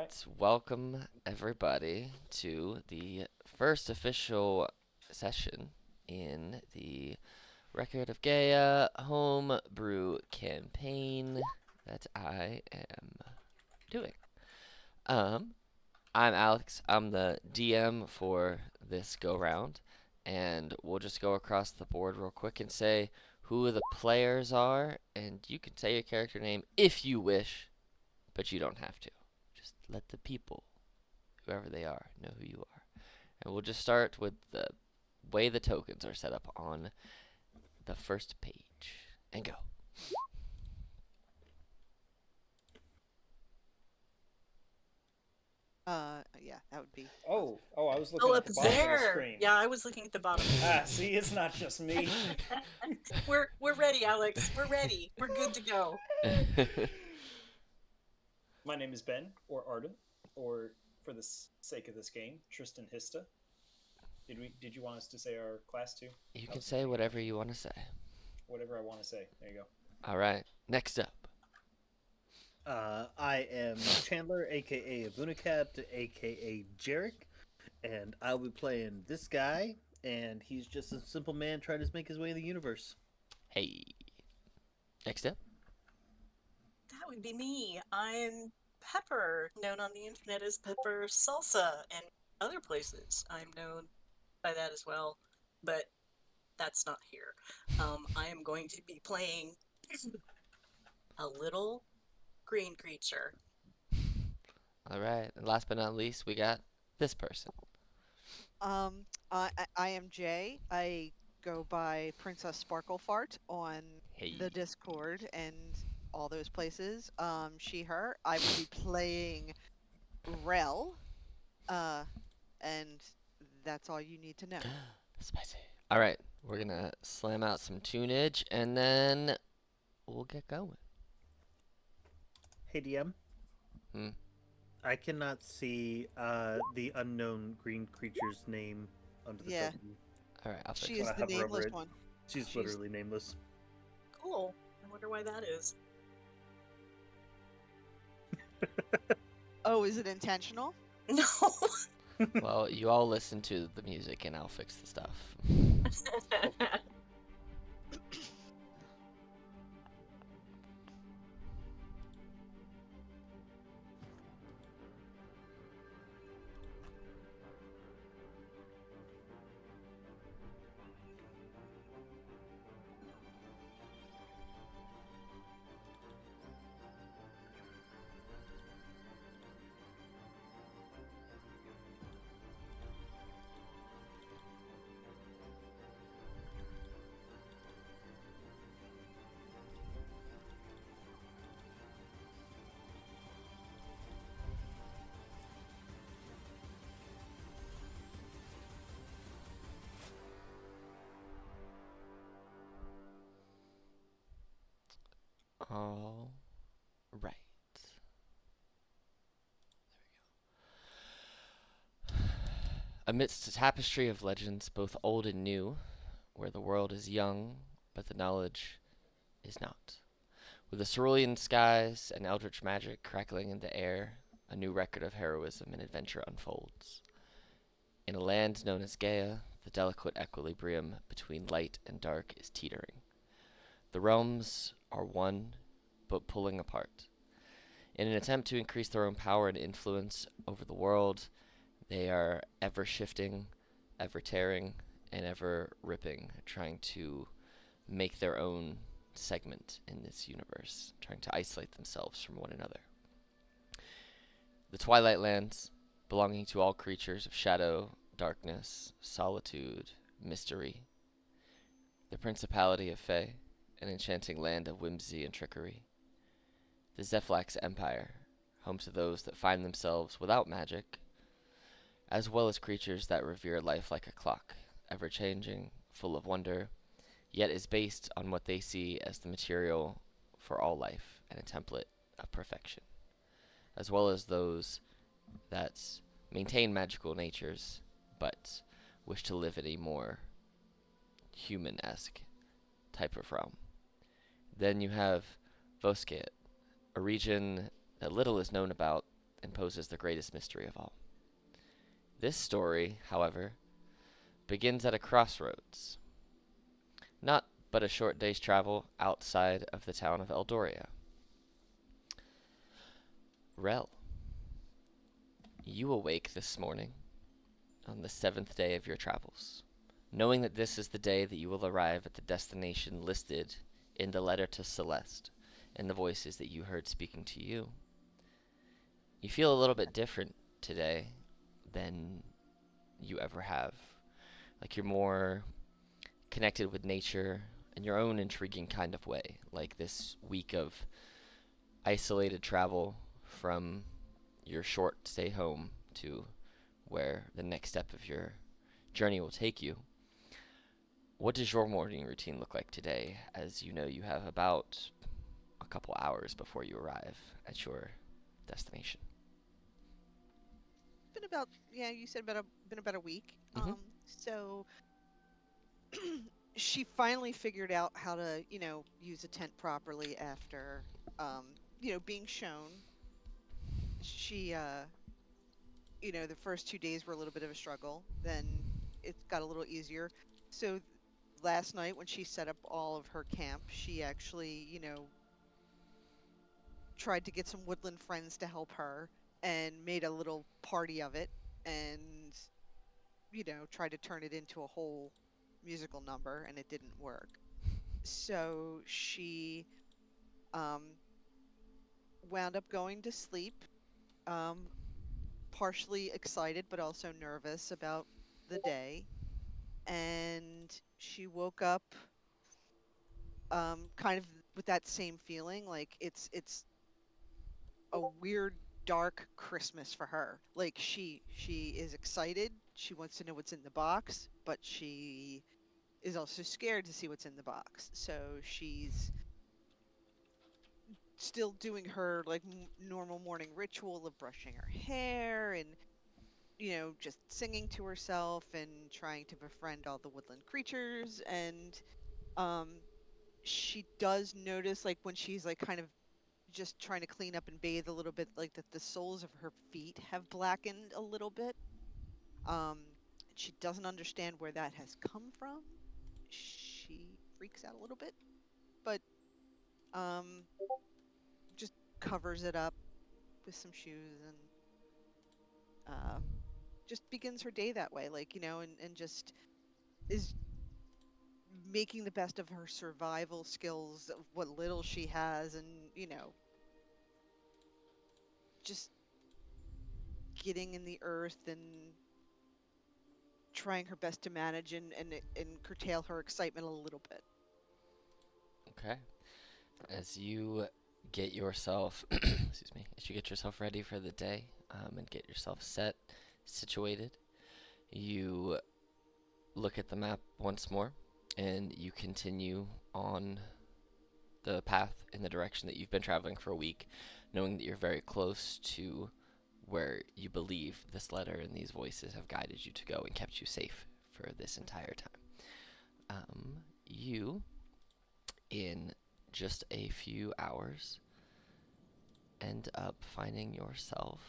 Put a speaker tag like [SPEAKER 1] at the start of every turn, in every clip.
[SPEAKER 1] right, welcome everybody to the first official session in the Record of Gaia homebrew campaign that I am doing. Um, I'm Alex. I'm the DM for this go round, and we'll just go across the board real quick and say who the players are, and you can say your character name if you wish, but you don't have to. Just let the people, whoever they are, know who you are. And we'll just start with the way the tokens are set up on the first page. And go.
[SPEAKER 2] Yeah, that would be.
[SPEAKER 3] I was looking at
[SPEAKER 4] Philip
[SPEAKER 3] the bottom of the
[SPEAKER 4] there.
[SPEAKER 3] screen.
[SPEAKER 4] Yeah, I was looking at the bottom.
[SPEAKER 3] See, it's not just me.
[SPEAKER 4] We're ready, Alex. We're ready. We're good to go.
[SPEAKER 3] My name is Ben, or Arden, or for the sake of this game, Tristan Hista. Did you want us to say our class too?
[SPEAKER 1] You can say whatever you want to say.
[SPEAKER 3] Whatever I want to say. There you go.
[SPEAKER 1] All right. Next up.
[SPEAKER 5] I am Chandler, aka Abunacat, aka Jarek, and I'll be playing this guy, and he's just a simple man trying to make his way in the universe.
[SPEAKER 1] Hey. Next up.
[SPEAKER 4] That would be me. I'm Pepper, known on the internet as Pepper Salsa, and other places I'm known by that as well, but that's not here. I am going to be playing a little green creature.
[SPEAKER 1] All right. And last but not least, we got this person.
[SPEAKER 2] I am Jay. I go by Princess Sparklefart on
[SPEAKER 1] Hey.
[SPEAKER 2] the Discord and all those places. She, her. I will be playing Rel. And that's all you need to know.
[SPEAKER 1] Spicy. All right. We're going to slam out some tunage and then we'll get going.
[SPEAKER 5] Hey, DM.
[SPEAKER 1] Hmm.
[SPEAKER 5] I cannot see the unknown green creature's name under the
[SPEAKER 2] Yeah.
[SPEAKER 5] token.
[SPEAKER 1] All right. I'll fix
[SPEAKER 2] She
[SPEAKER 1] it.
[SPEAKER 2] is
[SPEAKER 5] I
[SPEAKER 2] the
[SPEAKER 5] hover over
[SPEAKER 2] nameless
[SPEAKER 5] it.
[SPEAKER 2] one.
[SPEAKER 5] She's literally nameless.
[SPEAKER 4] Cool. I wonder why that is.
[SPEAKER 2] Oh, is it intentional?
[SPEAKER 4] No.
[SPEAKER 1] Well, you all listen to the music and I'll fix the stuff. All right. There we go. Amidst a tapestry of legends, both old and new, where the world is young, but the knowledge is not. With the cerulean skies and eldritch magic crackling in the air, a new record of heroism and adventure unfolds. In a land known as Gaia, the delicate equilibrium between light and dark is teetering. The realms are one, but pulling apart. In an attempt to increase their own power and influence over the world, they are ever shifting, ever tearing, and ever ripping, trying to make their own segment in this universe, trying to isolate themselves from one another. The Twilight Lands, belonging to all creatures of shadow, darkness, solitude, mystery. The Principality of Fae, an enchanting land of whimsy and trickery. The Zephlax Empire, home to those that find themselves without magic, as well as creatures that revere life like a clock, ever changing, full of wonder, yet is based on what they see as the material for all life and a template of perfection, as well as those that maintain magical natures but wish to live in a more human-esque type of realm. Then you have Vosket, a region that little is known about, and poses the greatest mystery of all. This story, however, begins at a crossroads, not but a short day's travel outside of the town of Eldoria. Rel, you awake this morning on the seventh day of your travels, knowing that this is the day that you will arrive at the destination listed in the letter to Celeste and the voices that you heard speaking to you. You feel a little bit different today than you ever have. Like you're more connected with nature in your own intriguing kind of way. Like this week of isolated travel from your short stay home to where the next step of your journey will take you. What does your morning routine look like today, as you know you have about a couple hours before you arrive at your destination?
[SPEAKER 2] Been about, yeah, you said been about a week.
[SPEAKER 1] Mhm.
[SPEAKER 2] So she finally figured out how to, use a tent properly after, being shown. She, the first 2 days were a little bit of a struggle. Then it got a little easier. So last night when she set up all of her camp, she actually, tried to get some woodland friends to help her and made a little party of it and, tried to turn it into a whole musical number, and it didn't work. So she um, wound up going to sleep, um, partially excited but also nervous about the day. And she woke up kind of with that same feeling, like it's a weird dark Christmas for her. Like she is excited, she wants to know what's in the box, but she is also scared to see what's in the box. So she's still doing her like normal morning ritual of brushing her hair and just singing to herself and trying to befriend all the woodland creatures. And um she does notice, like, when she's like kind of just trying to clean up and bathe a little bit, like that the soles of her feet have blackened a little bit. um she doesn't understand where that has come from. She freaks out a little bit, but um just covers it up with some shoes and uh just begins her day that way, like, and just is making the best of her survival skills of what little she has, and just getting in the earth and trying her best to manage and curtail her excitement a little bit.
[SPEAKER 1] Okay. As you get yourself, excuse me, as you get yourself ready for the day, and get yourself situated, you look at the map once more, and you continue on the path in the direction that you've been traveling for a week, knowing that you're very close to where you believe this letter and these voices have guided you to go and kept you safe for this entire time. You, in just a few hours, end up finding yourself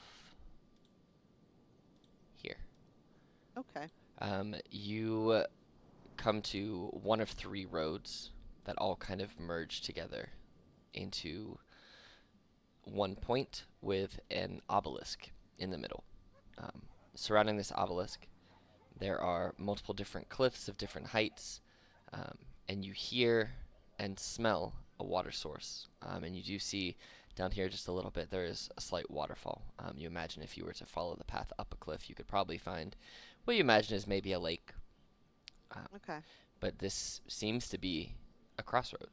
[SPEAKER 1] here.
[SPEAKER 2] Okay.
[SPEAKER 1] You come to one of three roads that all kind of merge together into one point with an obelisk in the middle. Surrounding this obelisk, there are multiple different cliffs of different heights, um, and you hear and smell a water source. And you do see down here just a little bit, there is a slight waterfall. You imagine if you were to follow the path up a cliff, you could probably find what you imagine is maybe a lake.
[SPEAKER 2] Okay.
[SPEAKER 1] But this seems to be a crossroad.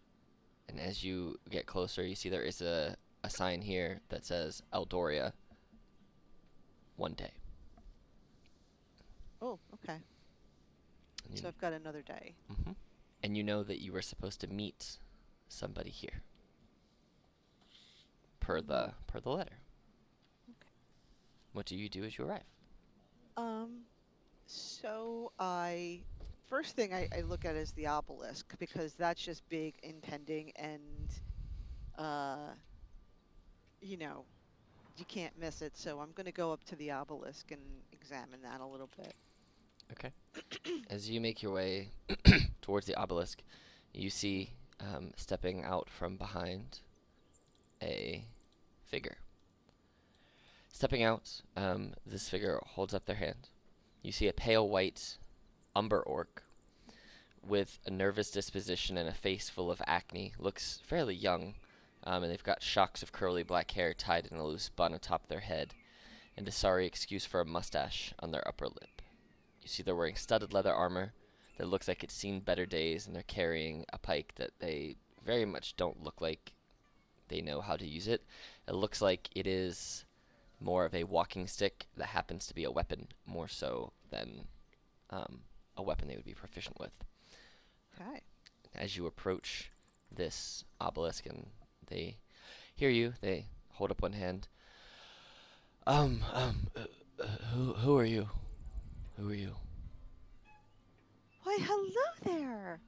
[SPEAKER 1] And as you get closer, you see there is a sign here that says Eldoria, one day.
[SPEAKER 2] Oh, okay.
[SPEAKER 1] And
[SPEAKER 2] So
[SPEAKER 1] you,
[SPEAKER 2] I've got another day.
[SPEAKER 1] and you know that you were supposed to meet somebody here, per the letter.
[SPEAKER 2] Okay.
[SPEAKER 1] What do you do as you arrive?
[SPEAKER 2] Um, so first thing I look at is the obelisk, because that's just big, impending, and uh, you know, you can't miss it. So I'm gonna go up to the obelisk and examine that a little bit.
[SPEAKER 1] Okay. As you make your way towards the obelisk, you see stepping out from behind a figure. Stepping out, this figure holds up their hand. You see a pale white umber orc with a nervous disposition and a face full of acne. Looks fairly young, and they've got shocks of curly black hair tied in a loose bun atop their head, and a sorry excuse for a mustache on their upper lip. You see they're wearing studded leather armor that looks like it's seen better days, and they're carrying a pike that they very much don't look like they know how to use it. It looks like it is more of a walking stick that happens to be a weapon more so than a weapon they would be proficient with.
[SPEAKER 2] Okay.
[SPEAKER 1] As you approach this obelisk and they hear you, they hold up one hand. Um, um, who are you? Who are you?
[SPEAKER 2] Why, hello there.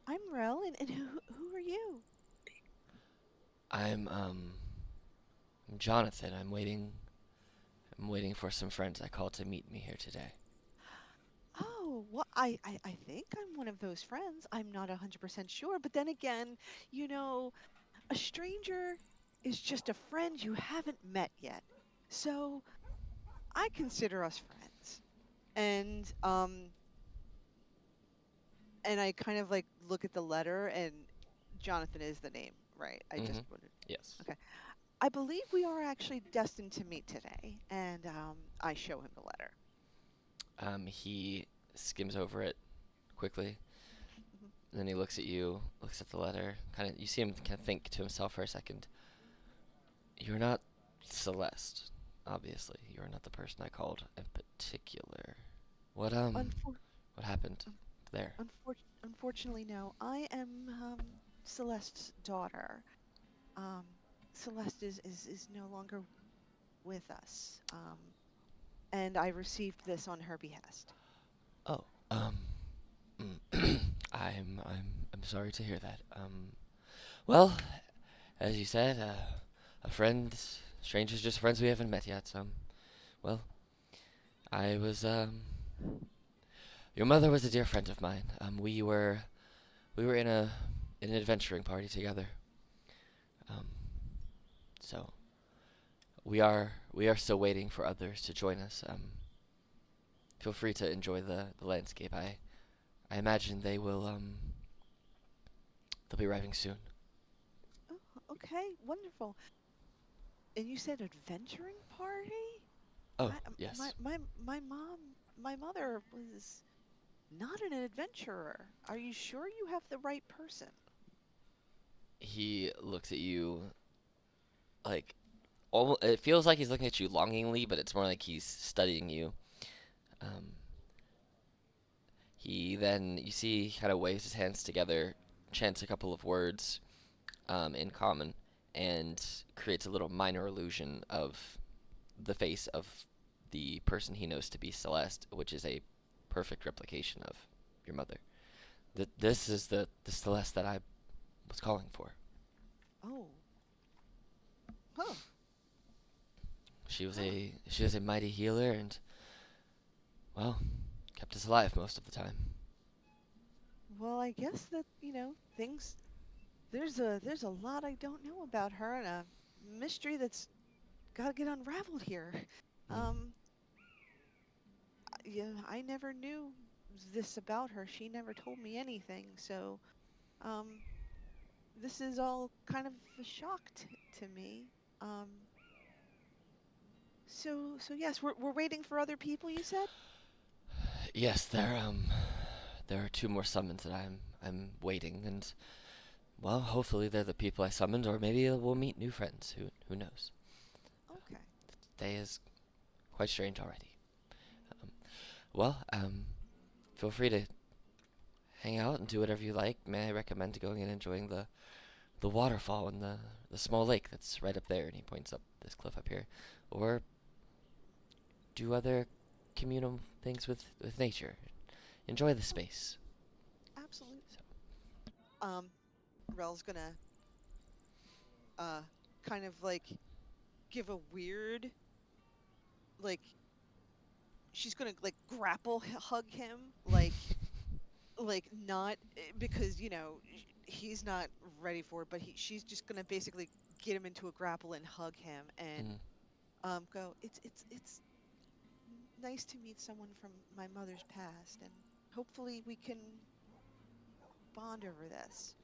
[SPEAKER 2] I'm Rel, and who are you?
[SPEAKER 1] I'm Jonathan. I'm waiting for some friends I called to meet me here today.
[SPEAKER 2] Oh, well, I think I'm one of those friends. I'm not 100% sure, but then again, you know, a stranger is just a friend you haven't met yet. So I consider us friends. And and I kind of like look at the letter, and Jonathan is the name, right? I
[SPEAKER 1] Mm-hmm.
[SPEAKER 2] just wanted.
[SPEAKER 1] Yes.
[SPEAKER 2] Okay. I believe we are actually destined to meet today, and I show him the letter.
[SPEAKER 1] He skims over it quickly,
[SPEAKER 2] Mhm.
[SPEAKER 1] and then he looks at you, looks at the letter, kind of. You see him kind of think to himself for a second. You're not Celeste, obviously. You're not the person I called in particular. What
[SPEAKER 2] Unfor-
[SPEAKER 1] what happened there?
[SPEAKER 2] Unfortunately, no. I am Celeste's daughter. Um, Celeste is no longer with us. And I received this on her behest.
[SPEAKER 1] Oh, I'm sorry to hear that. Well, as you said, a friend, strangers just friends we haven't met yet. Well, I was your mother was a dear friend of mine. We were in an adventuring party together. Um, so we are still waiting for others to join us. Feel free to enjoy the landscape. I imagine they'll be arriving soon.
[SPEAKER 2] Oh, okay, wonderful. And you said adventuring party?
[SPEAKER 1] Oh,
[SPEAKER 2] My
[SPEAKER 1] yes.
[SPEAKER 2] my mother was not an adventurer. Are you sure you have the right person?
[SPEAKER 1] He looks at you like almost, it feels like he's looking at you longingly, but it's more like he's studying you. Um, he then you see he kind of waves his hands together, chants a couple of words in common, and creates a little minor illusion of the face of the person he knows to be Celeste, which is a perfect replication of your mother. This is the Celeste that I was calling for.
[SPEAKER 2] Oh, huh, huh.
[SPEAKER 1] She was a mighty healer and well, kept us alive most of the time.
[SPEAKER 2] Well, I guess that, things there's a lot I don't know about her and a mystery that's got to get unraveled here.
[SPEAKER 1] Mm.
[SPEAKER 2] Um, yeah, I never knew this about her. She never told me anything. So, um, this is all kind of a shock to me. Um, so yes, we're waiting for other people, you said?
[SPEAKER 1] Yes, there are two more summons that I'm waiting, and well, hopefully they're the people I summoned, or maybe we'll meet new friends. Who knows?
[SPEAKER 2] Okay.
[SPEAKER 1] Day is quite strange already. Um, well, feel free to hang out and do whatever you like. May I recommend going and enjoying the waterfall and the small lake that's right up there, and he points up this cliff up here, or do other communal things with nature. Enjoy the
[SPEAKER 2] Oh,
[SPEAKER 1] space.
[SPEAKER 2] absolutely.
[SPEAKER 1] So,
[SPEAKER 2] Um, Rel's gonna uh kind of like give a weird, like, she's gonna like grapple hug him, like not because he's not ready for it, but she's just gonna basically get him into a grapple and hug him and
[SPEAKER 1] Mm.
[SPEAKER 2] go, it's nice to meet someone from my mother's past, and hopefully we can bond over this.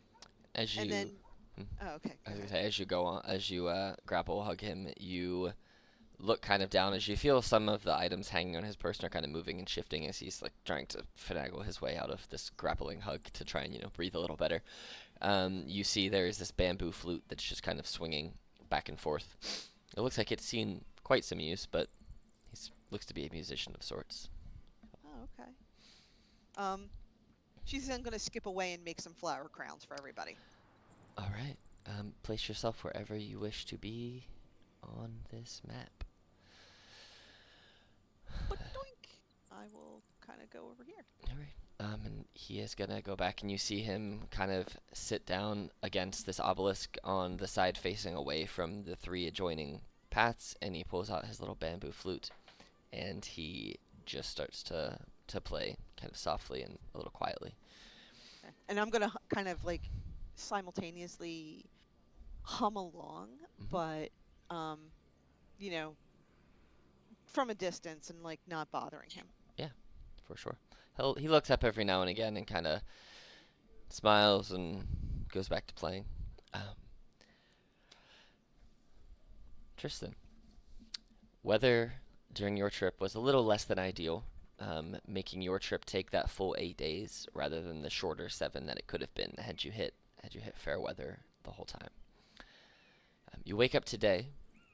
[SPEAKER 1] As
[SPEAKER 2] And
[SPEAKER 1] you,
[SPEAKER 2] then,
[SPEAKER 1] mm,
[SPEAKER 2] oh, okay,
[SPEAKER 1] I
[SPEAKER 2] go
[SPEAKER 1] was gonna
[SPEAKER 2] ahead.
[SPEAKER 1] say, as you go on, as you grapple hug him, you look kind of down as you feel some of the items hanging on his person are kind of moving and shifting as he's like trying to finagle his way out of this grappling hug to try and breathe a little better. You see there is this bamboo flute that's just kind of swinging back and forth. It looks like it's seen quite some use, but he looks to be a musician of sorts.
[SPEAKER 2] Oh, okay. Um, she's then gonna skip away and make some flower crowns for everybody.
[SPEAKER 1] All right. Place yourself wherever you wish to be on this map.
[SPEAKER 2] But doink, I will kind of go over here.
[SPEAKER 1] All right. And he is gonna go back, and you see him kind of sit down against this obelisk on the side facing away from the three adjoining paths, and he pulls out his little bamboo flute, and he just starts to play kind of softly and a little quietly.
[SPEAKER 2] Okay. And I'm gonna kind of like simultaneously hum along,
[SPEAKER 1] Mhm.
[SPEAKER 2] but um, you know, from a distance and like not bothering him.
[SPEAKER 1] Yeah, for sure. He looks up every now and again and kind of smiles and goes back to playing. Um, Tristan, weather during your trip was a little less than ideal, making your trip take that full 8 days rather than the shorter 7 that it could have been had you hit fair weather the whole time. You wake up today,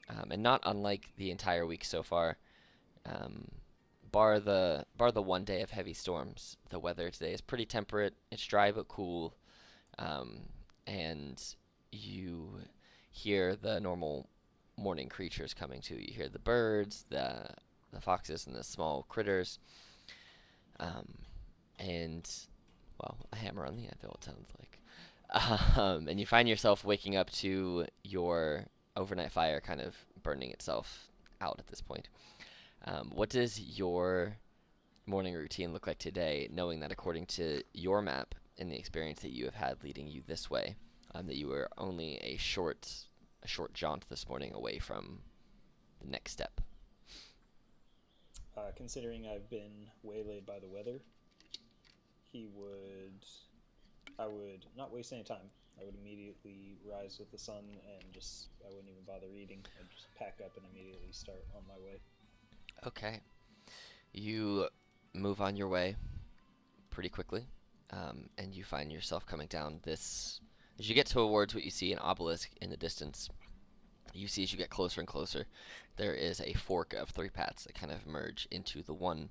[SPEAKER 1] and not unlike the entire week so far, um, bar the 1 day of heavy storms, the weather today is pretty temperate. It's dry but cool, um, and you hear the normal morning creatures coming to you. You hear the birds, the foxes, and the small critters, um, and well, a hammer on the anvil. It sounds like. And you find yourself waking up to your overnight fire kind of burning itself out at this point. What does your morning routine look like today, knowing that according to your map and the experience that you have had leading you this way, that you were only a short jaunt this morning away from the next step?
[SPEAKER 3] Considering I've been waylaid by the weather, he would. I would not waste any time. I would immediately rise with the sun and I wouldn't even bother eating. I'd just pack up and immediately start on my way.
[SPEAKER 1] Okay. You move on your way pretty quickly, and you find yourself coming down this. As you get towards what you see an obelisk in the distance, you see as you get closer and closer, there is a fork of three paths that kind of merge into the one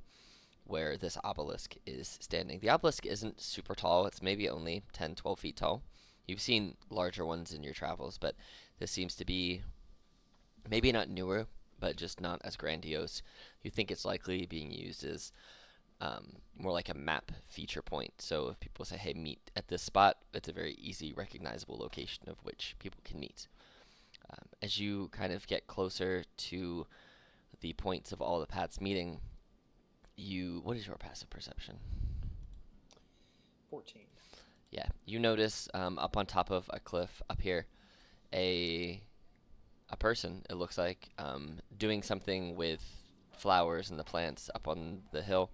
[SPEAKER 1] where this obelisk is standing. The obelisk isn't super tall, it's maybe only 10, 12 feet tall. You've seen larger ones in your travels, but this seems to be maybe not newer, but just not as grandiose. You think it's likely being used as more like a map feature point. So if people say, hey, meet at this spot, it's a very easy, recognizable location of which people can meet. As you kind of get closer to the points of all the paths meeting, what is your passive perception?
[SPEAKER 3] 14.
[SPEAKER 1] Yeah, you notice up on top of a cliff up here, a person, it looks like, doing something with flowers and the plants up on the hill.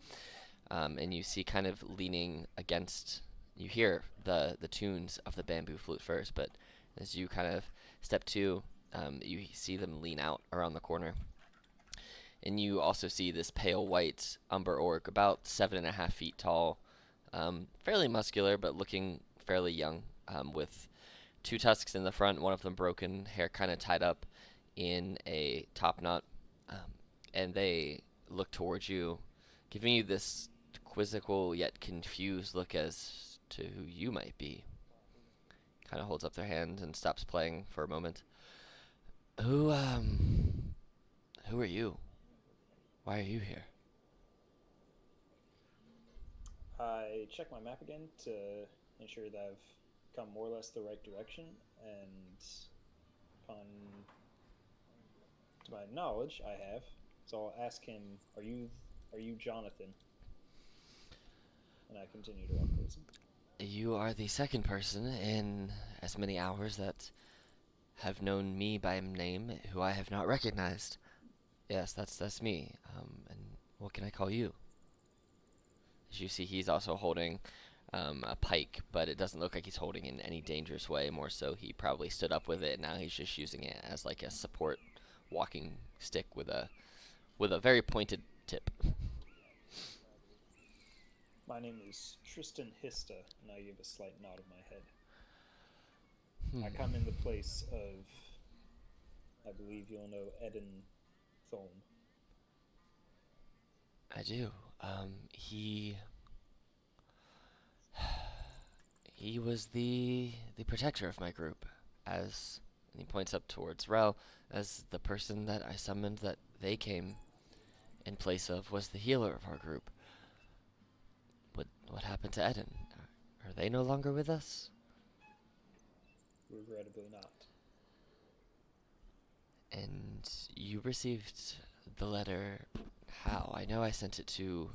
[SPEAKER 1] And you see kind of leaning against, you hear the tunes of the bamboo flute first, but as you kind of step to, you see them lean out around the corner. And you also see this pale white umber orc, about 7.5 feet tall, fairly muscular, but looking fairly young, with two tusks in the front, one of them broken, hair kind of tied up in a top knot. And they look towards you, giving you this quizzical yet confused look as to who you might be. Kind of holds up their hand and stops playing for a moment. Who are you? Why are you here?
[SPEAKER 3] I check my map again to ensure that I've come more or less the right direction, and upon to my knowledge, I have. So I'll ask him, are you Jonathan? And I continue to walk towards him.
[SPEAKER 1] You are the second person in as many hours that have known me by name who I have not recognized. Yes, that's me. And what can I call you? As you see, he's also holding a pike, but it doesn't look like he's holding it in any dangerous way. More so, he probably stood up with it, and now he's just using it as like a support walking stick with a very pointed tip.
[SPEAKER 3] My name is Tristan Hista, and I give a slight nod of my head. I
[SPEAKER 1] Hmm.
[SPEAKER 3] come in the place of, I believe you'll know Eden Thome.
[SPEAKER 1] I do. He he was the protector of my group, as and he points up towards Rel, as the person that I summoned that they came in place of was the healer of our group. What happened to Eden? Are they no longer with us?
[SPEAKER 3] Regrettably not.
[SPEAKER 1] And you received the letter how? I know I sent it to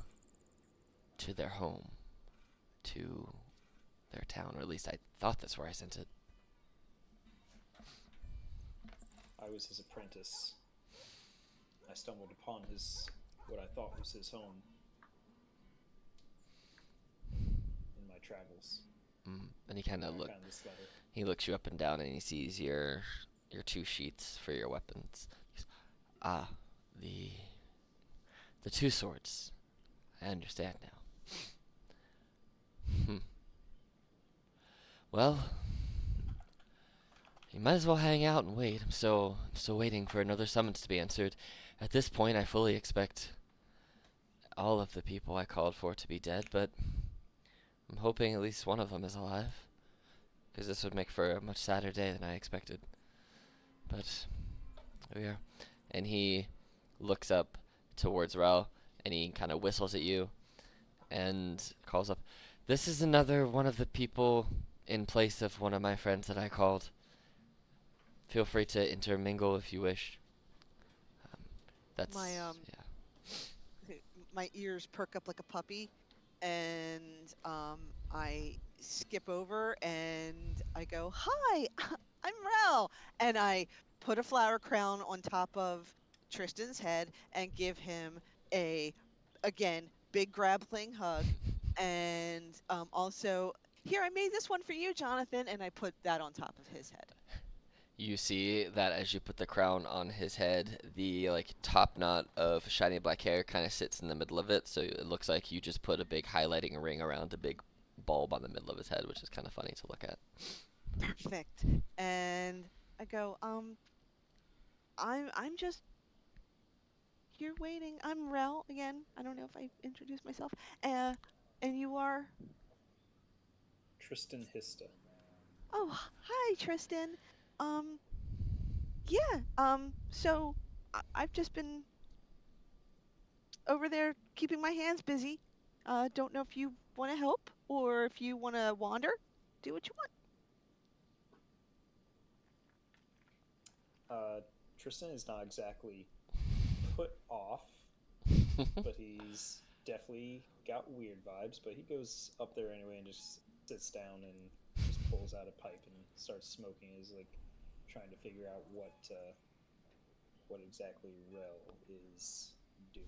[SPEAKER 1] their home, to their town, or at least I thought that's where I sent it.
[SPEAKER 3] I was his apprentice. I stumbled upon what I thought was his home in my travels.
[SPEAKER 1] And he kind
[SPEAKER 3] I
[SPEAKER 1] of
[SPEAKER 3] found this letter.
[SPEAKER 1] he looks you up and down, and he sees your two sheets for your weapons. He's, ah, the two swords. I understand now. Hmm. Well, you might as well hang out and wait. I'm still waiting for another summons to be answered. At this point, I fully expect all of the people I called for to be dead, but I'm hoping at least one of them is alive, because this would make for a much sadder day than I expected. But here we are. And he looks up towards Rel, and he kind of whistles at you and calls up, "This is another one of the people in place of one of my friends that I called. Feel free to intermingle if you wish." Um, that's
[SPEAKER 2] My
[SPEAKER 1] yeah.
[SPEAKER 2] my ears perk up like a puppy, and I skip over and I go, "Hi, I'm Rel," and I put a flower crown on top of Tristan's head and give him a, again, big grappling hug, and also, here, I made this one for you, Jonathan, and I put that on top of his head.
[SPEAKER 1] You see that as you put the crown on his head, the like top knot of shiny black hair kind of sits in the middle of it, so it looks like you just put a big highlighting ring around a big bulb on the middle of his head, which is kind of funny to look at.
[SPEAKER 2] Perfect. And I go, I'm just here waiting. I'm Rel again. I don't know if I introduced myself. Uh, and you are?
[SPEAKER 3] Tristan Hista.
[SPEAKER 2] Oh, hi, Tristan. Um, yeah. So I've just been over there keeping my hands busy. Don't know if you want to help or if you want to wander. Do what you
[SPEAKER 3] Uh, Tristan is not exactly put off, but he's definitely got weird vibes. But he goes up there anyway and just sits down and just pulls out a pipe and starts smoking. He's like trying to figure out what exactly Rel is doing.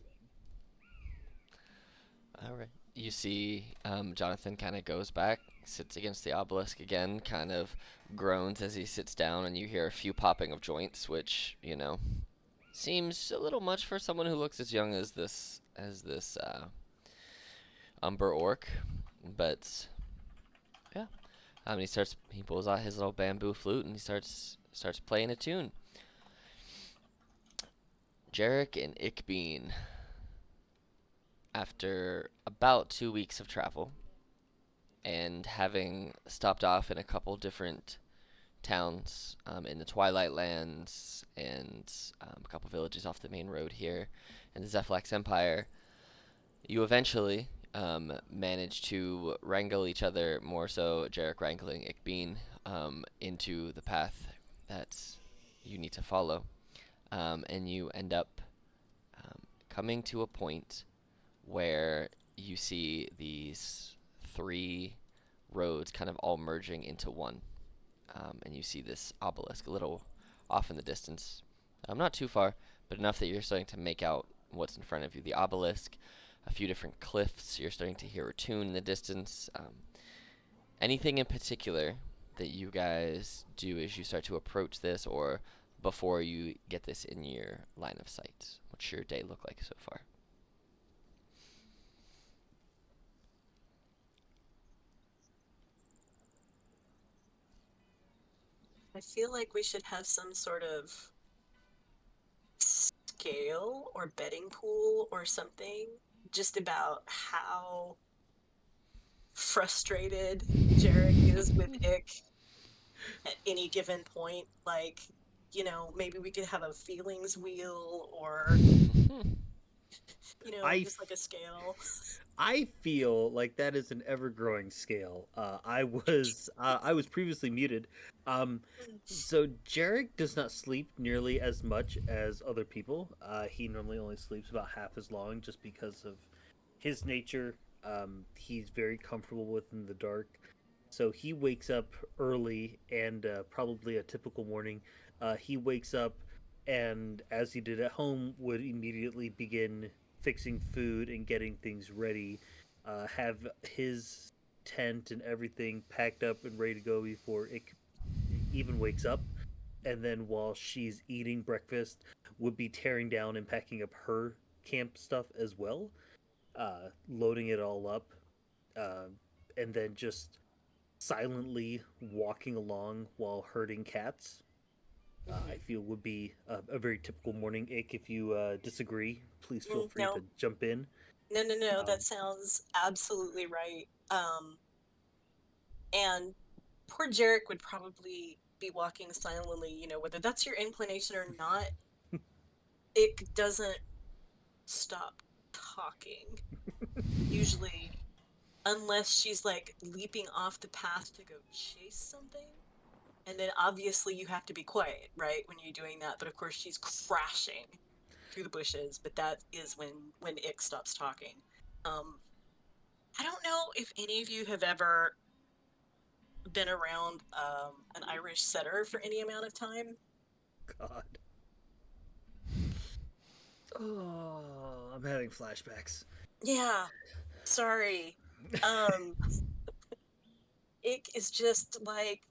[SPEAKER 1] All right. You see, Jonathan kind of goes back, sits against the obelisk again, kind of groans as he sits down, and you hear a few popping of joints, which seems a little much for someone who looks as young as this Umber orc, but yeah. He pulls out his little bamboo flute and he starts playing a tune. Jarek and Ickbean, after about 2 weeks of travel and having stopped off in a couple different towns in the Twilight Lands and a couple villages off the main road here in the Zephlax Empire, you eventually manage to wrangle each other, more so Jarek wrangling Ickbean, into the path that you need to follow. And you end up coming to a point where you see these three roads kind of all merging into one. And you see this obelisk a little off in the distance. Not too far, but enough that you're starting to make out what's in front of you. The obelisk, a few different cliffs. You're starting to hear a tune in the distance. Anything in particular that you guys do as you start to approach this, or before you get this in your line of sight? What's your day look like so far?
[SPEAKER 4] I feel like we should have some sort of scale or betting pool or something just about how frustrated Jarek is with Ick at any given point. Like, maybe we could have a feelings wheel or,
[SPEAKER 5] I
[SPEAKER 4] just like a scale.
[SPEAKER 5] I feel like that is an ever growing scale. I was previously muted. Um, so Jarek does not sleep nearly as much as other people. He normally only sleeps about half as long, just because of his nature. He's very comfortable within the dark, so he wakes up early, and probably a typical morning, he wakes up and, as he did at home, would immediately begin fixing food and getting things ready, have his tent and everything packed up and ready to go before it even wakes up. And then while she's eating breakfast, would be tearing down and packing up her camp stuff as well, loading it all up, uh, and then just silently walking along while herding cats. I
[SPEAKER 4] Mhm.
[SPEAKER 5] feel would be a very typical morning. Ick, if you disagree, please feel free
[SPEAKER 4] No,
[SPEAKER 5] to jump in.
[SPEAKER 4] no, no, no. That
[SPEAKER 5] Um,
[SPEAKER 4] sounds absolutely right. And poor Jarek would probably be walking silently, whether that's your inclination or not. It doesn't stop talking, usually, unless she's like leaping off the path to go chase something. And then obviously you have to be quiet, right, when you're doing that. But of course she's crashing through the bushes. But that is when Ick stops talking. Um, I don't know if any of you have ever been around an Irish setter for any amount of time.
[SPEAKER 5] God. Oh, I'm having flashbacks.
[SPEAKER 4] Yeah, sorry. Um, Ick is just like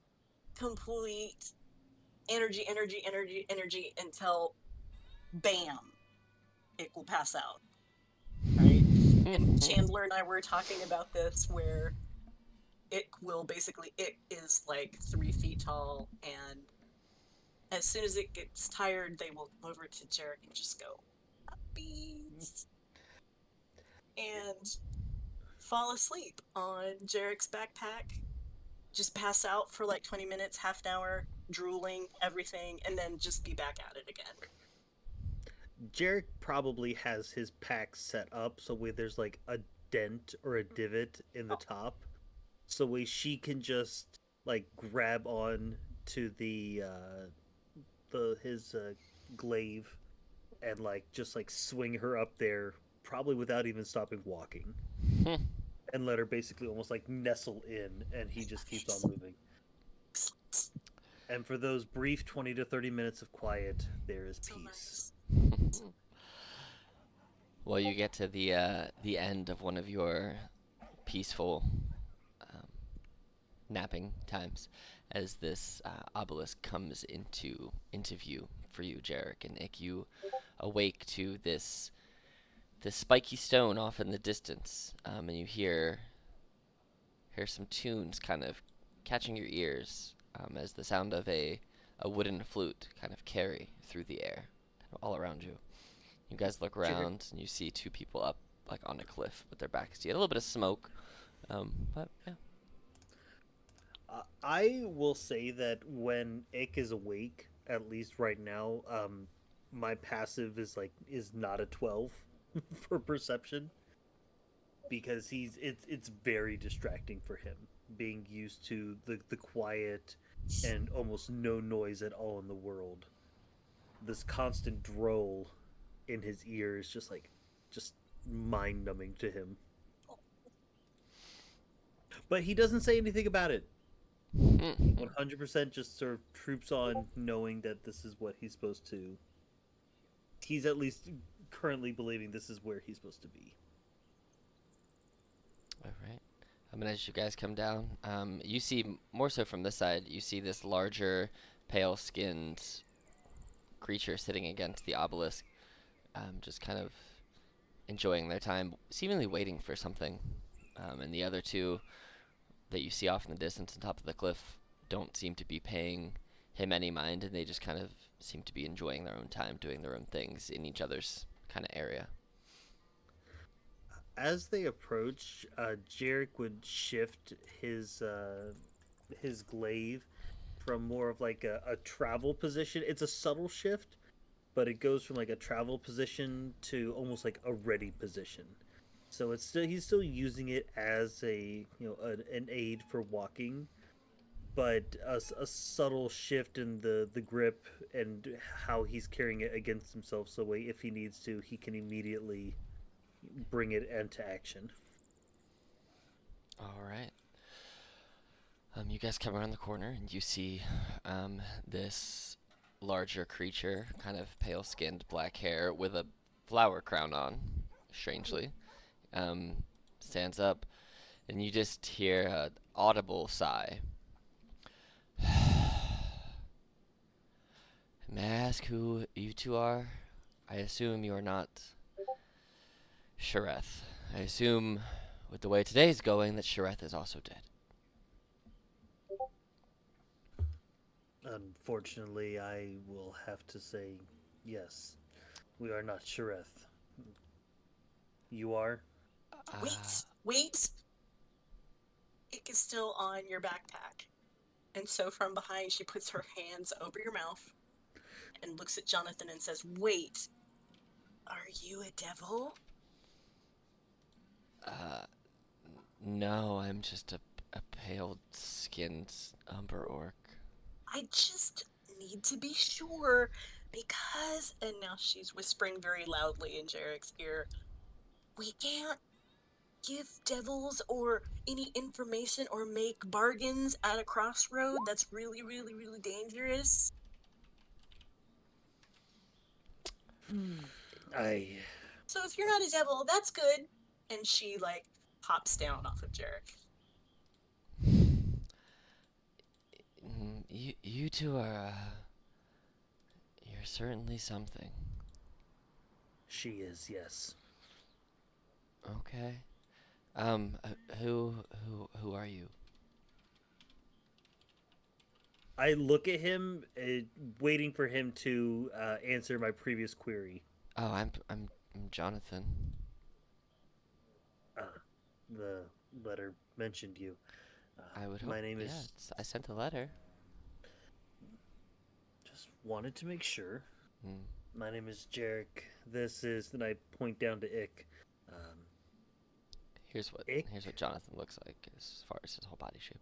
[SPEAKER 4] complete energy, energy, energy, energy until bam, Ick will pass out, right? And Chandler and I were talking about this where Ick is like 3 feet tall, and as soon as it gets tired, they will come over to Jarek and just go, bees, and fall asleep on Jarek's backpack, just pass out for like 20 minutes, half an hour, drooling, everything, and then just be back at it again.
[SPEAKER 5] Jarek probably has his pack set up so where there's like a dent or a divot in the
[SPEAKER 4] Oh,
[SPEAKER 5] top, so way she can just like grab on to the his glaive, and like just like swing her up there, probably without even stopping walking, and let her basically almost like nestle in, and he just keeps on
[SPEAKER 4] nice.
[SPEAKER 5] moving.
[SPEAKER 4] Excellent.
[SPEAKER 5] And for those brief 20 to 30 minutes of quiet, there is
[SPEAKER 4] So
[SPEAKER 5] peace.
[SPEAKER 4] nice.
[SPEAKER 1] Well, you get to the end of one of your peaceful um, napping times as this obelisk comes into view for you, Jarek and Nick. You awake to this spiky stone off in the distance, and you hear some tunes kind of catching your ears, as the sound of a wooden flute kind of carry through the air, kind of all around you. You guys look
[SPEAKER 5] Jarek,
[SPEAKER 1] around and you see two people up like on a cliff with their backs to you. A little bit of smoke, but yeah.
[SPEAKER 5] I will say that when Ick is awake, at least right now, my passive is not a 12 for perception, because it's very distracting for him, being used to the quiet and almost no noise at all in the world. this constant droll in his ear is just mind numbing to him. But he doesn't say anything about it. He 100% just sort of troops on, knowing that this is what he's supposed to. He's at least currently believing this is where he's supposed to be.
[SPEAKER 1] All right. As you guys come down, you see more so from this side. You see this larger, pale-skinned creature sitting against the obelisk, just kind of enjoying their time, seemingly waiting for something. And the other two that you see off in the distance on top of the cliff don't seem to be paying him any mind, and they just kind of seem to be enjoying their own time, doing their own things in each other's kind of area.
[SPEAKER 5] As they approach, Jarek would shift his glaive from more of like a travel position. It's a subtle shift, but it goes from like a travel position to almost like a ready position. So it's still he's still using it as an aid for walking, but a subtle shift in the grip and how he's carrying it against himself. So way if he needs to, he can immediately bring it into action.
[SPEAKER 1] All right. You guys come around the corner and you see this larger creature, kind of pale-skinned, black hair with a flower crown on, strangely, stands up, and you just hear an audible sigh. May I ask who you two are? I assume you are not Shareth. I assume, with the way today's going, that Shareth is also dead.
[SPEAKER 5] Unfortunately, I will have to say yes. We are not Shareth. You are?
[SPEAKER 4] Wait, wait. It is still on your backpack. And so from behind, she puts her hands over your mouth and looks at Jonathan and says, "Wait, are you a devil?"
[SPEAKER 1] No, I'm just a pale-skinned umber orc.
[SPEAKER 4] I just need to be sure because, and now she's whispering very loudly in Jarek's ear, we can't give devils or any information or make bargains at a crossroad. That's really, really, really dangerous.
[SPEAKER 5] I.
[SPEAKER 4] So if you're not a devil, that's good. And she, like, hops down off of Jarek.
[SPEAKER 1] You two are, you're certainly something.
[SPEAKER 5] She is, yes.
[SPEAKER 1] Okay. Who are you?
[SPEAKER 5] I look at him, waiting for him to answer my previous query.
[SPEAKER 1] Oh, I'm Jonathan.
[SPEAKER 5] The letter mentioned you.
[SPEAKER 1] I would hope.
[SPEAKER 5] My name
[SPEAKER 1] Yeah,
[SPEAKER 5] is.
[SPEAKER 1] I sent a letter.
[SPEAKER 5] Just wanted to make sure.
[SPEAKER 1] Hmm.
[SPEAKER 5] My name is Jarek. This is. Then I point down to Ick.
[SPEAKER 1] Here's what
[SPEAKER 5] Ick?
[SPEAKER 1] Jonathan looks like as far as his whole body shape.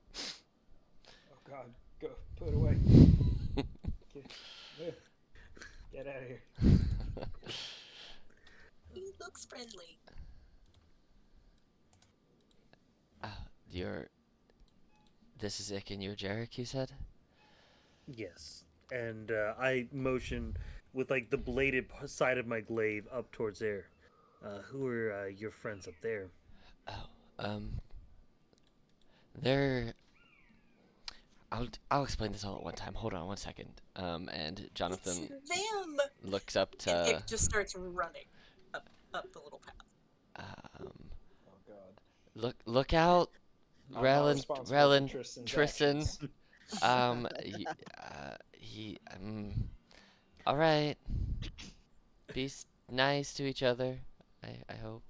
[SPEAKER 3] Oh God, go put it away. Get out of here.
[SPEAKER 4] He looks friendly.
[SPEAKER 1] This is Ick and you're Jarek, you said?
[SPEAKER 5] Yes. And I motion with like the bladed side of my glaive up towards there. Who are your friends up there?
[SPEAKER 1] Oh, they're. I'll explain this all at one time. Hold on one second. And Jonathan
[SPEAKER 4] It's them!
[SPEAKER 1] looks up
[SPEAKER 4] And
[SPEAKER 1] to.
[SPEAKER 4] Ick just starts running up the little path.
[SPEAKER 3] Oh God.
[SPEAKER 1] Look out,
[SPEAKER 3] I'm not
[SPEAKER 1] Rellin,
[SPEAKER 3] responsible for
[SPEAKER 1] Tristan.
[SPEAKER 3] actions.
[SPEAKER 1] He. All right. Be nice to each other. I hope.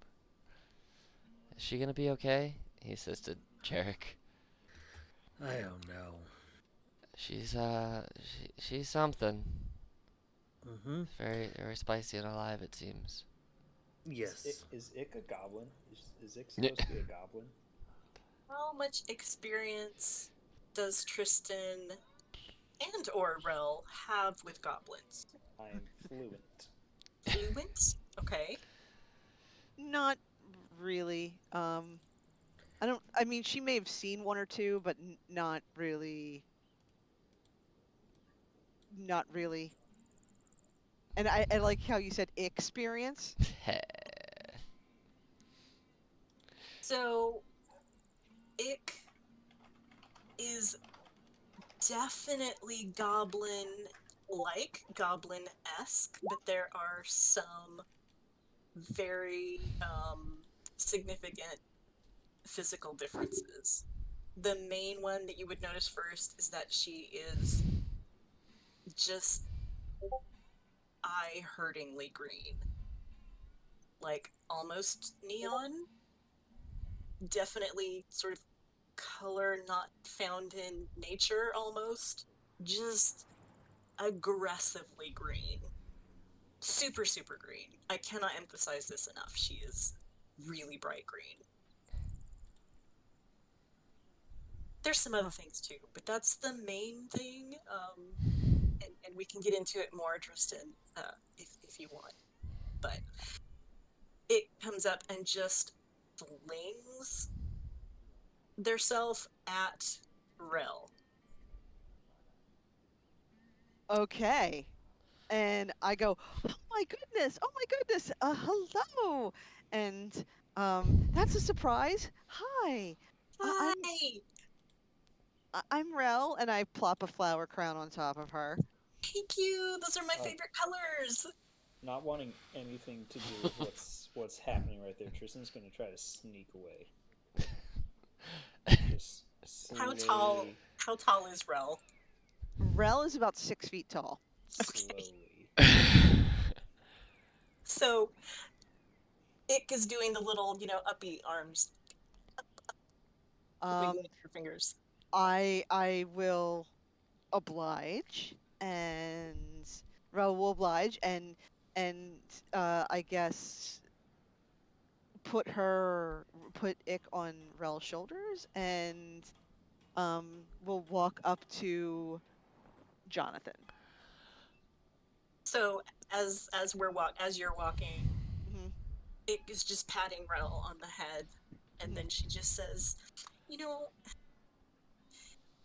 [SPEAKER 1] Is she gonna be okay? He says to Jarek.
[SPEAKER 5] I don't know.
[SPEAKER 1] She's something.
[SPEAKER 5] Mm-hmm.
[SPEAKER 1] Very very spicy and alive, it seems.
[SPEAKER 5] Yes.
[SPEAKER 3] Is Ick a goblin? Is Ick supposed to be a goblin?
[SPEAKER 4] How much experience does Tristan and or Rel have with goblins?
[SPEAKER 3] I'm fluent.
[SPEAKER 4] Fluent? Okay.
[SPEAKER 2] Not really. I don't. I mean, she may have seen one or two, but not really. Not really. And I like how you said experience.
[SPEAKER 4] So, Ick is definitely goblin-like, goblin-esque, but there are some very significant physical differences. The main one that you would notice first is that she is just eye-hurtingly green, like almost neon. Definitely sort of color not found in nature almost. Just aggressively green. Super, super green. I cannot emphasize this enough. She is really bright green. There's some other things too, but that's the main thing. And we can get into it more, Tristan, if you want. But it comes up and just flings theirself at Rel.
[SPEAKER 2] Okay. And I go, oh my goodness, oh my goodness, hello. And that's a surprise. Hi, I- I'm
[SPEAKER 4] Hi!
[SPEAKER 2] I'm Rel, and I plop a flower crown on top of her.
[SPEAKER 4] Thank you! Those are my
[SPEAKER 3] Oh,
[SPEAKER 4] favorite colors!
[SPEAKER 3] not wanting anything to do with what's happening right there, Tristan's gonna try to sneak away. Just
[SPEAKER 4] How
[SPEAKER 3] slowly,
[SPEAKER 4] tall is Rel?
[SPEAKER 2] Rel is about 6 feet tall.
[SPEAKER 3] slowly.
[SPEAKER 4] So Ick is doing the little, uppy arms, wiggling
[SPEAKER 2] Um,
[SPEAKER 4] your fingers.
[SPEAKER 2] I will oblige, and Rel will oblige, and I guess put Ick on Rel's shoulders, and we'll walk up to Jonathan.
[SPEAKER 4] So as you're walking,
[SPEAKER 2] Hmm.
[SPEAKER 4] Ick is just patting Rel on the head, and then she just says, "You know,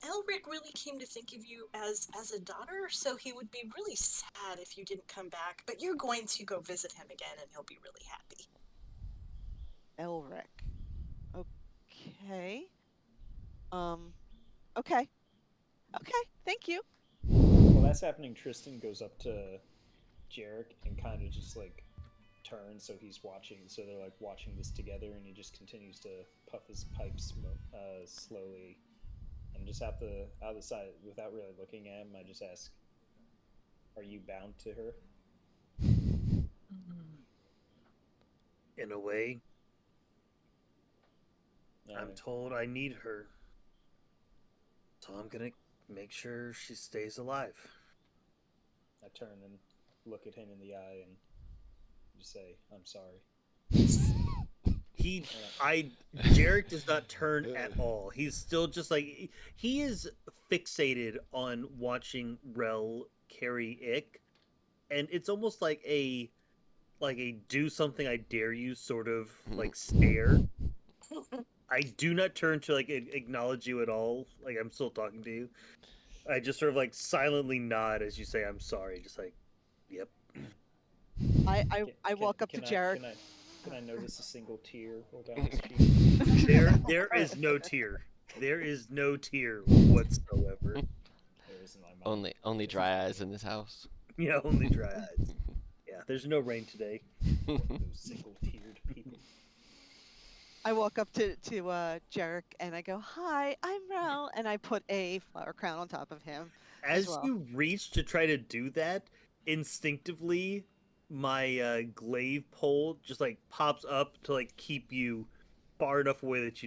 [SPEAKER 4] Elric really came to think of you as a daughter, so he would be really sad if you didn't come back. But you're going to go visit him again, and he'll be really happy."
[SPEAKER 2] Elric. Okay. Um. Okay. Okay. Thank you.
[SPEAKER 3] While that's happening, Tristan goes up to Jarek and kind of just like turns so he's watching. So they're like watching this together, and he just continues to puff his pipe slowly. And just out the side, without really looking at him, I just ask, "Are you bound to her?"
[SPEAKER 5] In a way, I'm
[SPEAKER 3] Uh,
[SPEAKER 5] told I need her. So I'm gonna make sure she stays alive.
[SPEAKER 3] I turn and look at him in the eye and just say, "I'm sorry."
[SPEAKER 5] He,
[SPEAKER 3] And
[SPEAKER 5] I, Jarek does not turn at all. He's still just like, he is fixated on watching Rel carry Ick. And it's almost like a do something I dare you sort of like stare. I do not turn to like acknowledge you at all. Like I'm still talking to you. I just sort of like silently nod as you say I'm sorry. Just like, yep.
[SPEAKER 2] I I,
[SPEAKER 3] can,
[SPEAKER 2] I
[SPEAKER 3] can,
[SPEAKER 2] walk up to
[SPEAKER 3] can I
[SPEAKER 2] Jarek.
[SPEAKER 3] can I can I notice a single tear roll down his cheek?
[SPEAKER 5] There is no tear. There is no tear whatsoever.
[SPEAKER 3] There is in my mind.
[SPEAKER 1] Only dry eyes in this house.
[SPEAKER 5] Yeah, only dry eyes. Yeah, there's no rain today.
[SPEAKER 3] Those single-teared people.
[SPEAKER 2] I walk up to Jarek and I go, "Hi, I'm Rel," and I put a flower crown on top of him as
[SPEAKER 5] As
[SPEAKER 2] well.
[SPEAKER 5] you reach to try to do that, instinctively, my glaive pole just like pops up to like keep you far enough away that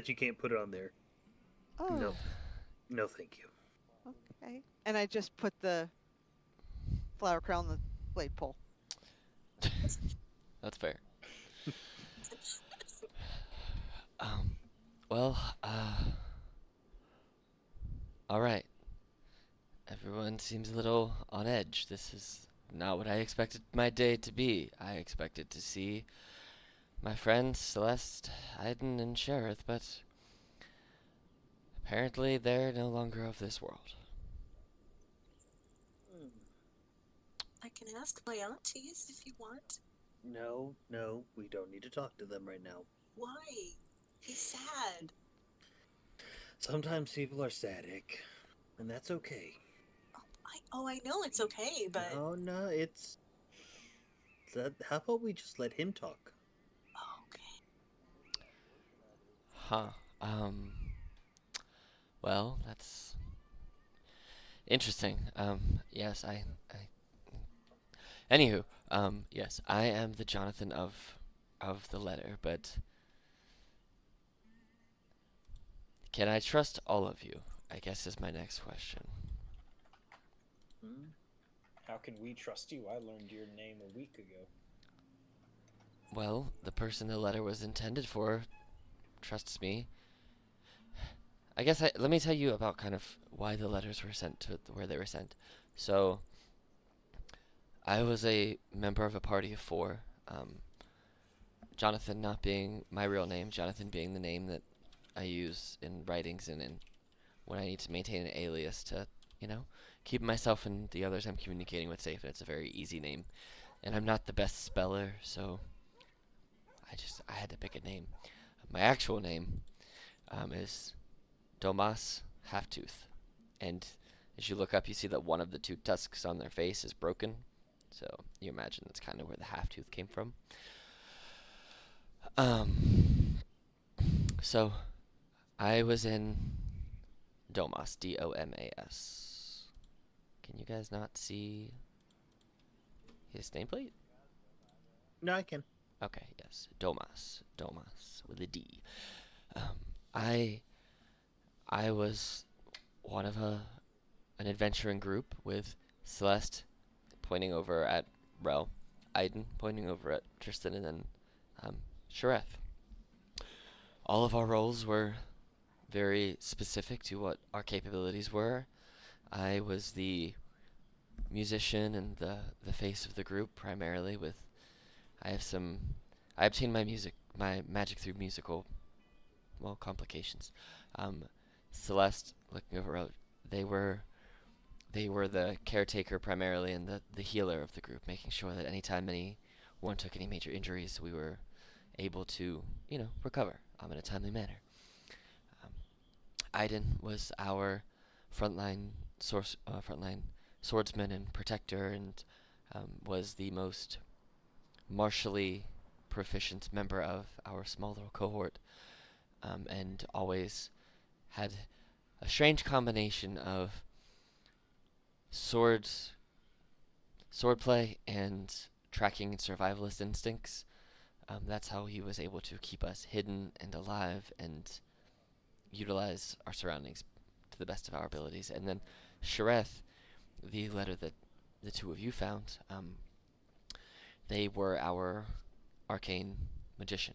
[SPEAKER 5] you can't put it on there.
[SPEAKER 2] Oh,
[SPEAKER 5] No, no, thank you.
[SPEAKER 2] okay. And I just put the flower crown on the blade pole.
[SPEAKER 1] That's fair. Um, well, all right. Everyone seems a little on edge. This is not what I expected my day to be. I expected to see my friends Celeste, Aiden, and Sherith, but apparently they're no longer of this world.
[SPEAKER 4] I can ask my aunties if you want.
[SPEAKER 5] No, no, we don't need to talk to them right now.
[SPEAKER 4] Why? He's sad.
[SPEAKER 5] Sometimes people are static, and that's okay.
[SPEAKER 4] I know it's okay, but
[SPEAKER 5] No, no, it's how about we just let him talk?
[SPEAKER 4] okay.
[SPEAKER 1] Huh. Um, well, that's interesting. Yes, anywho, yes, I am the Jonathan of the letter, but can I trust all of you? I guess is my next question.
[SPEAKER 5] Hmm?
[SPEAKER 3] How can we trust you? I learned your name a week ago.
[SPEAKER 1] Well, the person the letter was intended for trusts me. I guess let me tell you about kind of why the letters were sent to where they were sent. So, I was a member of a party of four. Jonathan not being my real name, Jonathan being the name that I use in writings and when I need to maintain an alias to, you know, keep myself and the others I'm communicating with safe. And it's a very easy name. And I'm not the best speller, so I had to pick a name. My actual name is Domas Halftooth. And as you look up, you see that one of the two tusks on their face is broken. So you imagine that's kind of where the half tooth came from. So I was in Domas, Domas. Can you guys not see his nameplate?
[SPEAKER 5] No, I can.
[SPEAKER 1] Okay, yes, Domas, Domas with a D. Um, I I was one of an adventuring group with Celeste pointing over at Rel, Aiden pointing over at Tristan, and then Shareth. All of our roles were very specific to what our capabilities were. I was the musician and the face of the group primarily. With I have some I obtained my magic through musical complications. Um, Celeste looking over, they were they were the caretaker primarily and the healer of the group, making sure that anytime anyone took any major injuries, we were able to, recover in a timely manner. Um, Aiden was our frontline swordsman and protector, and was the most martially proficient member of our small little cohort, and always had a strange combination of swords swordplay and tracking and survivalist instincts. That's how he was able to keep us hidden and alive and utilize our surroundings to the best of our abilities. And then Shareth, the letter that the two of you found, they were our arcane magician.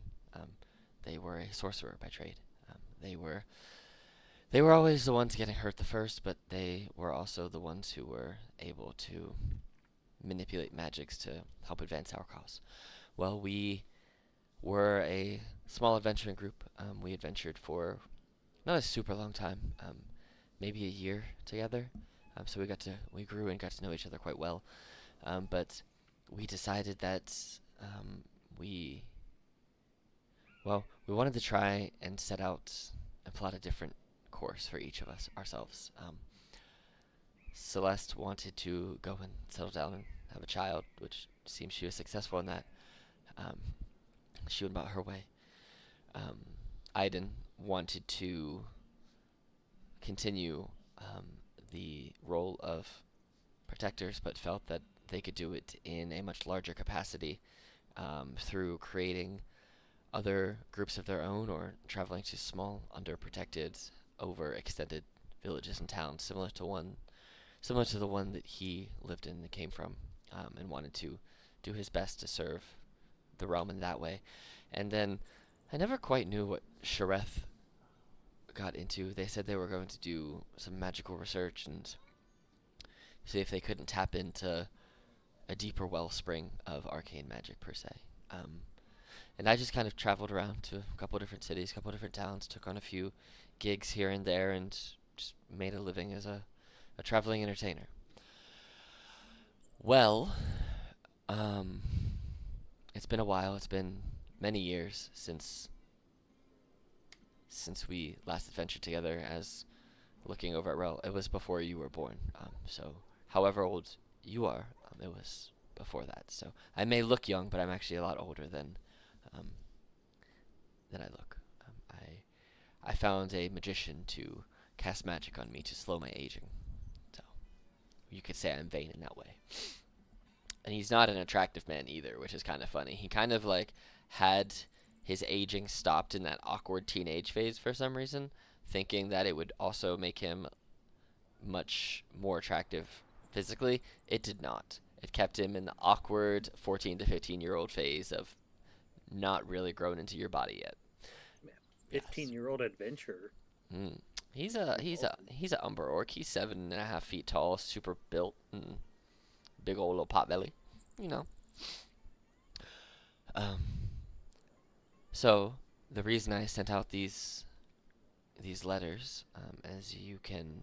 [SPEAKER 1] They were a sorcerer by trade. They were always the ones getting hurt the first, but they were also the ones who were able to manipulate magics to help advance our cause. Well, we were a small adventuring group. We adventured for not a super long time, maybe a year together. So we grew and got to know each other quite well. But we decided that we we wanted to try and set out and plot a different course for each of us ourselves. Celeste wanted to go and settle down and have a child, which seems she was successful in that. Um, she went about her way. Aiden wanted to continue the role of protectors, but felt that they could do it in a much larger capacity through creating other groups of their own or traveling to small, underprotected, overextended villages and towns, similar to the one that he lived in and came from, and wanted to do his best to serve the realm in that way. And then I never quite knew what Shareth got into. They said they were going to do some magical research and see if they couldn't tap into a deeper wellspring of arcane magic per se. And I just kind of traveled around to a couple different cities, a couple different towns, took on a few gigs here and there, and just made a living as a traveling entertainer. Well, um, it's been a while. It's been many years since we last adventured together. As looking over at Rel, it was before you were born. So, however old you are, it was before that. So I may look young, but I'm actually a lot older um, than I look. I found a magician to cast magic on me to slow my aging. So you could say I'm vain in that way. And he's not an attractive man either, which is kind of funny. He kind of like had his aging stopped in that awkward teenage phase for some reason, thinking that it would also make him much more attractive physically. It did not. It kept him in the awkward 14 to 15-year-old phase of not really grown into your body yet.
[SPEAKER 5] 15-year-old adventurer.
[SPEAKER 1] Mm. He's a umber orc. He's 7.5 feet tall, super built, and big old little pot belly. You know. Um. So the reason I sent out these letters, as you can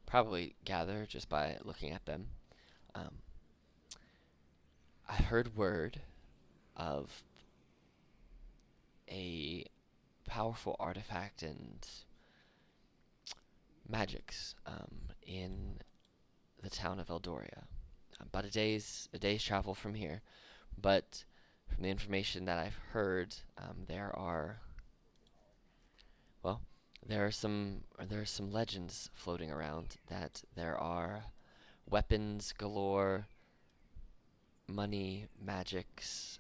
[SPEAKER 1] probably gather just by looking at them, um, I heard word of a powerful artifact and magics in the town of Eldoria. About a day's travel from here. But from the information that I've heard, well, there are some legends floating around that there are weapons galore, money, magics,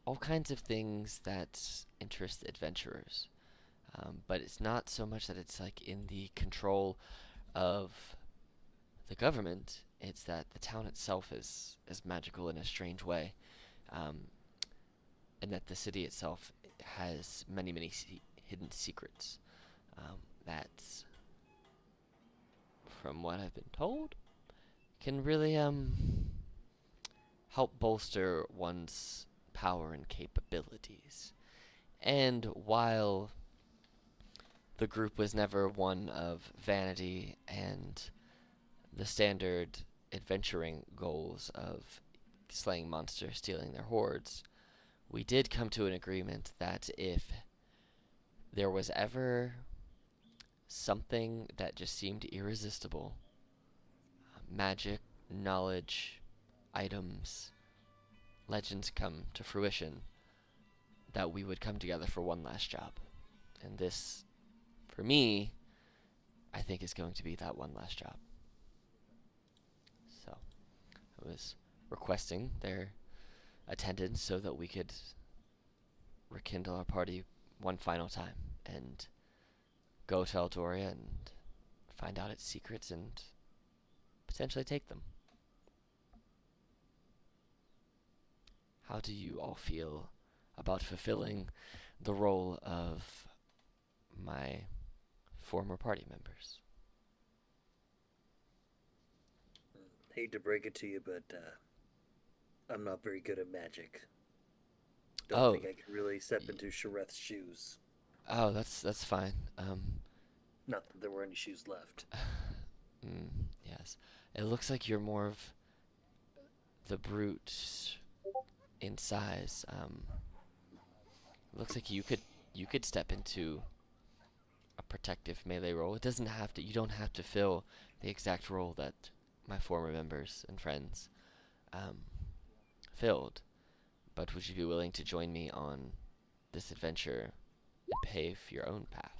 [SPEAKER 1] all kinds of things that interest adventurers. But it's not so much that it's like in the control of the government. It's that the town itself is magical in a strange way, um, and that the city itself has many hidden secrets that, from what I've been told, can really help bolster one's power and capabilities. And while the group was never one of vanity and the standard adventuring goals of slaying monsters, stealing their hoards, we did come to an agreement that if there was ever something that just seemed irresistible, magic, knowledge, items, legends come to fruition, that we would come together for one last job. And this, for me, I think is going to be that one last job. So, I was requesting their attendance so that we could rekindle our party one final time and go to Eldoria and find out its secrets and potentially take them. How do you all feel about fulfilling the role of my former party members?
[SPEAKER 5] Hate to break it to you, but I'm not very good at magic. Don't think I can really step into Shareth's shoes.
[SPEAKER 1] Oh, that's fine.
[SPEAKER 5] Not that there were any shoes left.
[SPEAKER 1] Yes. It looks like you're more of the brute in size. It looks like you could step into a protective melee role. It doesn't have to. You don't have to fill the exact role that my former members and friends filled. But would you be willing to join me on this adventure and pave your own path?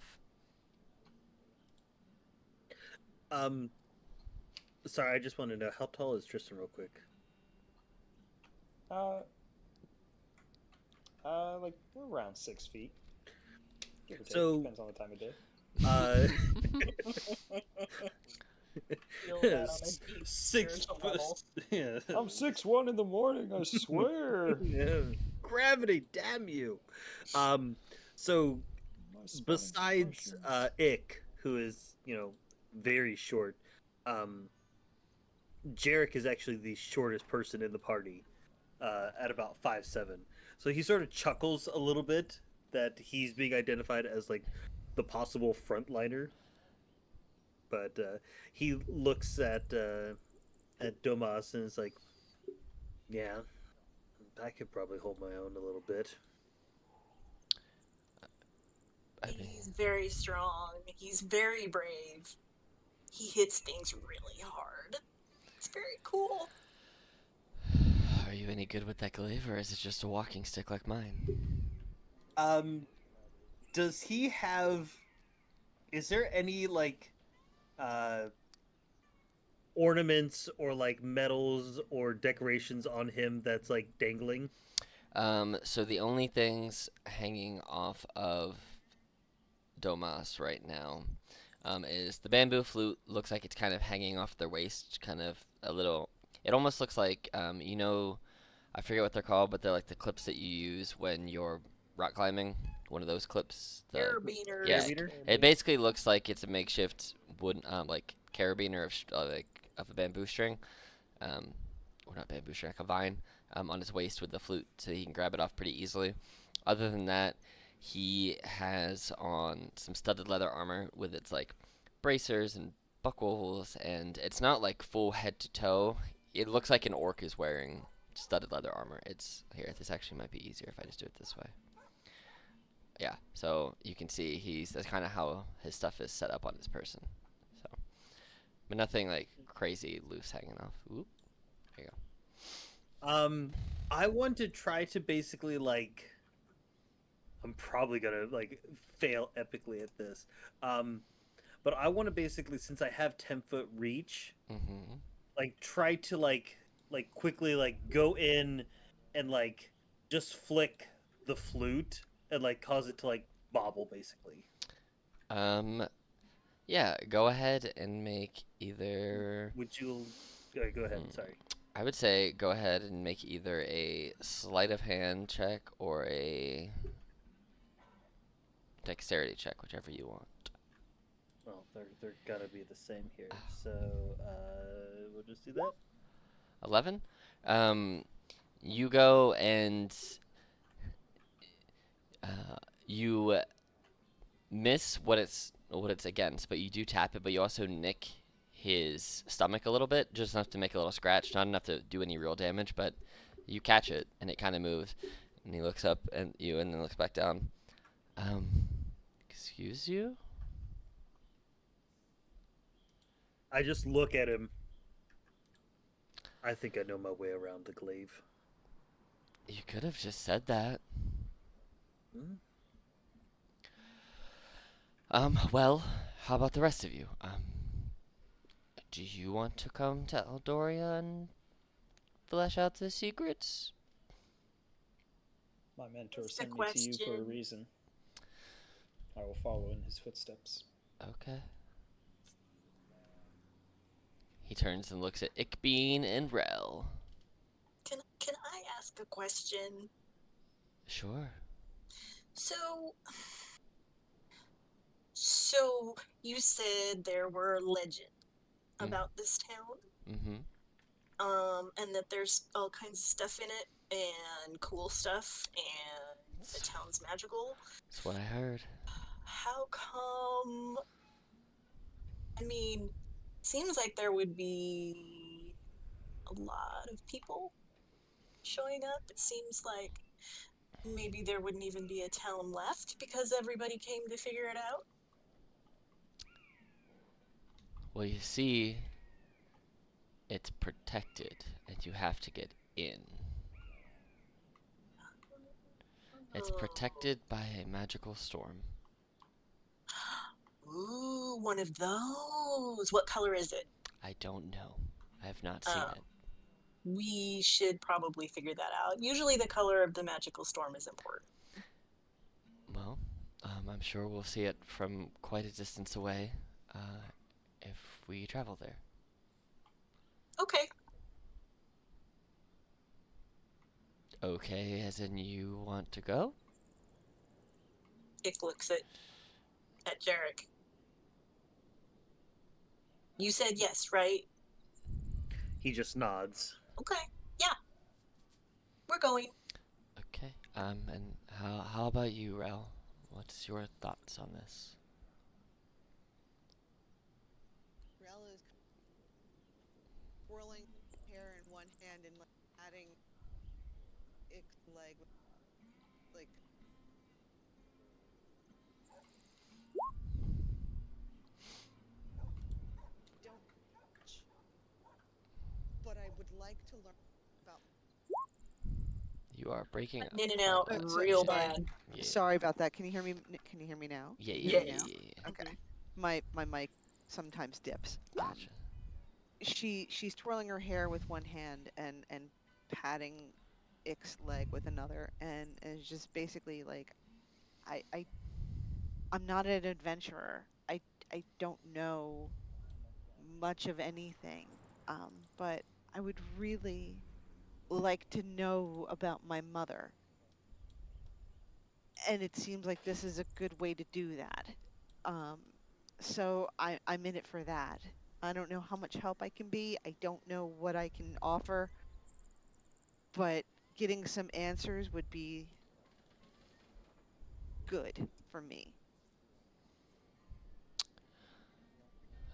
[SPEAKER 5] Sorry, I just want to know, how tall is Tristan real quick?
[SPEAKER 3] Like around 6 feet. Give or take.
[SPEAKER 5] So-
[SPEAKER 3] Depends on the time of day.
[SPEAKER 4] Feel that on a deep
[SPEAKER 5] 6
[SPEAKER 4] spiritual
[SPEAKER 5] foot.
[SPEAKER 4] level.
[SPEAKER 5] Yeah.
[SPEAKER 3] I'm 6'1" in the morning, I swear.
[SPEAKER 5] Yeah. Gravity, damn you. So
[SPEAKER 3] My spine
[SPEAKER 5] besides
[SPEAKER 3] crushes.
[SPEAKER 5] Ick, who is, very short, Jarek is actually the shortest person in the party, at about 5'7". So he sort of chuckles a little bit that he's being identified as like the possible frontliner. But he looks at Domas and is like, "Yeah, I could probably hold my own a little bit."
[SPEAKER 1] I mean,
[SPEAKER 4] He's very strong. He's very brave. He hits things really hard. It's very cool.
[SPEAKER 1] are you any good with that glaive, or is it just a walking stick like mine?
[SPEAKER 5] Um, does he have? Is there any like uh ornaments or like medals or decorations on him that's like dangling?
[SPEAKER 1] So the only things hanging off of Domas right now is the bamboo flute. Looks like it's kind of hanging off their waist, kind of a little. It almost looks like I forget what they're called, but they're like the clips that you use when you're rock climbing. One of those clips. Yeah,
[SPEAKER 4] Carabiners.
[SPEAKER 5] Carabiner?
[SPEAKER 1] it basically looks like it's a makeshift wooden, like carabiner of a bamboo string, um, or not bamboo string, like a vine, on his waist with the flute, so he can grab it off pretty easily. Other than that, he has on some studded leather armor with its like bracers and buckles, and it's not like full head to toe. It looks like an orc is wearing studded leather armor. It's here. This actually might be easier if I just do it this way. Yeah, so you can see that's kind of how his stuff is set up on his person. So, but nothing like crazy loose hanging off. Oop, there you
[SPEAKER 5] Um, I want to try to basically like. I'm probably gonna like fail epically at this. But I want to basically, since I have 10-foot reach,
[SPEAKER 1] go. Mm-hmm.
[SPEAKER 5] like try to like quickly like go in and like just flick the flute and like cause it to like bobble basically.
[SPEAKER 1] Um, yeah, go ahead and make either.
[SPEAKER 5] Would you go ahead?
[SPEAKER 1] Hmm,
[SPEAKER 5] Sorry.
[SPEAKER 1] I would say go ahead and make either a sleight of hand check or a dexterity check, whichever you want.
[SPEAKER 5] Well, they're gotta be the same here. So we'll just do that.
[SPEAKER 1] 11. Um, you go and you miss what it's against, but you do tap it, but you also nick his stomach a little bit, just enough to make a little scratch, not enough to do any real damage, but you catch it and it kind of moves. And he looks up at you and then looks back down. Um, excuse you?
[SPEAKER 5] I just look at him. I think I know my way around the glaive.
[SPEAKER 1] You could have just said that.
[SPEAKER 5] Hmm?
[SPEAKER 1] Well, how about the rest of you? Do you want to come to Eldoria and flesh out the secrets?
[SPEAKER 3] My mentor
[SPEAKER 4] Just a
[SPEAKER 3] sent me to you for a
[SPEAKER 4] question.
[SPEAKER 3] reason. I will follow in his footsteps.
[SPEAKER 1] Okay. He turns and looks at Ickbean and Rel.
[SPEAKER 4] Can I ask a question?
[SPEAKER 1] Sure.
[SPEAKER 4] So so you said there were legends
[SPEAKER 1] Mm.
[SPEAKER 4] about this town,
[SPEAKER 1] Mm-hmm.
[SPEAKER 4] and that there's all kinds of stuff in it, and cool stuff, and the town's magical.
[SPEAKER 1] That's what I heard.
[SPEAKER 4] How come? I mean, seems like there would be a lot of people showing up. It seems like maybe there wouldn't even be a town left because everybody came to figure it out.
[SPEAKER 1] Well, you see, it's protected, and you have to get in. It's protected by a magical storm.
[SPEAKER 4] Ooh, one of those. What color is it?
[SPEAKER 1] I don't know. I have not seen
[SPEAKER 4] Oh.
[SPEAKER 1] it.
[SPEAKER 4] We should probably figure that out. Usually the color of the magical storm is important.
[SPEAKER 1] Well, I'm sure we'll see it from quite a distance away if we travel there.
[SPEAKER 4] Okay.
[SPEAKER 1] Okay, as in you want to go?
[SPEAKER 4] Ick looks at Jarek. You said yes, right?
[SPEAKER 5] He just nods.
[SPEAKER 4] Okay. Yeah. We're going.
[SPEAKER 1] Okay. And how about you, Rel? What's your thoughts on this?
[SPEAKER 2] Rel is twirling hair in one hand and like patting Ick's leg with like don't touch, but I would like to learn about.
[SPEAKER 1] You are breaking up
[SPEAKER 4] In and
[SPEAKER 1] quite
[SPEAKER 4] out
[SPEAKER 1] a bit.
[SPEAKER 4] real
[SPEAKER 2] Sorry.
[SPEAKER 4] bad.
[SPEAKER 1] Yeah.
[SPEAKER 2] Sorry about that. Can you hear me? Can you hear me now?
[SPEAKER 1] Yeah,
[SPEAKER 2] Can you
[SPEAKER 1] yeah,
[SPEAKER 2] hear
[SPEAKER 1] yeah,
[SPEAKER 2] me
[SPEAKER 4] Yes.
[SPEAKER 2] now?
[SPEAKER 1] yeah, yeah.
[SPEAKER 2] Okay.
[SPEAKER 4] Mhm.
[SPEAKER 2] My mic sometimes dips.
[SPEAKER 1] Gotcha.
[SPEAKER 2] She's twirling her hair with one hand and patting Ick's leg with another, and is just basically like, I I I'm not an adventurer. I don't know much of anything. But I would really like to know about my mother, and it seems like this is a good way to do that. Um, so I'm in it for that. I don't know how much help I can be. I don't know what I can offer, but getting some answers would be good for me.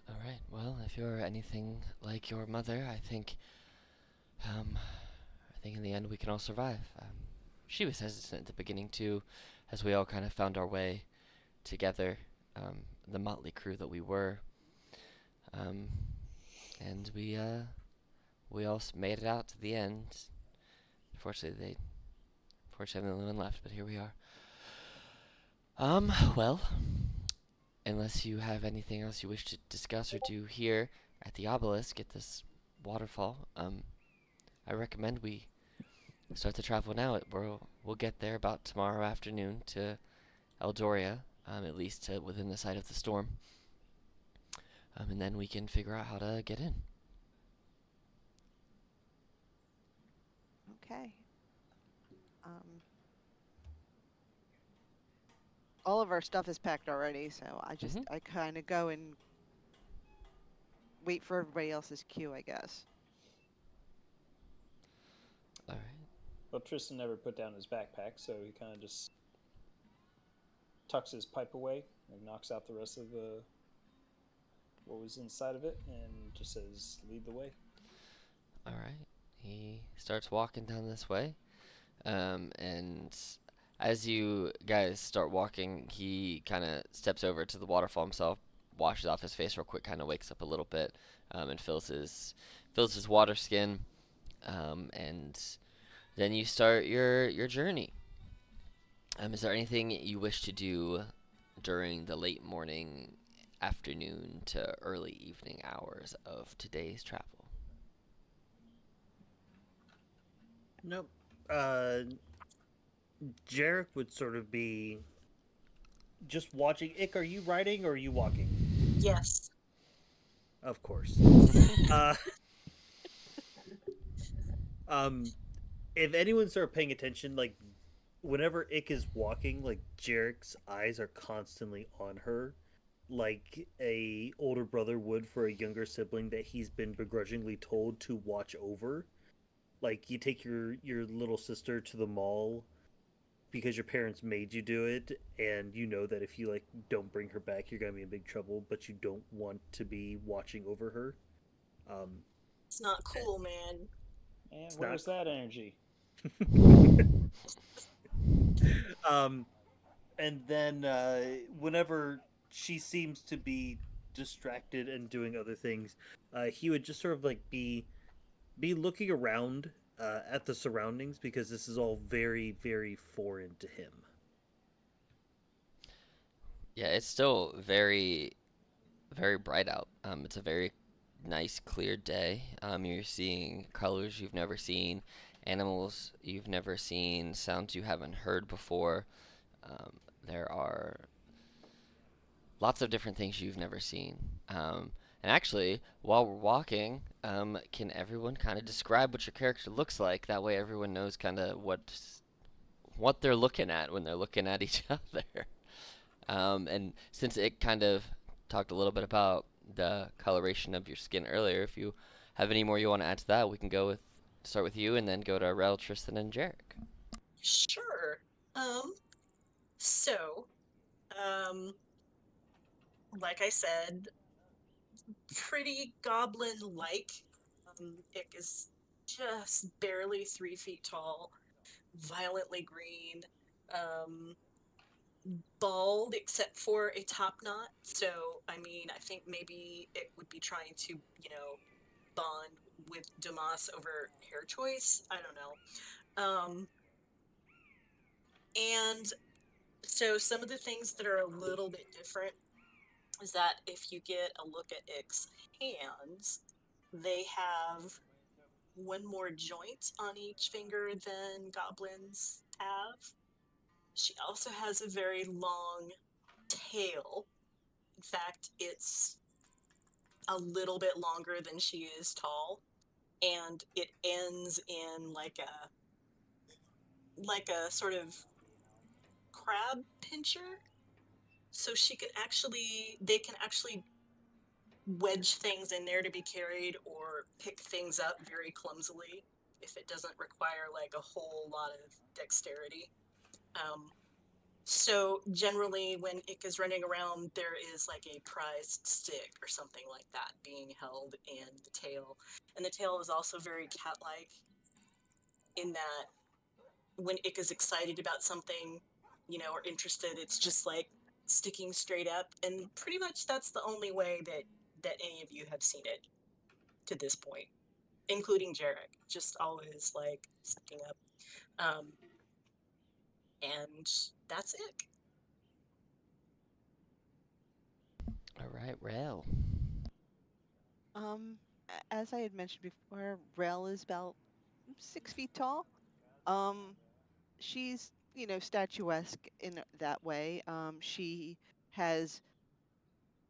[SPEAKER 1] All right. Well, if you're anything like your mother, I think in the end we can all survive. She was hesitant at the beginning too, as we all kind of found our way together, the motley crew that we were, um, and we all made it out to the end. Fortunately, I'm the only one left, but here we are. Well, unless you have anything else you wish to discuss or do here at the obelisk at this waterfall, I recommend we start the travel now. We'll get there about tomorrow afternoon to Eldoria, at least to within the sight of the storm, and then we can figure out how to get in.
[SPEAKER 2] Okay. Um, all of our stuff is packed already, so
[SPEAKER 1] Mhm.
[SPEAKER 2] I kind of go and wait for everybody else's cue, I guess.
[SPEAKER 1] All right.
[SPEAKER 3] Well, Tristan never put down his backpack, so he kind of just tucks his pipe away and knocks out the rest of the what was inside of it, and just says, "Lead the way."
[SPEAKER 1] All right. He starts walking down this way, and as you guys start walking, he kind of steps over to the waterfall himself, washes off his face real quick, kind of wakes up a little bit, and fills his water skin, and then you start your journey. Is there anything you wish to do during the late morning, afternoon to early evening hours of today's travel?
[SPEAKER 5] Nope. Jarek would sort of be just watching. Ick, are you riding or are you walking?
[SPEAKER 4] Yes.
[SPEAKER 5] Of course. Uh, if anyone started paying attention, like whenever Ick is walking, like Jarek's eyes are constantly on her, like a older brother would for a younger sibling that he's been begrudgingly told to watch over. Like you take your little sister to the mall because your parents made you do it, and you know that if you like don't bring her back, you're gonna be in big trouble, but you don't want to be watching over her. Um,
[SPEAKER 4] It's not cool, man.
[SPEAKER 3] And
[SPEAKER 5] It's not.
[SPEAKER 3] where's that energy?
[SPEAKER 5] um, and then whenever she seems to be distracted and doing other things, he would just sort of like be looking around at the surroundings because this is all very very foreign to him.
[SPEAKER 1] Yeah, it's still very, very bright out. It's a very nice, clear day. You're seeing colors you've never seen, animals you've never seen, sounds you haven't heard before. There are lots of different things you've never seen. And actually, while we're walking, can everyone kind of describe what your character looks like? That way, everyone knows kind of what they're looking at when they're looking at each other. And since it kind of talked a little bit about the coloration of your skin earlier, if you have any more you want to add to that, we can go with start with you and then go to Rel, Tristan, and Jarek.
[SPEAKER 4] Sure. Um, so, um, like I said, pretty goblin-like. It is just barely 3 feet tall, violently green, um, bald except for a top knot. So, I mean, I think maybe it would be trying to, bond with Damas over hair choice. I don't know. And so some of the things that are a little bit different is that if you get a look at Ick's hands, they have one more joint on each finger than goblins have. She also has a very long tail. In fact, it's a little bit longer than she is tall, and it ends in like a sort of crab pincher. So they can actually wedge things in there to be carried or pick things up very clumsily if it doesn't require like a whole lot of dexterity. Um, so generally, when Ick is running around, there is like a prized stick or something like that being held in the tail. And the tail is also very cat-like in that when Ick is excited about something, or interested, it's just like sticking straight up. And pretty much that's the only way that any of you have seen it to this point, including Jarek, just always like sticking up. Um, and that's it.
[SPEAKER 1] All right, Rel.
[SPEAKER 2] As I had mentioned before, Rel is about 6 feet tall. Um, she's, statuesque in that way. She has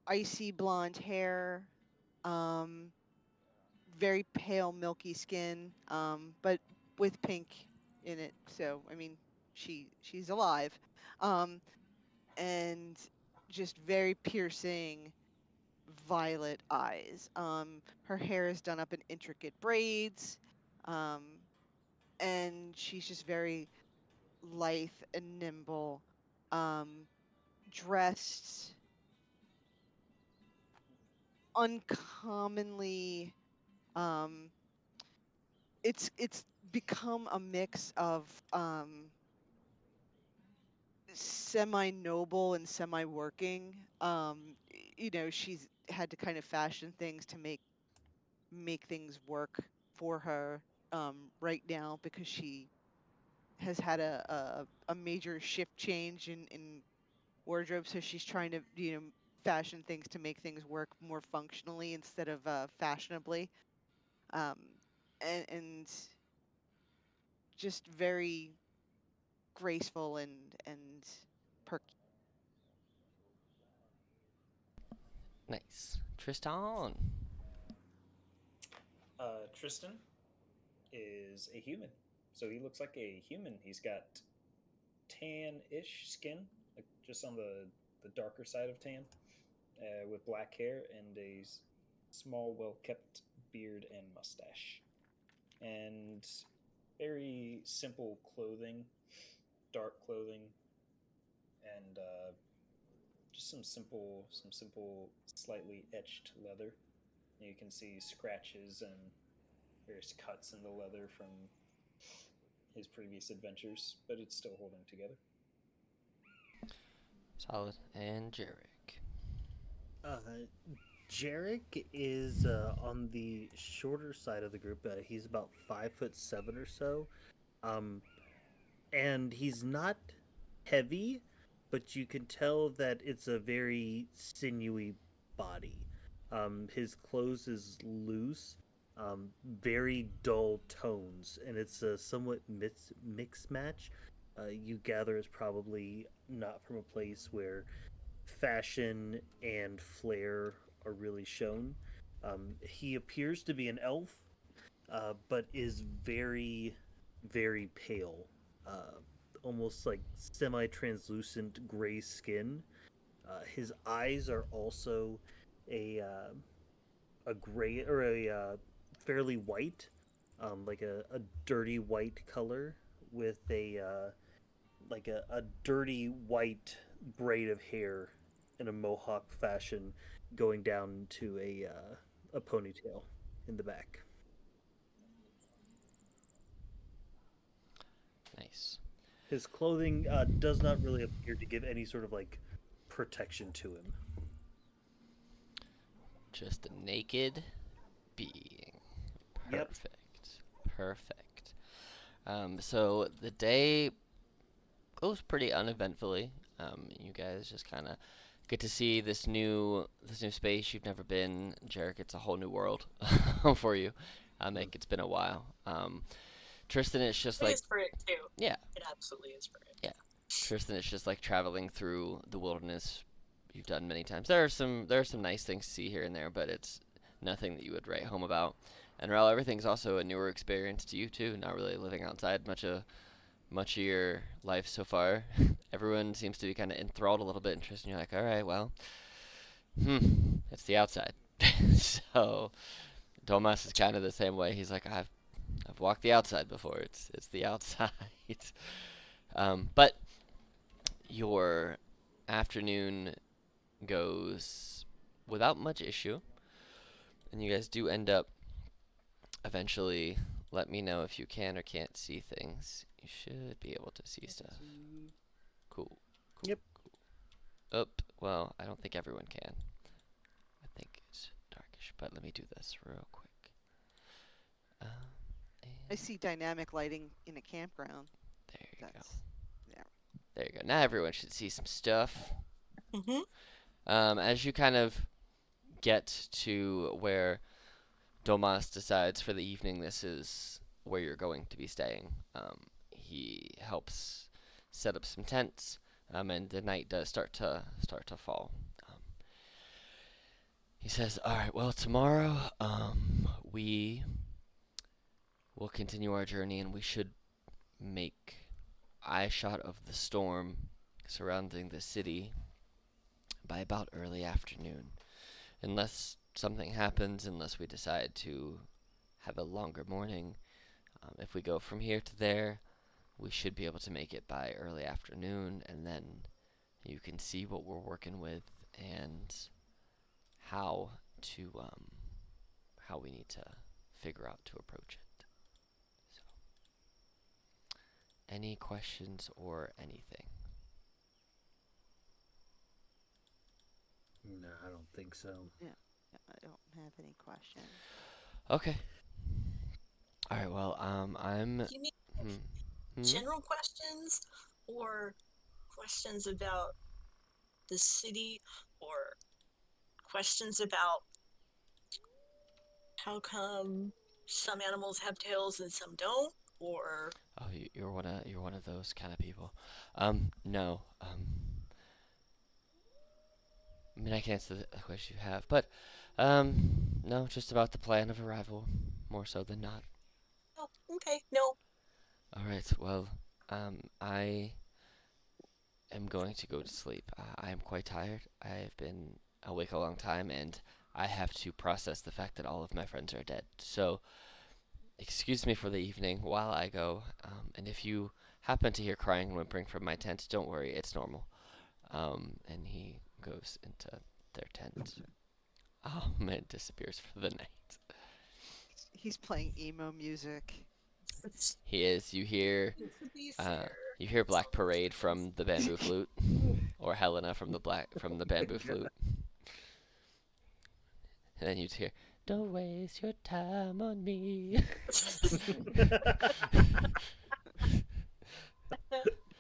[SPEAKER 2] icy blonde hair, um, very pale, milky skin, but with pink in it. So, I mean, she's alive, um, and just very piercing violet eyes. Her hair is done up in intricate braids, um, and she's just very lithe and nimble, um, dressed uncommonly. Um, it's become a mix of semi-noble and semi-working. She's had to kind of fashion things to make things work for her right now because she has had a major shift change in wardrobe, so she's trying to fashion things to make things work more functionally instead of fashionably, um, and just very graceful and perky.
[SPEAKER 1] Nice. Tristan.
[SPEAKER 3] Tristan is a human, so he looks like a human. He's got tan-ish skin, like just on the darker side of tan, with black hair and a small, well-kept beard and mustache, and very simple clothing, dark clothing, and just some simple, slightly etched leather. You can see scratches and various cuts in the leather from his previous adventures, but it's still holding together.
[SPEAKER 1] Solid. And Jarek.
[SPEAKER 5] Uh, Jarek is on the shorter side of the group. He's about 5'7" or so, um, and he's not heavy, but you can tell that it's a very sinewy body. His clothes is loose, very dull tones, and it's a somewhat mixed match. You gather is probably not from a place where fashion and flair are really shown. He appears to be an elf, but is very, very pale, uh, almost like semi translucent gray skin. His eyes are also a gray or a fairly white, like a dirty white color with a dirty white braid of hair in a mohawk fashion going down to a ponytail in the back.
[SPEAKER 1] Nice.
[SPEAKER 5] His clothing does not really appear to give any sort of like protection to him.
[SPEAKER 1] Just a naked being.
[SPEAKER 5] Yep.
[SPEAKER 1] Perfect. Perfect. So the day goes pretty uneventfully. You guys just kind of get to see this new space you've never been. Jarek, it's a whole new world for you. It's been a while. Tristan, it's just
[SPEAKER 4] It
[SPEAKER 1] like
[SPEAKER 4] is for it too.
[SPEAKER 1] yeah,
[SPEAKER 4] It absolutely is for it.
[SPEAKER 1] yeah. Tristan, it's just like traveling through the wilderness you've done many times. There are some nice things to see here and there, but it's nothing that you would write home about. And Rel, everything's also a newer experience to you too. Not really living outside much of your life so far. Everyone seems to be kind of enthralled a little bit in Tristan. You're like, all right, well, it's the outside. So Domas is kind of the same way. He's like, I've walked the outside before. It's the outside. But your afternoon goes without much issue, and you guys do end up eventually. Let me know if you can or can't see things. You should be able to see stuff. Cool. Cool.
[SPEAKER 5] Yep.
[SPEAKER 1] Cool. Up. Well, I don't think everyone can. I think it's darkish, but let me do this real quick. Um,
[SPEAKER 2] I see dynamic lighting in a campground.
[SPEAKER 1] there you go.
[SPEAKER 2] That's yeah.
[SPEAKER 1] There you go. Now everyone should see some stuff.
[SPEAKER 4] Mm-hmm.
[SPEAKER 1] As you kind of get to where Domas decides for the evening this is where you're going to be staying, he helps set up some tents, and the night does start to fall. Um, he says, "All right, well tomorrow, we will continue our journey, and we should make eye shot of the storm surrounding the city by about early afternoon, unless something happens, unless we decide to have a longer morning. If we go from here to there, we should be able to make it by early afternoon, and then you can see what we're working with and how to how we need to figure out to approach it. So, any questions or anything?"
[SPEAKER 5] No, I don't think so.
[SPEAKER 2] Yeah. I don't have any questions.
[SPEAKER 1] Okay. All right. Well, I'm.
[SPEAKER 4] Do you need
[SPEAKER 1] Hmm, hmm?
[SPEAKER 4] general questions or questions about the city or questions about how come some animals have tails and some don't? Or
[SPEAKER 1] Oh, you're one of those kind of people. No. I mean, I can answer the question you have, but no, just about the plan of arrival, more so than not.
[SPEAKER 4] oh, okay, no.
[SPEAKER 1] All right. Well, I am going to go to sleep. I am quite tired. I've been awake a long time, and I have to process the fact that all of my friends are dead. So, excuse me for the evening while I go. And if you happen to hear crying and whimpering from my tent, don't worry, it's normal. And he goes into their tent. And disappears for the night.
[SPEAKER 2] He's playing emo music.
[SPEAKER 4] It's,
[SPEAKER 1] He is. You hear,
[SPEAKER 4] to be
[SPEAKER 1] uh,
[SPEAKER 4] fair,
[SPEAKER 1] you hear Black Parade from the bamboo flute, or Helena from the bamboo flute, and then you'd hear, "Don't waste your time on me."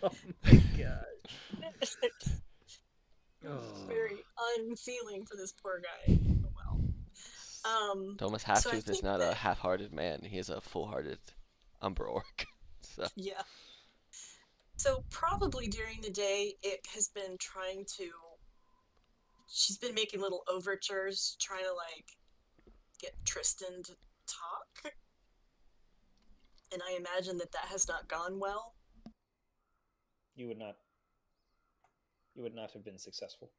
[SPEAKER 5] Oh my gosh. Oh.
[SPEAKER 4] very unfeeling for this poor guy. Oh well.
[SPEAKER 1] Thomas
[SPEAKER 4] So I
[SPEAKER 1] Halftooth is
[SPEAKER 4] think
[SPEAKER 1] not a
[SPEAKER 4] that
[SPEAKER 1] half-hearted man. He is a full-hearted Umber Orc. So,
[SPEAKER 4] yeah. So probably during the day, it has been trying to. She's been making little overtures, trying to like get Tristan to talk, and I imagine that that has not gone well.
[SPEAKER 3] You would not. You would not have been successful.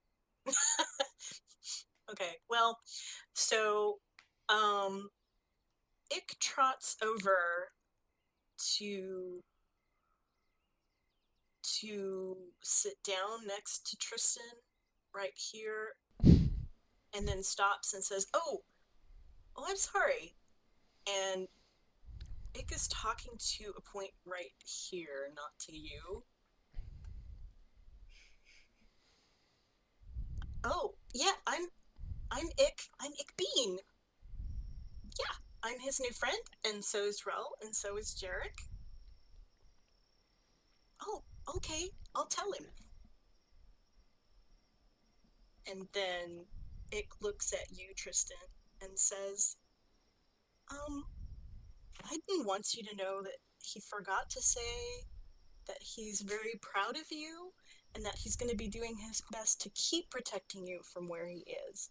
[SPEAKER 4] Okay, well, so, um, Ick trots over to sit down next to Tristan right here, and then stops and says, "Oh, I'm sorry." And Ick is talking to a point right here, not to you. Oh, yeah, I'm Ick. I'm Ick Bean. Yeah, I'm his new friend, and so is Rel, and so is Jarek. Oh, okay, I'll tell him. And then Ick looks at you, Tristan, and says, Biden wants you to know that he forgot to say that he's very proud of you and that he's going to be doing his best to keep protecting you from where he is.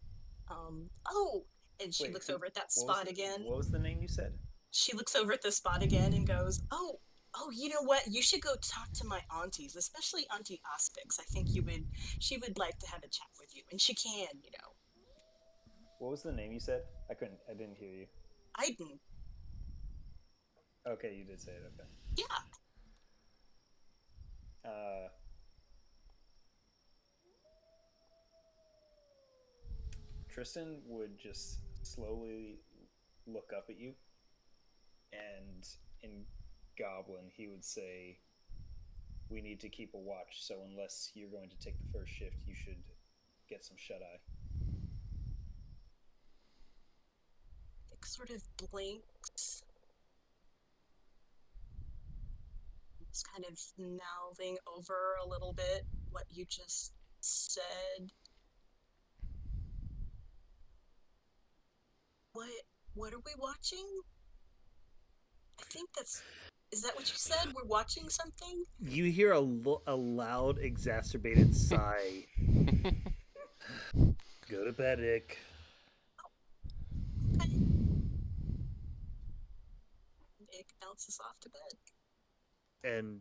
[SPEAKER 4] Oh, and she
[SPEAKER 3] Wait,
[SPEAKER 4] looks
[SPEAKER 3] who?
[SPEAKER 4] over at that
[SPEAKER 3] What was
[SPEAKER 4] spot
[SPEAKER 3] the
[SPEAKER 4] again.
[SPEAKER 3] What was the name you said?
[SPEAKER 4] She looks over at the spot again and goes, "Oh, you know what? You should go talk to my aunties, especially Auntie Aspix. I think she would like to have a chat with you, and she can.
[SPEAKER 3] What was the name you said? I didn't hear you.
[SPEAKER 4] Iden,
[SPEAKER 3] Okay, you did say it. Okay.
[SPEAKER 4] yeah,
[SPEAKER 3] Uh, Tristan would just slowly look up at you, and in Goblin, he would say, "We need to keep a watch. So unless you're going to take the first shift, you should get some shut eye."
[SPEAKER 4] Ick sort of blinks. It's kind of mouthing over a little bit what you just said. What what are we watching? I think that's is that what you said? We're watching something?
[SPEAKER 5] You hear a loud, exacerbated sigh. Go to bed, Ick.
[SPEAKER 4] Okay. Ick bounces off to bed.
[SPEAKER 5] And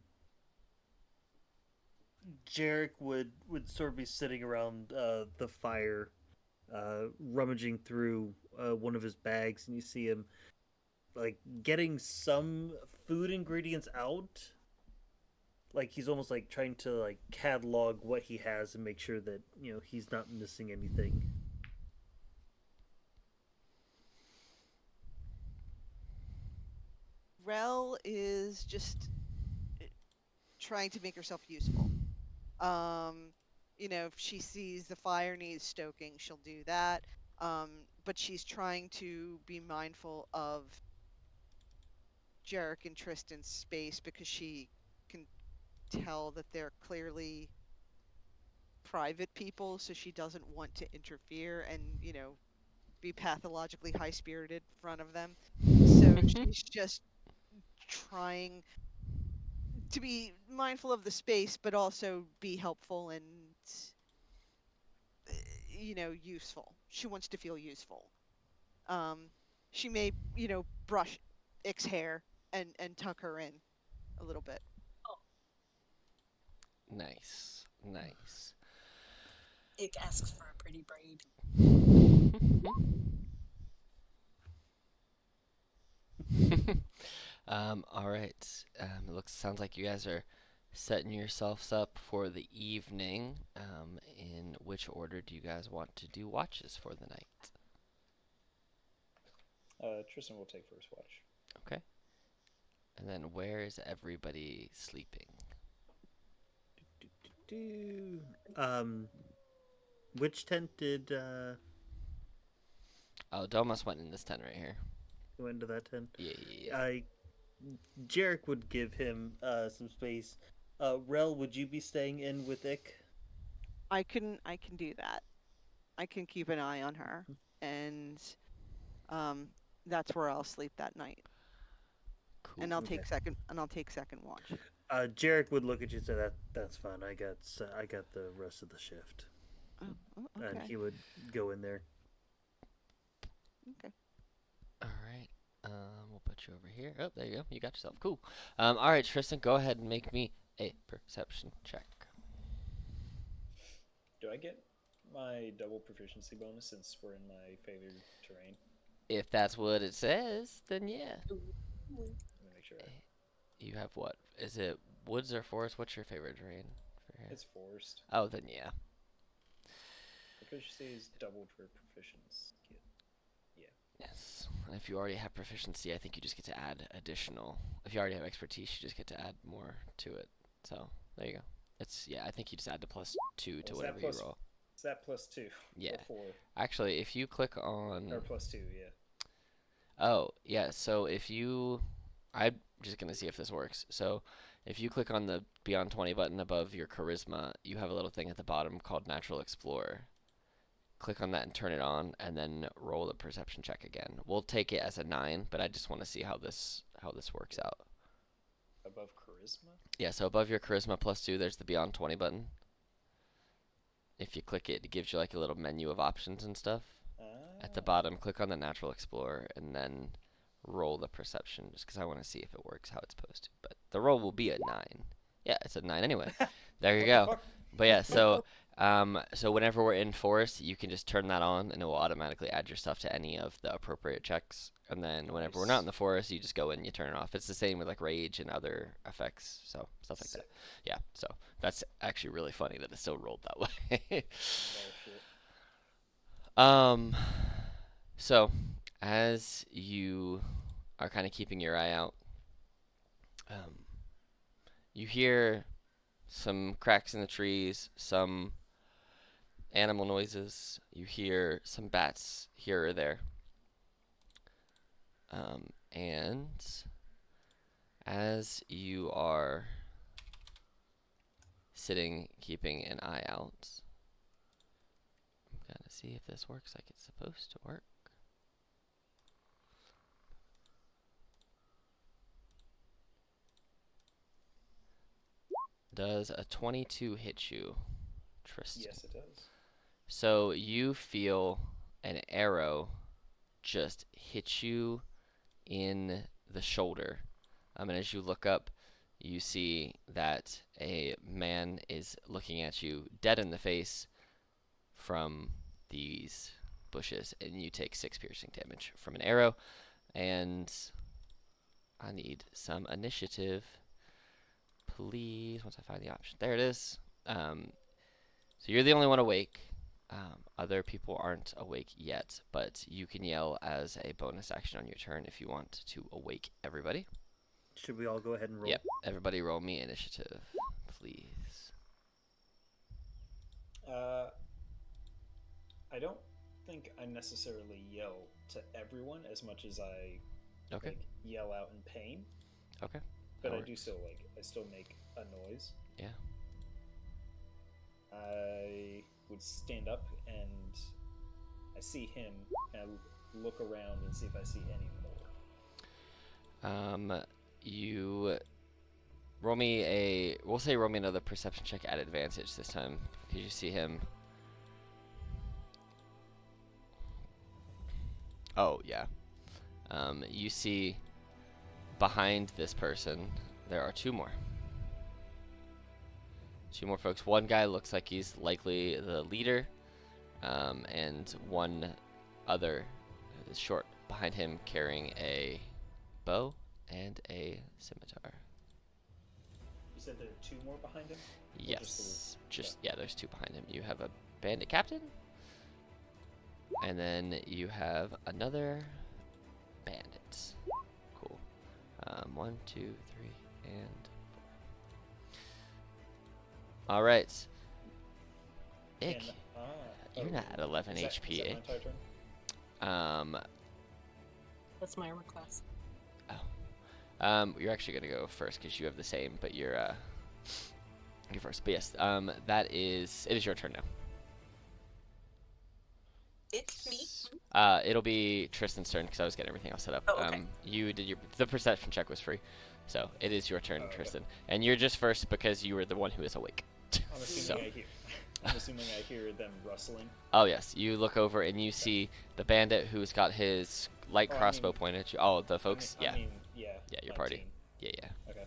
[SPEAKER 5] Jarek would sort of be sitting around the fire, rummaging through one of his bags, and you see him like getting some food ingredients out. Like he's almost like trying to like catalog what he has and make sure that he's not missing anything.
[SPEAKER 2] Rel is just trying to make herself useful. Um, if she sees the fire needs stoking, she'll do that. But she's trying to be mindful of Jarek and Tristan's space because she can tell that they're clearly private people, so she doesn't want to interfere and, be pathologically high spirited in front of them. So she's just trying to be mindful of the space, but also be helpful and, useful. She wants to feel useful. Um, she may, brush Ick's hair and tuck her in a little bit.
[SPEAKER 4] Oh,
[SPEAKER 1] Nice, nice.
[SPEAKER 4] Ick asks for a pretty braid.
[SPEAKER 1] All right. Sounds like you guys are setting yourselves up for the evening. In which order do you guys want to do watches for the night?
[SPEAKER 3] Tristan will take first watch.
[SPEAKER 1] Okay. And then where is everybody sleeping?
[SPEAKER 5] Which tent did
[SPEAKER 1] Oh, Domas went in this tent right here.
[SPEAKER 5] go into that tent?
[SPEAKER 1] Yeah.
[SPEAKER 5] Jarek would give him some space. Rel, would you be staying in with Ick?
[SPEAKER 2] I can do that. I can keep an eye on her, and um, that's where I'll sleep that night.
[SPEAKER 1] Cool.
[SPEAKER 2] And I'll
[SPEAKER 5] Okay.
[SPEAKER 2] take second watch.
[SPEAKER 5] Jarek would look at you and say, That's fine. I got the rest of the shift,"
[SPEAKER 2] Oh,
[SPEAKER 5] and
[SPEAKER 2] okay.
[SPEAKER 5] he would go in there.
[SPEAKER 2] Okay.
[SPEAKER 1] All right. We'll put you over here. Oh, there you go. You got yourself. Cool. All right, Tristan, go ahead and make me a perception check.
[SPEAKER 3] Do I get my double proficiency bonus since we're in my favored terrain?
[SPEAKER 1] If that's what it says, then yeah.
[SPEAKER 4] Ooh.
[SPEAKER 3] Let me make sure.
[SPEAKER 1] You have what? Is it woods or forest? What's your favorite terrain for here?
[SPEAKER 3] It's forced.
[SPEAKER 1] Oh, then yeah.
[SPEAKER 3] Proficiency is doubled for proficiency.
[SPEAKER 1] Yes. And if you already have proficiency, I think you just get to add additional. If you already have expertise, you just get to add more to it. So there you go. It's yeah. I think you just add the +2 to
[SPEAKER 3] Is that
[SPEAKER 1] whatever
[SPEAKER 3] plus-
[SPEAKER 1] you roll.
[SPEAKER 3] Is that +2?
[SPEAKER 1] Yeah.
[SPEAKER 3] Or 4?
[SPEAKER 1] Actually, if you click on.
[SPEAKER 3] Or +2, yeah.
[SPEAKER 1] Oh yeah. So if you, I'm just gonna see if this works. So if you click on the Beyond 20 button above your charisma, you have a little thing at the bottom called Natural Explorer. Click on that and turn it on, and then roll the perception check again. We'll take it as a 9, but I just want to see how this works out.
[SPEAKER 3] Above charisma?
[SPEAKER 1] Yeah, so above your charisma +2, there's the Beyond 20 button. If you click it, it gives you like a little menu of options and stuff. At the bottom, click on the Natural Explorer, and then roll the perception, just because I want to see if it works how it's supposed to. But the roll will be a 9. Yeah, it's a 9 anyway. There you go. But yeah, so whenever we're in forest, you can just turn that on, and it will automatically add your stuff to any of the appropriate checks. And then whenever we're not in the forest, you just go in and you turn it off. It's the same with like rage and other effects, so stuff like that. Yeah, so that's actually really funny that it still rolled that way. So as you are kind of keeping your eye out, you hear some cracks in the trees, some animal noises. You hear some bats here or there. And as you are sitting, keeping an eye out, I'm gonna see if this works like it's supposed to work. Does a 22 hit you, Tristan?
[SPEAKER 3] Yes, it does.
[SPEAKER 1] So you feel an arrow just hit you in the shoulder. And as you look up, you see that a man is looking at you dead in the face from these bushes, and you take 6 piercing damage from an arrow. And I need some initiative, please, once I find the option. There it is. So you're the only one awake. Other people aren't awake yet, but you can yell as a bonus action on your turn if you want to awake everybody.
[SPEAKER 5] Should we all go ahead and roll?
[SPEAKER 1] Yep. Everybody roll me initiative, please.
[SPEAKER 3] I don't think I necessarily yell to everyone as much as I
[SPEAKER 1] Okay.
[SPEAKER 3] yell out in pain.
[SPEAKER 1] Okay.
[SPEAKER 3] But
[SPEAKER 1] That
[SPEAKER 3] I do still make a noise.
[SPEAKER 1] Yeah.
[SPEAKER 3] I would stand up and I see him and I look around and see if I see any more.
[SPEAKER 1] You roll me another perception check at advantage this time, because you see him. Oh, yeah. You see behind this person, there are 2 more. 2 more folks. One guy looks like he's likely the leader, and one other is short behind him carrying a bow and a scimitar.
[SPEAKER 3] You said there are 2 more behind him?
[SPEAKER 1] Yes. Yeah, there's 2 behind him. You have a bandit captain, and then you have another bandit. Cool. 1, 2, 3, and 4. All right. Ick, you're not at 11
[SPEAKER 3] is
[SPEAKER 1] HP.
[SPEAKER 3] that my
[SPEAKER 1] Ick.
[SPEAKER 3] entire turn?
[SPEAKER 4] That's my request.
[SPEAKER 1] You're actually gonna go first because you have the same, but you're first. But yes, it is your turn now.
[SPEAKER 4] It's me.
[SPEAKER 1] It'll be Tristan's turn because I was getting everything else set up.
[SPEAKER 4] Oh, okay.
[SPEAKER 1] You did the perception check was free, so it is your turn,
[SPEAKER 3] Okay.
[SPEAKER 1] Tristan, and you're just first because you were the one who is awake.
[SPEAKER 3] I'm assuming I hear them rustling.
[SPEAKER 1] Oh yes, you look over and you see the bandit who's got his light
[SPEAKER 3] Oh, I
[SPEAKER 1] crossbow
[SPEAKER 3] mean-
[SPEAKER 1] pointed at you. Oh, the folks.
[SPEAKER 3] I mean,
[SPEAKER 1] Yeah, your
[SPEAKER 3] my
[SPEAKER 1] party.
[SPEAKER 3] team.
[SPEAKER 1] Yeah.
[SPEAKER 3] Okay.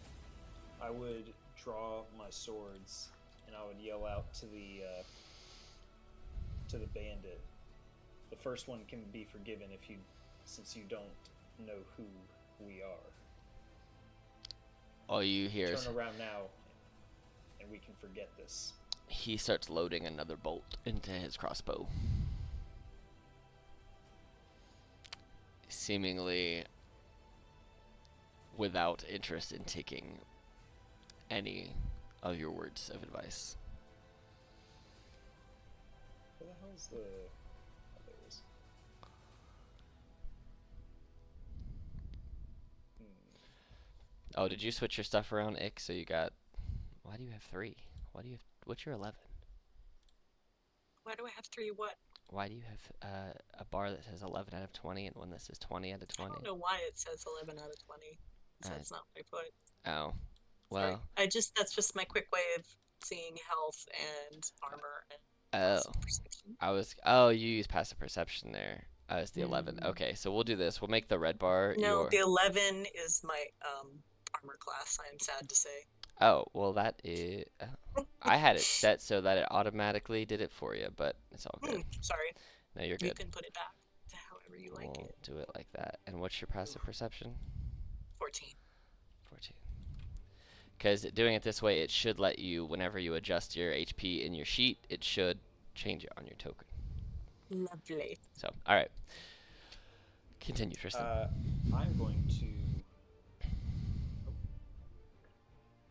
[SPEAKER 3] I would draw my swords and I would yell out to the bandit. The first one can be forgiven if you since you don't know who we are.
[SPEAKER 1] All you hear is
[SPEAKER 3] Turn around now, and we can forget this.
[SPEAKER 1] he starts loading another bolt into his crossbow. Seemingly without interest in taking any of your words of advice.
[SPEAKER 3] Where the hell's the... Oh, there it is.
[SPEAKER 1] Oh, did you switch your stuff around, Ick? So you got... Why do you have 3? Why do you have... What's your 11?
[SPEAKER 4] Why do I have 3 what?
[SPEAKER 1] Why do you have a bar that says 11 out of 20 and one that says 20 out of
[SPEAKER 4] I
[SPEAKER 1] 20?
[SPEAKER 4] don't know why it says 11 out of 20. That's not what I put.
[SPEAKER 1] Oh.
[SPEAKER 4] Sorry.
[SPEAKER 1] Well.
[SPEAKER 4] That's just my quick way of seeing health and armor and
[SPEAKER 1] Oh.
[SPEAKER 4] passive perception.
[SPEAKER 1] Oh, you use passive perception there. It's the 11. Okay, so we'll do this. We'll make the red bar
[SPEAKER 4] No,
[SPEAKER 1] your...
[SPEAKER 4] the 11 is my armor class, I am sad to say.
[SPEAKER 1] Oh, well that is... I had it set so that it automatically did it for you, but it's all good.
[SPEAKER 4] Sorry.
[SPEAKER 1] No, you're good.
[SPEAKER 4] You can put it back to however you like
[SPEAKER 1] We'll
[SPEAKER 4] it.
[SPEAKER 1] do it like that. And what's your passive perception?
[SPEAKER 4] 14.
[SPEAKER 1] 14. Because doing it this way, it should let you, whenever you adjust your HP in your sheet, it should change it on your token.
[SPEAKER 4] Lovely.
[SPEAKER 1] So, alright. Continue, Tristan.
[SPEAKER 3] I'm going to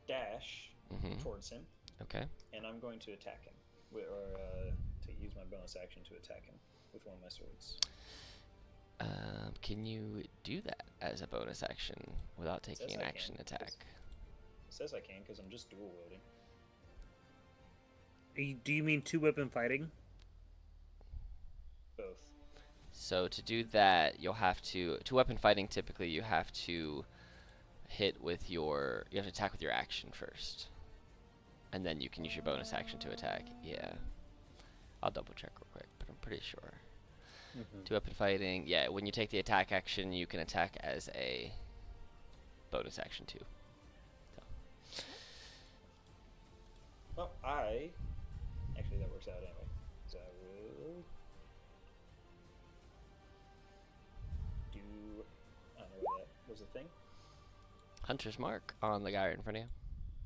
[SPEAKER 3] dash towards him.
[SPEAKER 1] Okay.
[SPEAKER 3] And I'm going to attack him, or to use my bonus action to attack him with one of my swords.
[SPEAKER 1] Can you do that as a bonus action without taking an
[SPEAKER 3] I
[SPEAKER 1] action
[SPEAKER 3] can.
[SPEAKER 1] attack?
[SPEAKER 3] It says I can because I'm just dual wielding.
[SPEAKER 5] Do you mean 2-weapon fighting?
[SPEAKER 3] Both.
[SPEAKER 1] So to do that, you'll have to weapon fighting. Typically, you have to hit with your. You have to attack with your action first, and then you can use your bonus action to attack. Yeah, I'll double check real quick, but I'm pretty sure. 2-weapon fighting. Yeah, when you take the attack action, you can attack as a bonus action too. So.
[SPEAKER 3] Well, actually that works out anyway. So I will do. I don't know what that was a thing.
[SPEAKER 1] Hunter's mark on the guy right in front of you.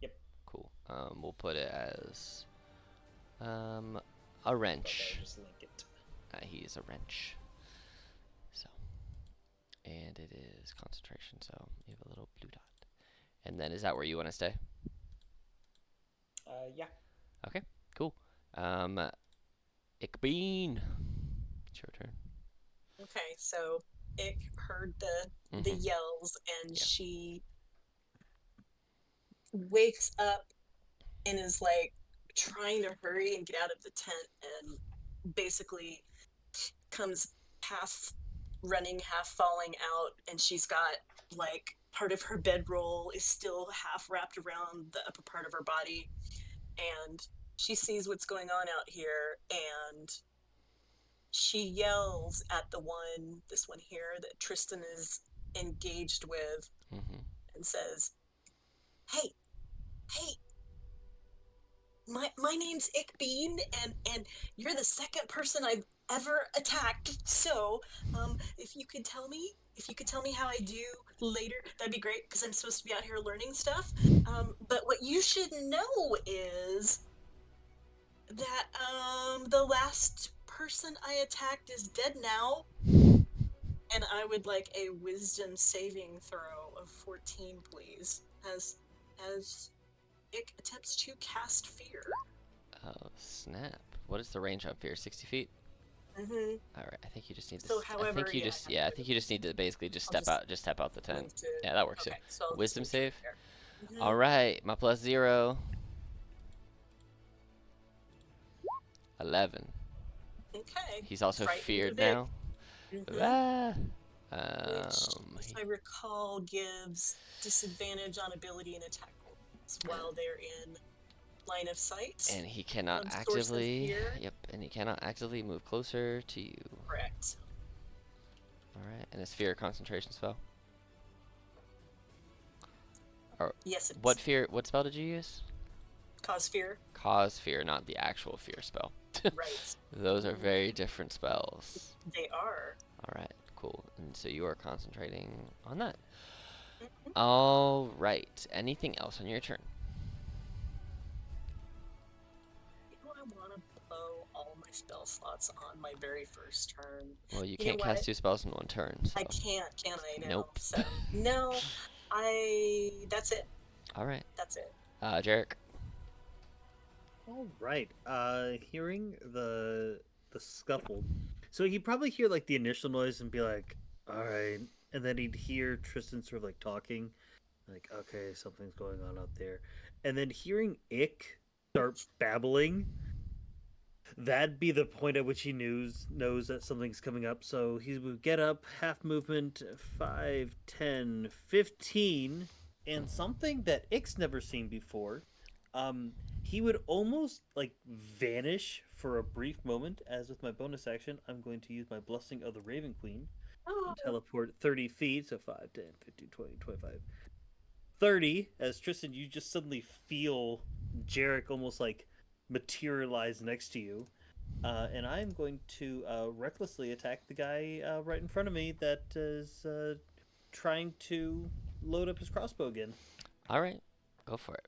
[SPEAKER 3] Yep.
[SPEAKER 1] Cool. We'll put it as a wrench.
[SPEAKER 3] Okay, just link it.
[SPEAKER 1] He's a wrench. So, and it is concentration. So you have a little blue dot. And then is that where you want to stay?
[SPEAKER 3] Yeah.
[SPEAKER 1] Okay. Cool. Ickbean. It's your turn.
[SPEAKER 4] Okay, so Ick heard the yells and she wakes up and is like trying to hurry and get out of the tent and basically comes half running, half falling out, and she's got like part of her bedroll is still half wrapped around the upper part of her body, and she sees what's going on out here, and she yells at this one here that Tristan is engaged with, and says, hey, my name's Ickbean, and you're the second person I've ever attacked. So, if you could tell me how I do later, that'd be great, because I'm supposed to be out here learning stuff. But what you should know is that the last person I attacked is dead now, and I would like a wisdom saving throw of 14, please, as Ick attempts to cast fear.
[SPEAKER 1] Oh, snap. What is the range on fear? 60 feet?
[SPEAKER 4] Mm-hmm.
[SPEAKER 1] Alright, I think you just need to...
[SPEAKER 4] So however,
[SPEAKER 1] I think you just need to basically just step out the tent. Yeah, that works too.
[SPEAKER 4] So
[SPEAKER 1] Wisdom save?
[SPEAKER 4] Mm-hmm.
[SPEAKER 1] Alright, my plus 0. 11.
[SPEAKER 4] Okay.
[SPEAKER 1] He's also
[SPEAKER 4] Frightened
[SPEAKER 1] feared
[SPEAKER 4] a bit.
[SPEAKER 1] now.
[SPEAKER 4] Mm-hmm.
[SPEAKER 1] He-
[SPEAKER 4] Which, if I recall, gives disadvantage on ability and attack rolls while they're in line of sight.
[SPEAKER 1] and he cannot
[SPEAKER 4] source of
[SPEAKER 1] actively...
[SPEAKER 4] fear.
[SPEAKER 1] Yep, and he cannot actively move closer to you.
[SPEAKER 4] Correct.
[SPEAKER 1] Alright, and his fear concentration spell?
[SPEAKER 4] Yes, it's
[SPEAKER 1] What spell did you use?
[SPEAKER 4] cause fear.
[SPEAKER 1] Cause fear, not the actual fear spell.
[SPEAKER 4] Right.
[SPEAKER 1] Those are very different spells.
[SPEAKER 4] They are.
[SPEAKER 1] Alright, cool. And so you are concentrating on that.
[SPEAKER 4] Mhm.
[SPEAKER 1] All right. Anything else on your turn?
[SPEAKER 4] Do I want to blow all my spell slots on my very first turn?
[SPEAKER 1] Well, you
[SPEAKER 4] You know
[SPEAKER 1] can't cast
[SPEAKER 4] what?
[SPEAKER 1] 2 spells in 1 turn, so.
[SPEAKER 4] I can't, can I now?
[SPEAKER 1] Nope.
[SPEAKER 4] So no, that's it.
[SPEAKER 1] All right.
[SPEAKER 4] That's it.
[SPEAKER 1] Jarek.
[SPEAKER 5] All right. Hearing the scuffle, so he'd probably hear like the initial noise and be like, "All right," and then he'd hear Tristan sort of like talking, like, "Okay, something's going on out there," and then hearing Ick start babbling. That'd be the point at which he knows that something's coming up. So he would get up, half movement, 5, 10, 15, and something that Ick's never seen before. He would almost like vanish for a brief moment. As with my bonus action, I'm going to use my Blessing of the Raven Queen
[SPEAKER 4] Oh,
[SPEAKER 5] and teleport 30 feet. So 5, 10, 15, 20, 25, 30. As Tristan, you just suddenly feel Jarek almost like materialize next to you. And I'm going to recklessly attack the guy right in front of me that is trying to load up his crossbow again.
[SPEAKER 1] All right. Go for it.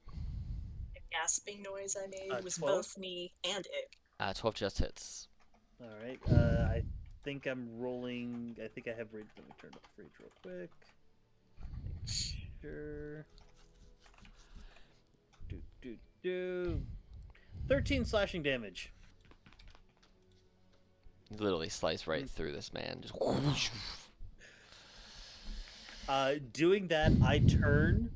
[SPEAKER 4] the gasping noise I made was
[SPEAKER 5] 12.
[SPEAKER 4] both me and it.
[SPEAKER 1] 12 just hits.
[SPEAKER 5] All right. I think I'm rolling. I think I have rage. Let me turn up rage real quick. Make sure. Do. 13 slashing damage.
[SPEAKER 1] You literally slice right through this man. Just.
[SPEAKER 5] Doing that, I turn,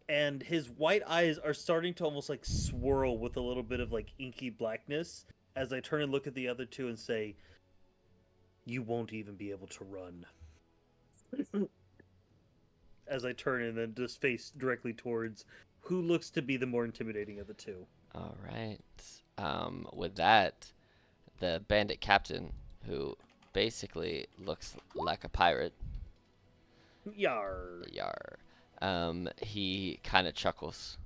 [SPEAKER 5] and his white eyes are starting to almost like swirl with a little bit of like inky blackness as I turn and look at the other two and say, "You won't even be able to run." As I turn and then just face directly towards who looks to be the more intimidating of the two.
[SPEAKER 1] All right. With that, the bandit captain, who basically looks like a pirate,
[SPEAKER 5] Yar.
[SPEAKER 1] he kind of chuckles,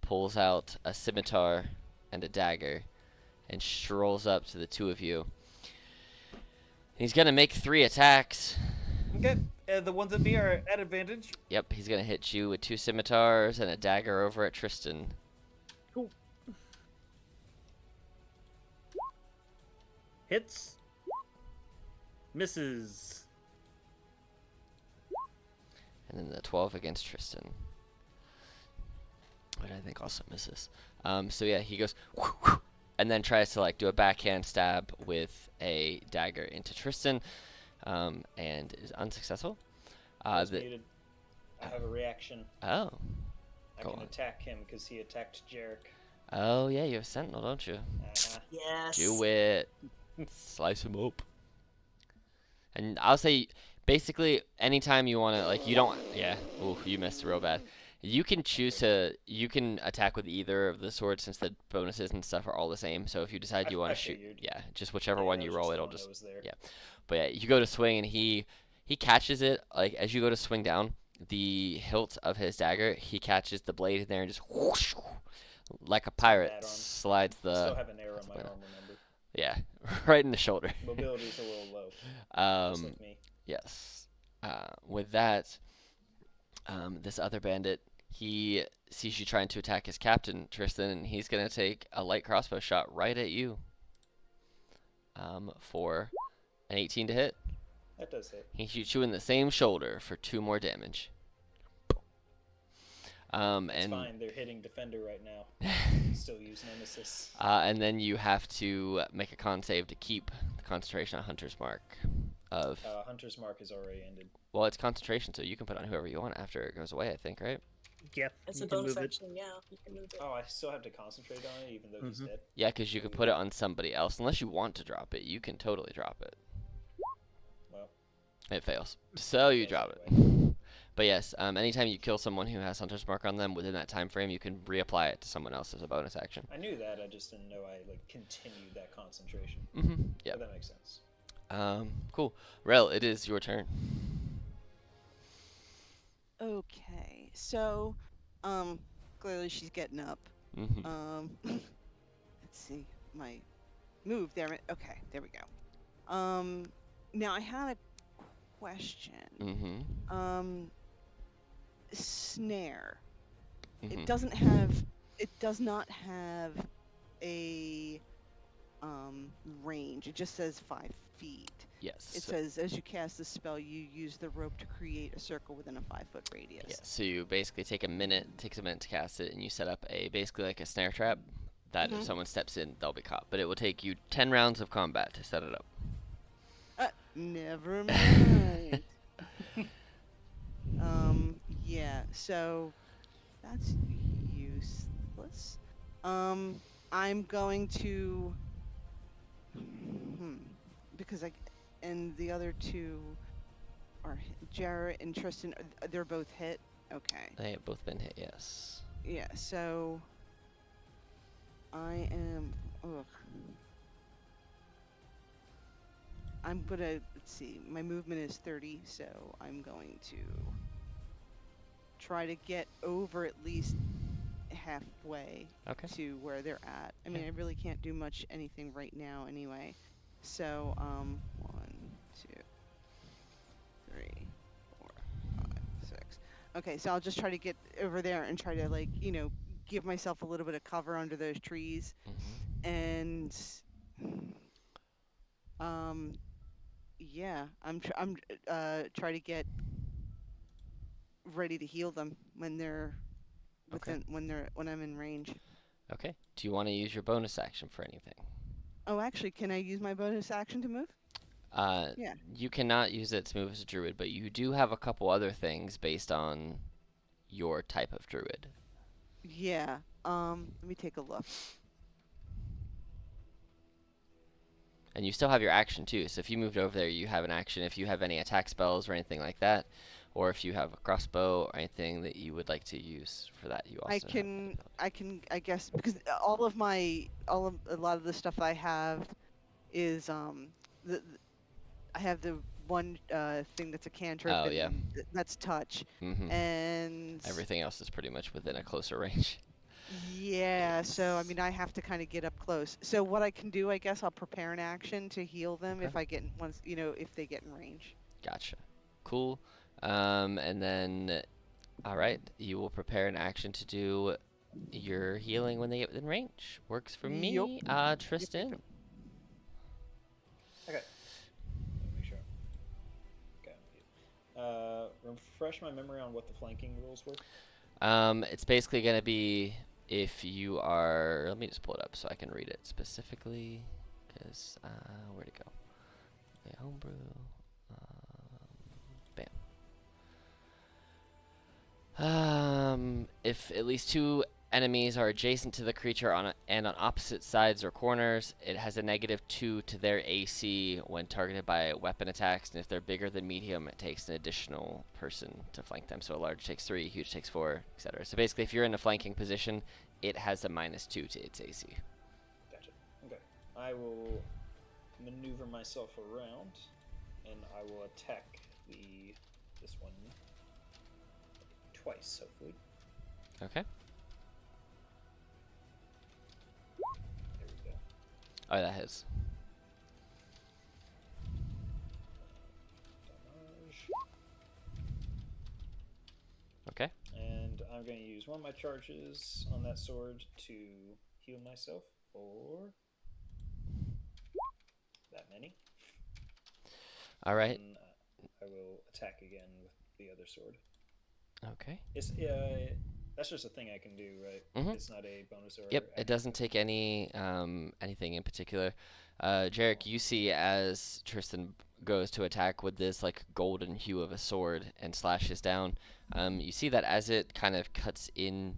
[SPEAKER 1] pulls out a scimitar and a dagger, and strolls up to the two of you. He's gonna make 3 attacks.
[SPEAKER 5] Okay, the ones at me are at advantage.
[SPEAKER 1] Yep, he's gonna hit you with 2 scimitars and a dagger over at Tristan.
[SPEAKER 5] Cool. Hits. Misses.
[SPEAKER 1] And then the 12 against Tristan, which I think also misses. So yeah, he goes and then tries to like do a backhand stab with a dagger into Tristan, and is unsuccessful.
[SPEAKER 3] I was muted. I have a reaction.
[SPEAKER 1] Oh.
[SPEAKER 3] I
[SPEAKER 1] Go
[SPEAKER 3] can
[SPEAKER 1] on.
[SPEAKER 3] attack him because he attacked Jarek.
[SPEAKER 1] Oh yeah, you have Sentinel, don't you?
[SPEAKER 4] Yes.
[SPEAKER 1] Do it. Slice him up. And I'll say, basically, anytime you want to, like, you don't, yeah, ooh, you missed real bad. You can choose to, you can attack with either of the swords since the bonuses and stuff are all the same. So if you decide you want
[SPEAKER 3] I
[SPEAKER 1] to shoot,
[SPEAKER 3] figured.
[SPEAKER 1] yeah, just whichever
[SPEAKER 3] Yeah,
[SPEAKER 1] one
[SPEAKER 3] that
[SPEAKER 1] you
[SPEAKER 3] was
[SPEAKER 1] roll,
[SPEAKER 3] the
[SPEAKER 1] it'll
[SPEAKER 3] one that
[SPEAKER 1] just,
[SPEAKER 3] was there.
[SPEAKER 1] yeah. But yeah, you go to swing and he catches it, like, as you go to swing down, the hilt of his dagger, he catches the blade in there and just whoosh, like a pirate,
[SPEAKER 3] bad arm.
[SPEAKER 1] slides
[SPEAKER 3] I still
[SPEAKER 1] the,
[SPEAKER 3] have an arrow on my
[SPEAKER 1] why not?
[SPEAKER 3] arm, remember?
[SPEAKER 1] yeah, right in the shoulder.
[SPEAKER 3] Mobility's a little low. Just like me.
[SPEAKER 1] Yes. With that, this other bandit, he sees you trying to attack his captain, Tristan, and he's going to take a light crossbow shot right at you. For an 18 to hit.
[SPEAKER 3] That does hit.
[SPEAKER 1] He shoots you in the same shoulder for 2 more damage.
[SPEAKER 3] It's
[SPEAKER 1] And
[SPEAKER 3] fine, they're hitting Defender right now. Still use Nemesis.
[SPEAKER 1] and then you have to make a con save to keep the concentration on Hunter's Mark.
[SPEAKER 3] Hunter's Mark has already ended.
[SPEAKER 1] Well, it's concentration, so you can put on whoever you want after it goes away, I think, right?
[SPEAKER 5] Yeah,
[SPEAKER 4] It's
[SPEAKER 5] you
[SPEAKER 4] a
[SPEAKER 5] can
[SPEAKER 4] bonus
[SPEAKER 5] move it.
[SPEAKER 4] action, yeah. You can move it.
[SPEAKER 3] Oh, I still have to concentrate on it even though he's dead.
[SPEAKER 1] Yeah, because you can put it on somebody else. Unless you want to drop it, you can totally drop it.
[SPEAKER 3] Well,
[SPEAKER 1] It fails. So you
[SPEAKER 3] fails
[SPEAKER 1] drop it.
[SPEAKER 3] anyway.
[SPEAKER 1] But yes, anytime you kill someone who has Hunter's Mark on them within that time frame, you can reapply it to someone else as a bonus action.
[SPEAKER 3] I knew that, I just didn't know I continued that concentration.
[SPEAKER 1] Mm-hmm. Yeah.
[SPEAKER 3] But that makes sense.
[SPEAKER 1] Cool. Rel, it is your turn.
[SPEAKER 2] Okay, so, clearly she's getting up.
[SPEAKER 1] Mm-hmm.
[SPEAKER 2] Let's see, my move there. Okay, there we go. Now I had a question.
[SPEAKER 1] Mm-hmm.
[SPEAKER 2] Snare.
[SPEAKER 1] Mm-hmm.
[SPEAKER 2] It does not have a range. It just says 5 feet. It
[SPEAKER 1] Yes.
[SPEAKER 2] says as you cast the spell, you use the rope to create a circle within a 5-foot
[SPEAKER 1] Yeah,
[SPEAKER 2] radius.
[SPEAKER 1] so you basically take a minute, takes a minute to cast it, and you set up basically like a snare trap that if
[SPEAKER 2] Hmm.
[SPEAKER 1] someone steps in, they'll be caught. But it will take you 10 rounds of combat to set it up.
[SPEAKER 2] Never mind. Yeah, so that's useless. I'm going to, hmm, because and the other two are Jarrett and Tristan. They're both hit. Okay.
[SPEAKER 1] They have both been hit, yes.
[SPEAKER 2] Yeah, so I am. Ugh. I'm gonna. Let's see. My movement is 30, so I'm going to try to get over at least halfway
[SPEAKER 1] Okay.
[SPEAKER 2] to where they're at. I mean,
[SPEAKER 1] Yeah.
[SPEAKER 2] I really can't do much anything right now anyway. So, 1, 2, 3, 4, 5, 6. Okay, so I'll just try to get over there and try to give myself a little bit of cover under those trees
[SPEAKER 1] Mm-hmm.
[SPEAKER 2] and um yeah, I'm try to get ready to heal them when they're
[SPEAKER 1] Okay.
[SPEAKER 2] when I'm in range.
[SPEAKER 1] Okay. Do you want to use your bonus action for anything?
[SPEAKER 2] Oh, actually, can I use my bonus action to move?
[SPEAKER 1] Uh,
[SPEAKER 2] Yeah.
[SPEAKER 1] you cannot use it to move as a druid, but you do have a couple other things based on your type of druid.
[SPEAKER 2] Yeah. Let me take a look.
[SPEAKER 1] And you still have your action too. So if you moved over there, you have an action. If you have any attack spells or anything like that, or if you have a crossbow or anything that you would like to use for that, you
[SPEAKER 2] I
[SPEAKER 1] also have that
[SPEAKER 2] can
[SPEAKER 1] ability.
[SPEAKER 2] I guess because all of a lot of the stuff I have is I have the one thing that's a cantrip
[SPEAKER 1] Oh yeah.
[SPEAKER 2] and that's touch.
[SPEAKER 1] Mm-hmm.
[SPEAKER 2] And
[SPEAKER 1] Everything else is pretty much within a closer range.
[SPEAKER 2] yeah, so I
[SPEAKER 1] Yes.
[SPEAKER 2] mean I have to kind of get up close. So what I can do, I guess I'll prepare an action to heal them
[SPEAKER 1] Okay.
[SPEAKER 2] if I get once, if they get in range.
[SPEAKER 1] Gotcha. Cool. And then, all right, you will prepare an action to do your healing when they get within range. Works for
[SPEAKER 2] Yup.
[SPEAKER 1] me.
[SPEAKER 2] Yep, yep,
[SPEAKER 1] Tristan.
[SPEAKER 2] yep.
[SPEAKER 3] Okay. Let me make sure. Okay. Refresh my memory on what the flanking rules were.
[SPEAKER 1] It's basically gonna be if you are. Let me just pull it up so I can read it specifically. Cause where'd it go? Okay, homebrew. Bam. If at least two enemies are adjacent to the creature and on opposite sides or corners, it has a -2 to their AC when targeted by weapon attacks, and if they're bigger than medium, it takes an additional person to flank them. So a large takes 3, huge takes 4, etc. So basically, if you're in a flanking position, it has a -2 to its AC.
[SPEAKER 3] Gotcha. Okay. I will maneuver myself around, and I will attack this one twice, hopefully.
[SPEAKER 1] Okay.
[SPEAKER 3] There we go.
[SPEAKER 1] Oh, that hits.
[SPEAKER 3] Damage.
[SPEAKER 1] Okay.
[SPEAKER 3] And I'm going to use one of my charges on that sword to heal myself for that many.
[SPEAKER 1] All right.
[SPEAKER 3] And I will attack again with the other sword.
[SPEAKER 1] Okay.
[SPEAKER 3] It's that's just a thing I can do, right?
[SPEAKER 1] Mhm.
[SPEAKER 3] It's not a bonus or
[SPEAKER 1] Yep, it
[SPEAKER 3] action.
[SPEAKER 1] doesn't take any anything in particular. Jarek, you see as Tristan goes to attack with this like golden hue of a sword and slashes down. You see that as it kind of cuts in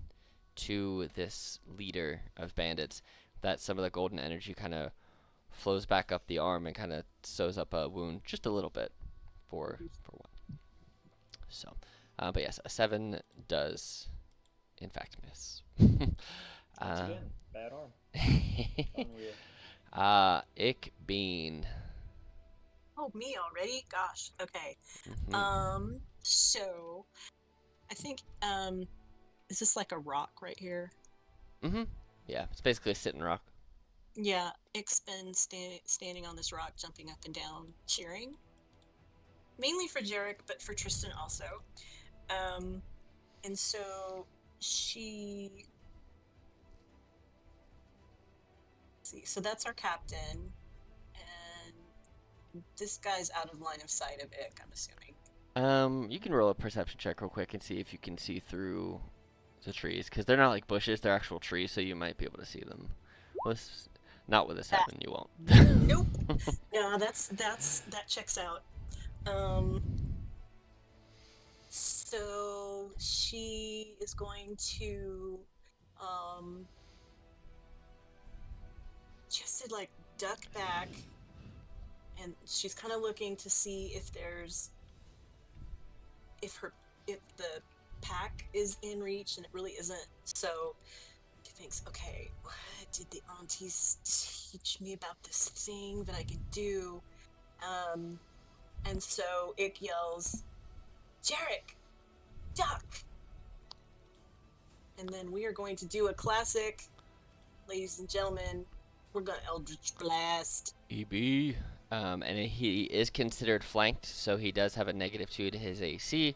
[SPEAKER 1] to this leader of bandits, that some of the golden energy kind of flows back up the arm and kind of sews up a wound just a little bit for one. So, but yes, a 7 does in fact miss.
[SPEAKER 3] Once again, bad arm. Unreal.
[SPEAKER 1] Ick Bean.
[SPEAKER 4] Oh, me already? Gosh. Okay.
[SPEAKER 1] Mhm.
[SPEAKER 4] So I think is this like a rock right here?
[SPEAKER 1] Mhm. Yeah, it's basically a sitting rock.
[SPEAKER 4] Yeah, Ick's been standing on this rock, jumping up and down, cheering. mainly for Jarek, but for Tristan also. And so she. Let's see, so that's our captain, and this guy's out of line of sight of Ick, I'm assuming.
[SPEAKER 1] You can roll a perception check real quick and see if you can see through the trees, because they're not like bushes; they're actual trees, so you might be able to see them. Not with a
[SPEAKER 4] That
[SPEAKER 1] 7, you won't.
[SPEAKER 4] nope. No, that checks out. So she is going to just to like duck back, and she's kind of looking to see if the pack is in reach, and it really isn't. So she thinks, okay, what did the aunties teach me about this thing that I can do? And so Ick yells, Jarek, duck! And then we are going to do a classic, ladies and gentlemen. We're going to Eldritch Blast.
[SPEAKER 1] EB. And he is considered flanked, so he does have a -2 to his AC,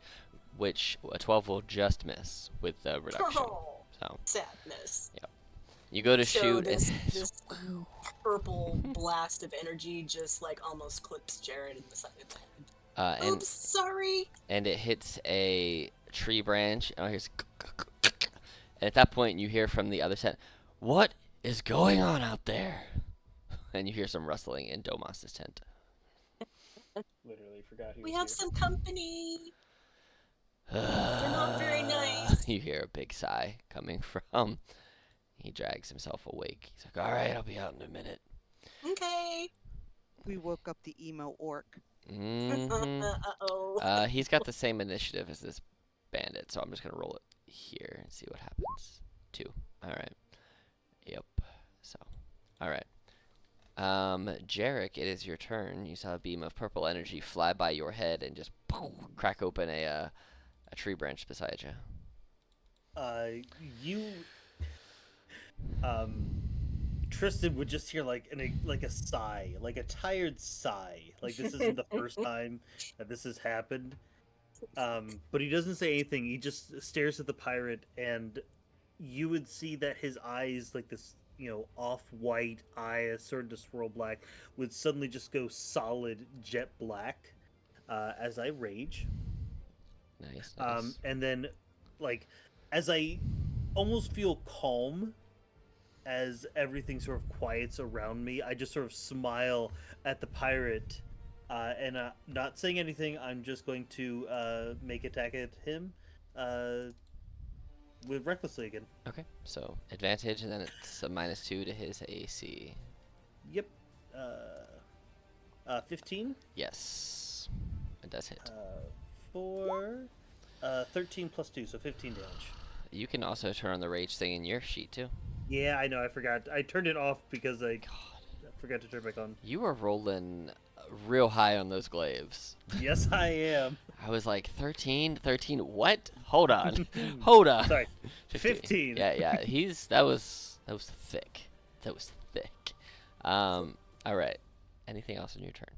[SPEAKER 1] which a 12 will just miss with the reduction.
[SPEAKER 4] Oh,
[SPEAKER 1] So
[SPEAKER 4] sadness.
[SPEAKER 1] Yep. You go to
[SPEAKER 4] So
[SPEAKER 1] shoot,
[SPEAKER 4] this
[SPEAKER 1] and
[SPEAKER 4] purple blast of energy just like almost clips Jared in the side of the head.
[SPEAKER 1] and
[SPEAKER 4] Oops, sorry.
[SPEAKER 1] and it hits a tree branch. Oh, here's. And at that point, you hear from the other side, "What is going on out there?" And you hear some rustling in Domas's tent.
[SPEAKER 3] Literally forgot he was
[SPEAKER 4] We have
[SPEAKER 3] here.
[SPEAKER 4] some company. They're not very nice.
[SPEAKER 1] You hear a big sigh coming from. He drags himself awake. He's like, "All right, I'll be out in a minute."
[SPEAKER 4] Okay.
[SPEAKER 2] We woke up the emo orc.
[SPEAKER 1] Mm-hmm.
[SPEAKER 4] Uh-oh.
[SPEAKER 1] He's got the same initiative as this bandit, so I'm just gonna roll it here and see what happens. 2. All right. Yep. So, all right. Jarek, it is your turn. You saw a beam of purple energy fly by your head and just crack open a tree branch beside you.
[SPEAKER 5] Tristan would just hear like a sigh, like a tired sigh. Like this isn't the first time that this has happened. But he doesn't say anything. He just stares at the pirate, and you would see that his eyes, like this, off-white eye, starting to swirl black, would suddenly just go solid jet black as I rage.
[SPEAKER 1] Nice, nice.
[SPEAKER 5] And then, like, as I almost feel calm as everything sort of quiets around me, I just sort of smile at the pirate, and not saying anything. I'm just going to make attack at him with recklessly again.
[SPEAKER 1] Okay, so advantage, and then it's a -2 to his AC.
[SPEAKER 5] Yep. 15.
[SPEAKER 1] Yes, it does hit.
[SPEAKER 5] 13 plus 2, so 15 damage.
[SPEAKER 1] You can also turn on the rage thing in your sheet too.
[SPEAKER 5] Yeah, I know. I forgot. I turned it off because I forgot to turn it back on.
[SPEAKER 1] You are rolling real high on those glaives.
[SPEAKER 5] Yes, I am.
[SPEAKER 1] I was like 13. What? Hold on. Hold on.
[SPEAKER 5] Sorry. 15.
[SPEAKER 1] Yeah. That was thick. That was thick. All right. Anything else on your turn?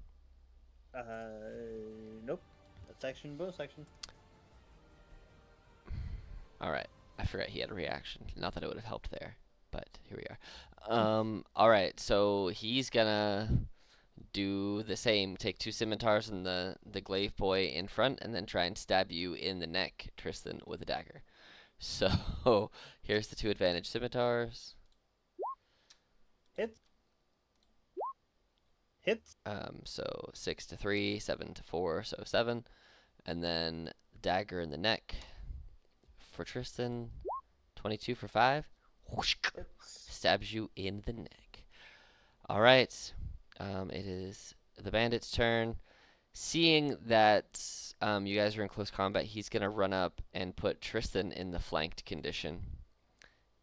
[SPEAKER 5] Nope. That's action, bonus action.
[SPEAKER 1] All right. I forgot he had a reaction. Not that it would have helped there, but here we are. All right. So he's gonna do the same. Take 2 scimitars and the glaive boy in front, and then try and stab you in the neck, Tristan, with a dagger. So here's the 2 advantage scimitars.
[SPEAKER 5] Hits.
[SPEAKER 1] So 6 to 3, 7 to 4, so 7, and then dagger in the neck for Tristan. 22 for 5. Whoosh, stabs you in the neck. All right. It is the bandit's turn. Seeing that you guys are in close combat, he's going to run up and put Tristan in the flanked condition,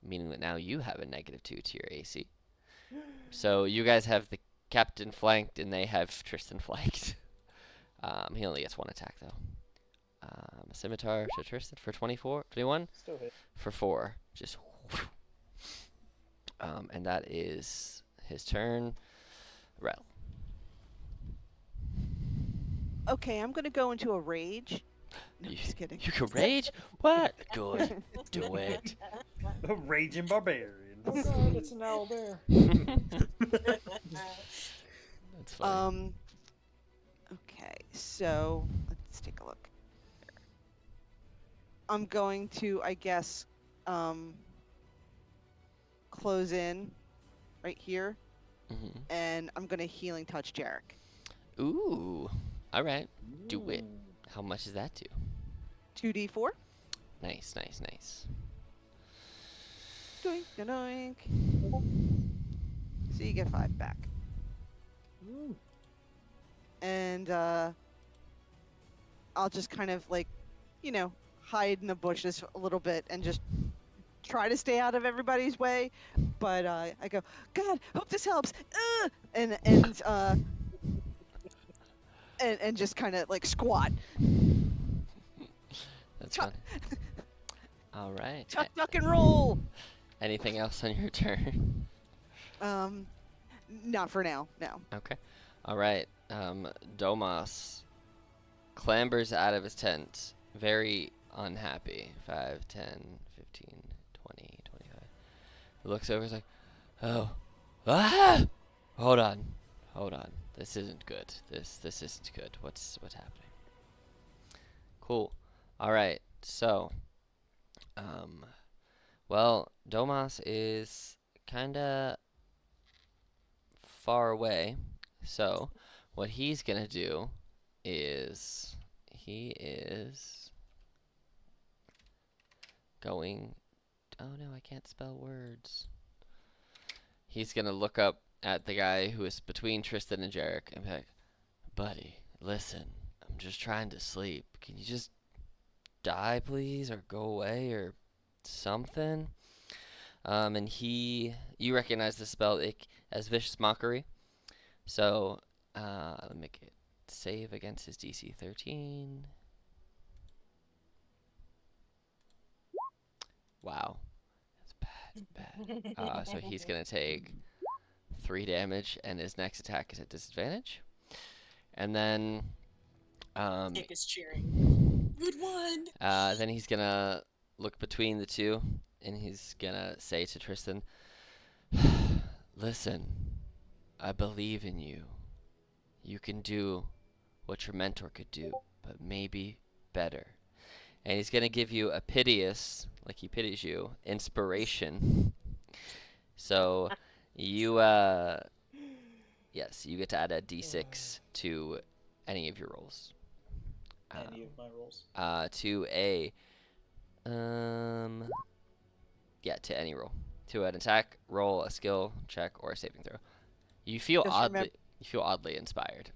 [SPEAKER 1] meaning that now you have a -2 to your AC. So you guys have the captain flanked, and they have Tristan flanked. He only gets 1 attack, though. A scimitar to Tristan for 21?
[SPEAKER 3] Still hit.
[SPEAKER 1] For 4. Just and that is his turn. Rel.
[SPEAKER 2] Okay, I'm gonna go into a rage. No,
[SPEAKER 1] You,
[SPEAKER 2] just kidding.
[SPEAKER 1] you can rage? What? Good. Do it.
[SPEAKER 5] Raging barbarians.
[SPEAKER 3] Oh god, it's an owl bear.
[SPEAKER 1] That's funny.
[SPEAKER 2] Okay, so let's take a look. I'm going to, I guess, close in right here,
[SPEAKER 1] Hmm.
[SPEAKER 2] and I'm gonna healing touch Jarek.
[SPEAKER 1] Ooh. All right. Do it.
[SPEAKER 3] Ooh.
[SPEAKER 1] How much does that do?
[SPEAKER 2] 2d4.
[SPEAKER 1] Nice, nice, nice.
[SPEAKER 2] Doink, doink. So you get 5 back.
[SPEAKER 3] Ooh.
[SPEAKER 2] And I'll just kind of like, hide in the bushes a little bit and just try to stay out of everybody's way. But I go, God, hope this helps. And just kind of like squat.
[SPEAKER 1] That's
[SPEAKER 2] Tuck,
[SPEAKER 1] fun. All right.
[SPEAKER 2] tuck, tuck, and roll.
[SPEAKER 1] Anything else on your turn?
[SPEAKER 2] Not for now. No.
[SPEAKER 1] Okay. All right. Domas clambers out of his tent, very unhappy. 5, 10, 15, 20, 25. He looks over, he's like, oh. Ah! Hold on. Hold on. This isn't good. This isn't good. What's happening? Cool. All right. So, well, Domas is kind of far away. So, what he's going to do is he is going. Oh no, I can't spell words. He's going to look up at the guy who is between Tristan and Jarek and be like, buddy, listen, I'm just trying to sleep. Can you just die, please, or go away, or something? And you recognize the spell as Vicious Mockery. So, let me make it save against his DC 13. Wow. That's bad. So he's going to take 3 damage, and his next attack is at disadvantage. And then,
[SPEAKER 4] Nick is cheering. Good one.
[SPEAKER 1] then he's going to look between the two, and he's going to say to Tristan, listen, I believe in you. You can do what your mentor could do, but maybe better. And he's going to give you a piteous, like he pities you, inspiration. So you, yes, you get to add a d6 to any of your rolls.
[SPEAKER 3] Any of my rolls?
[SPEAKER 1] To a, to any roll. To an attack, roll, a skill check, or a saving throw. You feel oddly inspired.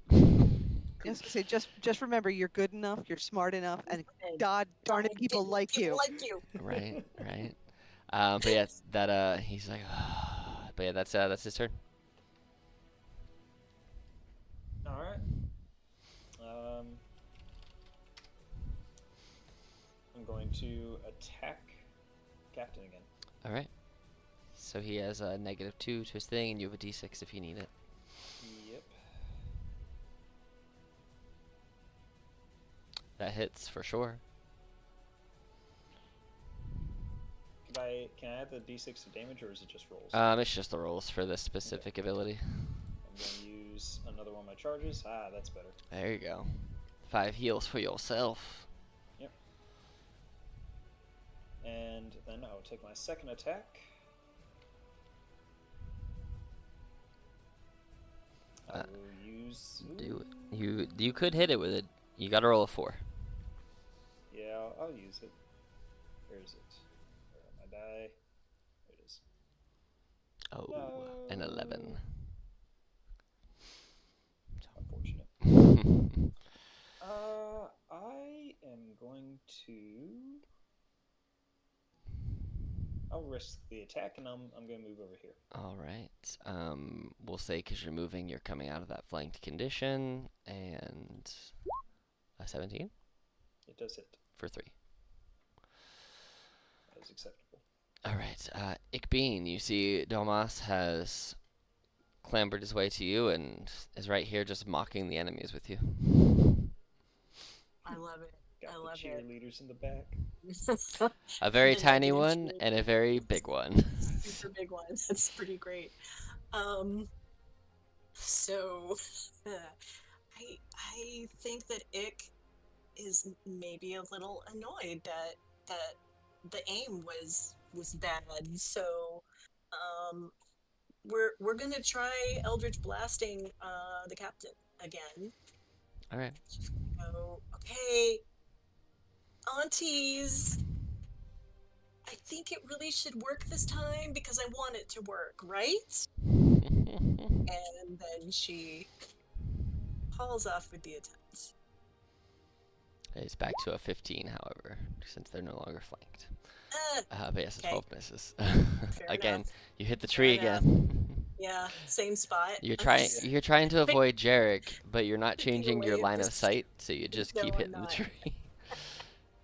[SPEAKER 2] Yes, say just remember, you're good enough, you're smart enough, and God darn it, people like you.
[SPEAKER 1] Right, right. But yeah, that he's like, but yeah, that's his turn.
[SPEAKER 3] All right. I'm going to attack Captain again.
[SPEAKER 1] All right. So he has a -2 to his thing, and you have a d6 if you need it.
[SPEAKER 3] Yep.
[SPEAKER 1] That hits for sure.
[SPEAKER 3] Can I add the d6 to damage, or is it just rolls?
[SPEAKER 1] It's just the rolls for this specific ability.
[SPEAKER 3] I'm going to use another one of my charges. That's better.
[SPEAKER 1] There you go. 5 heals for yourself.
[SPEAKER 3] Yep. And then I'll take my second attack. I will use.
[SPEAKER 1] Do it. You could hit it with it. You got to roll a 4.
[SPEAKER 3] Yeah, I'll use it. Where is it? Where are my die? There it is.
[SPEAKER 1] Oh, an 11.
[SPEAKER 3] Unfortunate. I am going to. I'll risk the attack, and I'm going to move over here.
[SPEAKER 1] All right. We'll say because you're moving, you're coming out of that flanked condition, and a 17
[SPEAKER 3] It does hit.
[SPEAKER 1] for 3.
[SPEAKER 3] That is acceptable.
[SPEAKER 1] All right. Ikbean, you see Domas has clambered his way to you and is right here just mocking the enemies with you.
[SPEAKER 4] I love it.
[SPEAKER 3] Got
[SPEAKER 4] I
[SPEAKER 3] the
[SPEAKER 4] love it.
[SPEAKER 3] cheerleaders in the back.
[SPEAKER 1] A very
[SPEAKER 4] The
[SPEAKER 1] tiny
[SPEAKER 4] negative
[SPEAKER 1] one and a very big one.
[SPEAKER 4] super big one. That's pretty great. Um, so I think that Ick is maybe a little annoyed that the aim was bad. So um, we're gonna try Eldritch blasting the captain again.
[SPEAKER 1] All right.
[SPEAKER 4] Just gonna go. Okay, aunties. I think it really should work this time because I want it to work, right? And then she hauls off with the attempt.
[SPEAKER 1] It's back to a 15, however, since they're no longer flanked. But yes, it's
[SPEAKER 4] Okay.
[SPEAKER 1] 12 misses.
[SPEAKER 4] Fair
[SPEAKER 1] Again,
[SPEAKER 4] enough.
[SPEAKER 1] you hit the
[SPEAKER 4] Fair
[SPEAKER 1] tree
[SPEAKER 4] enough.
[SPEAKER 1] again.
[SPEAKER 4] Yeah, same spot.
[SPEAKER 1] You're trying to avoid Jarek, but you're not
[SPEAKER 4] Thinking
[SPEAKER 1] changing your
[SPEAKER 4] away
[SPEAKER 1] line of
[SPEAKER 4] just
[SPEAKER 1] sight, so you just
[SPEAKER 4] no,
[SPEAKER 1] keep
[SPEAKER 4] I'm
[SPEAKER 1] hitting the
[SPEAKER 4] not.
[SPEAKER 1] tree.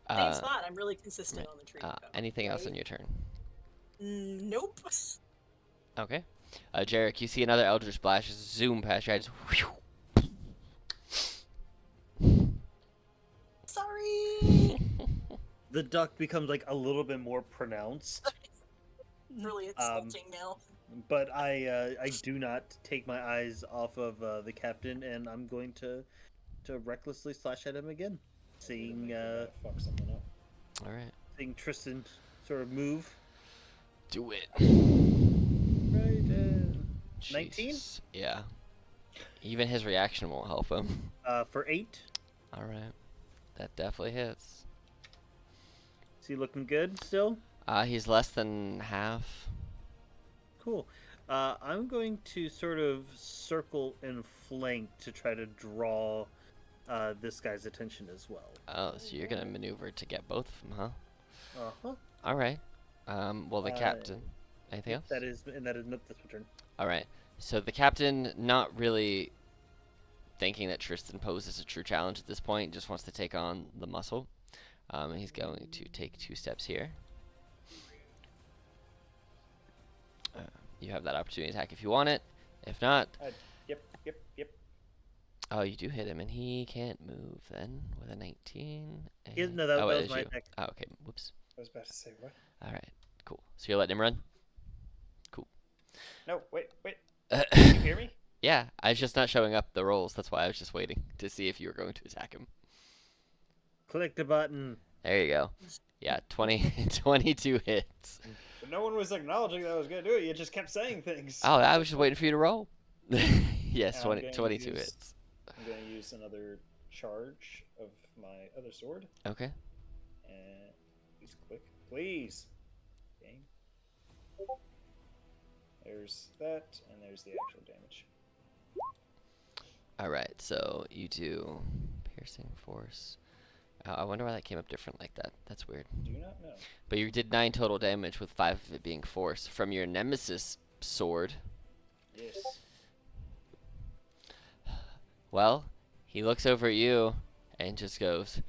[SPEAKER 4] Same spot. I'm really consistent
[SPEAKER 1] right.
[SPEAKER 4] on the tree. Though,
[SPEAKER 1] Anything else
[SPEAKER 4] right?
[SPEAKER 1] on your turn?
[SPEAKER 4] Nope.
[SPEAKER 1] Okay. Jarek, you see another Eldritch Blast just zoom past your head.
[SPEAKER 4] Sorry.
[SPEAKER 5] The duck becomes like a little bit more pronounced,
[SPEAKER 4] Really insulting now.
[SPEAKER 5] but I do not take my eyes off of the captain, and I'm going to recklessly slash at him again, seeing
[SPEAKER 3] Fuck someone up.
[SPEAKER 1] All right.
[SPEAKER 5] seeing Tristan sort of move.
[SPEAKER 1] Do it.
[SPEAKER 5] Right, 19?
[SPEAKER 1] Jesus. Yeah. Even his reaction won't help him.
[SPEAKER 5] For 8.
[SPEAKER 1] All right. That definitely hits.
[SPEAKER 5] Is he looking good still?
[SPEAKER 1] He's less than half.
[SPEAKER 5] Cool. I'm going to sort of circle and flank to try to draw this guy's attention as well.
[SPEAKER 1] Oh, so you're gonna maneuver to get both of them, huh?
[SPEAKER 5] Uh-huh.
[SPEAKER 1] All right. Well, the captain. Anything else?
[SPEAKER 5] That is, nope, that's my turn.
[SPEAKER 1] All right. So the captain, not really thinking that Tristan poses a true challenge at this point, just wants to take on the muscle. And he's going to take 2 steps here. You have that opportunity to attack if you want it. If not,
[SPEAKER 3] Yep.
[SPEAKER 1] oh, you do hit him, and he can't move then with a 19.
[SPEAKER 5] Yeah, no, that
[SPEAKER 1] oh,
[SPEAKER 5] was
[SPEAKER 1] it is
[SPEAKER 5] my
[SPEAKER 1] you.
[SPEAKER 5] attack.
[SPEAKER 1] Oh, okay. Whoops.
[SPEAKER 3] I was about to say what?
[SPEAKER 1] All right. Cool. So you're letting him run? Cool.
[SPEAKER 3] No, wait. Can you hear me?
[SPEAKER 1] Yeah, I was just not showing up the rolls. That's why I was just waiting to see if you were going to attack him.
[SPEAKER 5] Click the button.
[SPEAKER 1] There you go. Yeah, 22 hits.
[SPEAKER 3] But no one was acknowledging that I was gonna do it. You just kept saying things.
[SPEAKER 1] Oh, I was just waiting for you to roll. Yes,
[SPEAKER 3] And
[SPEAKER 1] 22 hits.
[SPEAKER 3] I'm gonna use another charge of my other sword.
[SPEAKER 1] Okay.
[SPEAKER 3] And please click. Please. Game. There's that, and there's the actual damage.
[SPEAKER 1] All right, so you do piercing force. I wonder why that came up different like that. That's weird.
[SPEAKER 3] Do not know.
[SPEAKER 1] But you did 9 total damage with 5 of it being force from your nemesis sword.
[SPEAKER 3] Yes.
[SPEAKER 1] Well, he looks over at you and just goes.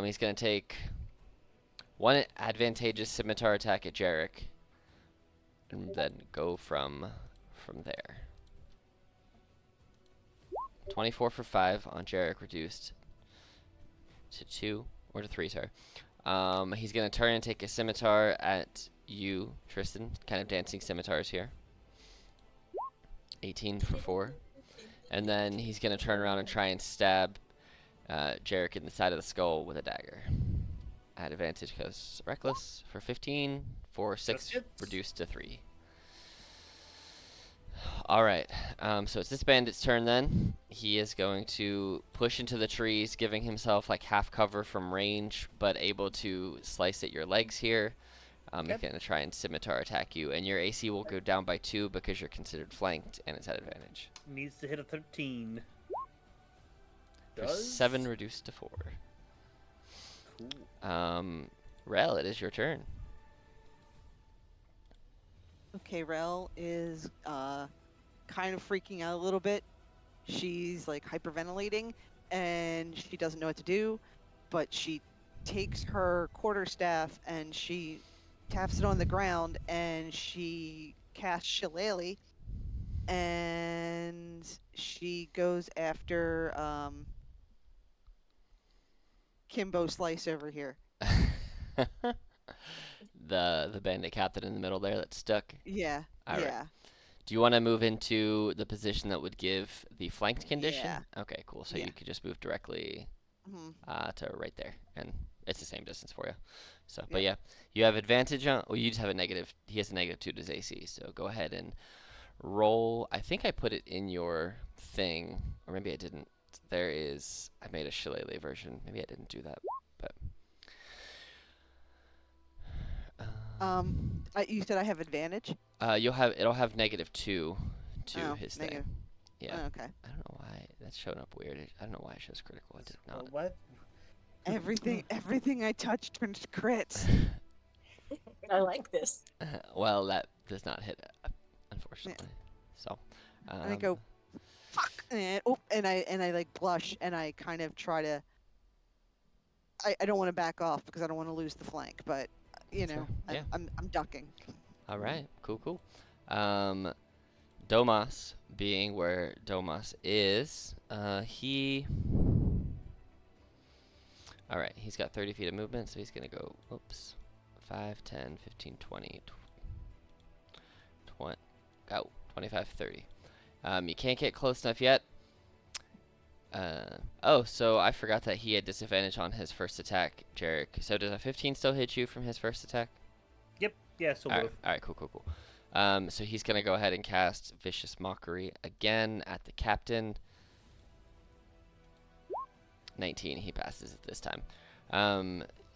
[SPEAKER 1] He's gonna take 1 advantageous scimitar attack at Jarek, and then go from there. 24 for 5 on Jarek, reduced to 2 or to 3. Sorry. He's gonna turn and take a scimitar at you, Tristan. Kind of dancing scimitars here. 18 for 4. And then he's going to turn around and try and stab Jarek in the side of the skull with a dagger. At advantage because reckless for 15, for 6, reduced to 3. Alright, so it's this bandit's turn then. He is going to push into the trees, giving himself like half cover from range, but able to slice at your legs here. He's going to try and scimitar attack you, and your AC will go down by 2 because you're considered flanked, and it's at advantage.
[SPEAKER 5] Needs to hit a 13.
[SPEAKER 1] For 7 reduced to 4.
[SPEAKER 5] Cool.
[SPEAKER 1] Rel, it is your turn.
[SPEAKER 2] Okay, Rel is kind of freaking out a little bit. She's like hyperventilating and she doesn't know what to do, but she takes her quarterstaff and she taps it on the ground and she casts Shillelagh and she goes after Kimbo Slice over here.
[SPEAKER 1] The bandit captain in the middle there that's stuck.
[SPEAKER 2] Yeah,
[SPEAKER 1] All right.
[SPEAKER 2] yeah,
[SPEAKER 1] Do you want to move into the position that would give the flanked condition?
[SPEAKER 2] yeah,
[SPEAKER 1] Okay, cool. So
[SPEAKER 2] yeah.
[SPEAKER 1] you could just move directly
[SPEAKER 2] Hmm.
[SPEAKER 1] to right there, and it's the same distance for you. So, but
[SPEAKER 2] Yep.
[SPEAKER 1] yeah, you have advantage on. Well, you just have a negative. He has a -2 to his AC. So go ahead and roll. I think I put it in your thing, or maybe I didn't. There is. I made a shillelagh version. Maybe I didn't do that, but.
[SPEAKER 2] You said I have advantage.
[SPEAKER 1] You'll have. It'll have -2 to
[SPEAKER 2] Oh,
[SPEAKER 1] his
[SPEAKER 2] negative.
[SPEAKER 1] thing. Yeah.
[SPEAKER 2] Oh, okay.
[SPEAKER 1] I don't know why that's showing up weird. I don't know why it shows critical. I did not.
[SPEAKER 5] What?
[SPEAKER 2] Everything I touch turns crits.
[SPEAKER 4] I like this.
[SPEAKER 1] Well, that does not hit, unfortunately. So.
[SPEAKER 2] And I go, fuck, and I like blush, and I kind of try to. I don't want to back off because I don't want to lose the flank, but you
[SPEAKER 1] That's
[SPEAKER 2] know,
[SPEAKER 1] fair. Yeah.
[SPEAKER 2] I'm ducking.
[SPEAKER 1] All right. Cool. Domas being where Domas is, he. All right. He's got 30 feet of movement, so he's gonna go. Oops. 5, 10, 15, 20, 25, 30. You can't get close enough yet. Oh, so I forgot that he had disadvantage on his first attack, Jarek. So does a 15 still hit you from his first attack?
[SPEAKER 5] Yep. Yeah. So
[SPEAKER 1] All
[SPEAKER 5] move.
[SPEAKER 1] right, cool. So he's gonna go ahead and cast Vicious Mockery again at the captain. 19, he passes it this time.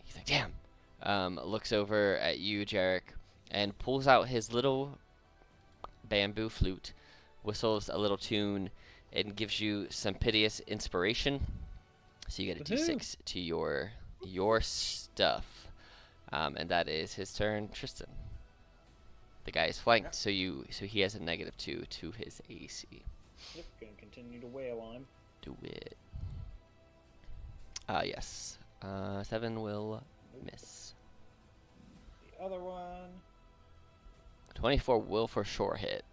[SPEAKER 1] He's like, damn. Looks over at you, Jarek, and pulls out his little bamboo flute, whistles a little tune, and gives you some piteous inspiration. So you get a D6 to your stuff, and that is his turn, Tristan. The guy is flanked, so he has a -2 to his AC.
[SPEAKER 3] Yep, gonna continue to wail on him.
[SPEAKER 1] Do it. Yes. 7 will miss.
[SPEAKER 3] The other one.
[SPEAKER 1] 24 will for sure hit.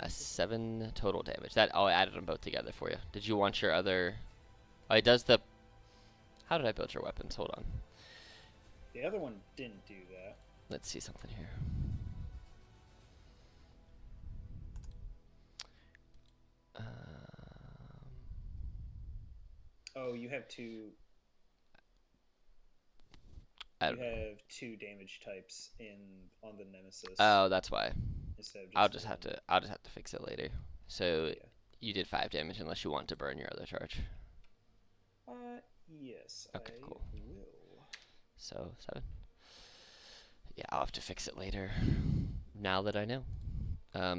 [SPEAKER 1] 7 total damage. I added them both together for you. Did you want your other? Oh, it does the. How did I build your weapons? Hold on.
[SPEAKER 3] The other one didn't do that.
[SPEAKER 1] Let's see something here.
[SPEAKER 3] Oh, you have two.
[SPEAKER 1] I
[SPEAKER 3] You
[SPEAKER 1] don't know.
[SPEAKER 3] have two damage types on the nemesis.
[SPEAKER 1] Oh, that's why.
[SPEAKER 3] Instead of
[SPEAKER 1] I'll
[SPEAKER 3] the
[SPEAKER 1] just
[SPEAKER 3] one.
[SPEAKER 1] have to fix it later. So
[SPEAKER 3] Yeah.
[SPEAKER 1] you did 5 damage unless you want to burn your other charge.
[SPEAKER 3] Yes.
[SPEAKER 1] Okay,
[SPEAKER 3] I
[SPEAKER 1] cool.
[SPEAKER 3] will.
[SPEAKER 1] So 7. Yeah, I'll have to fix it later. Now that I know.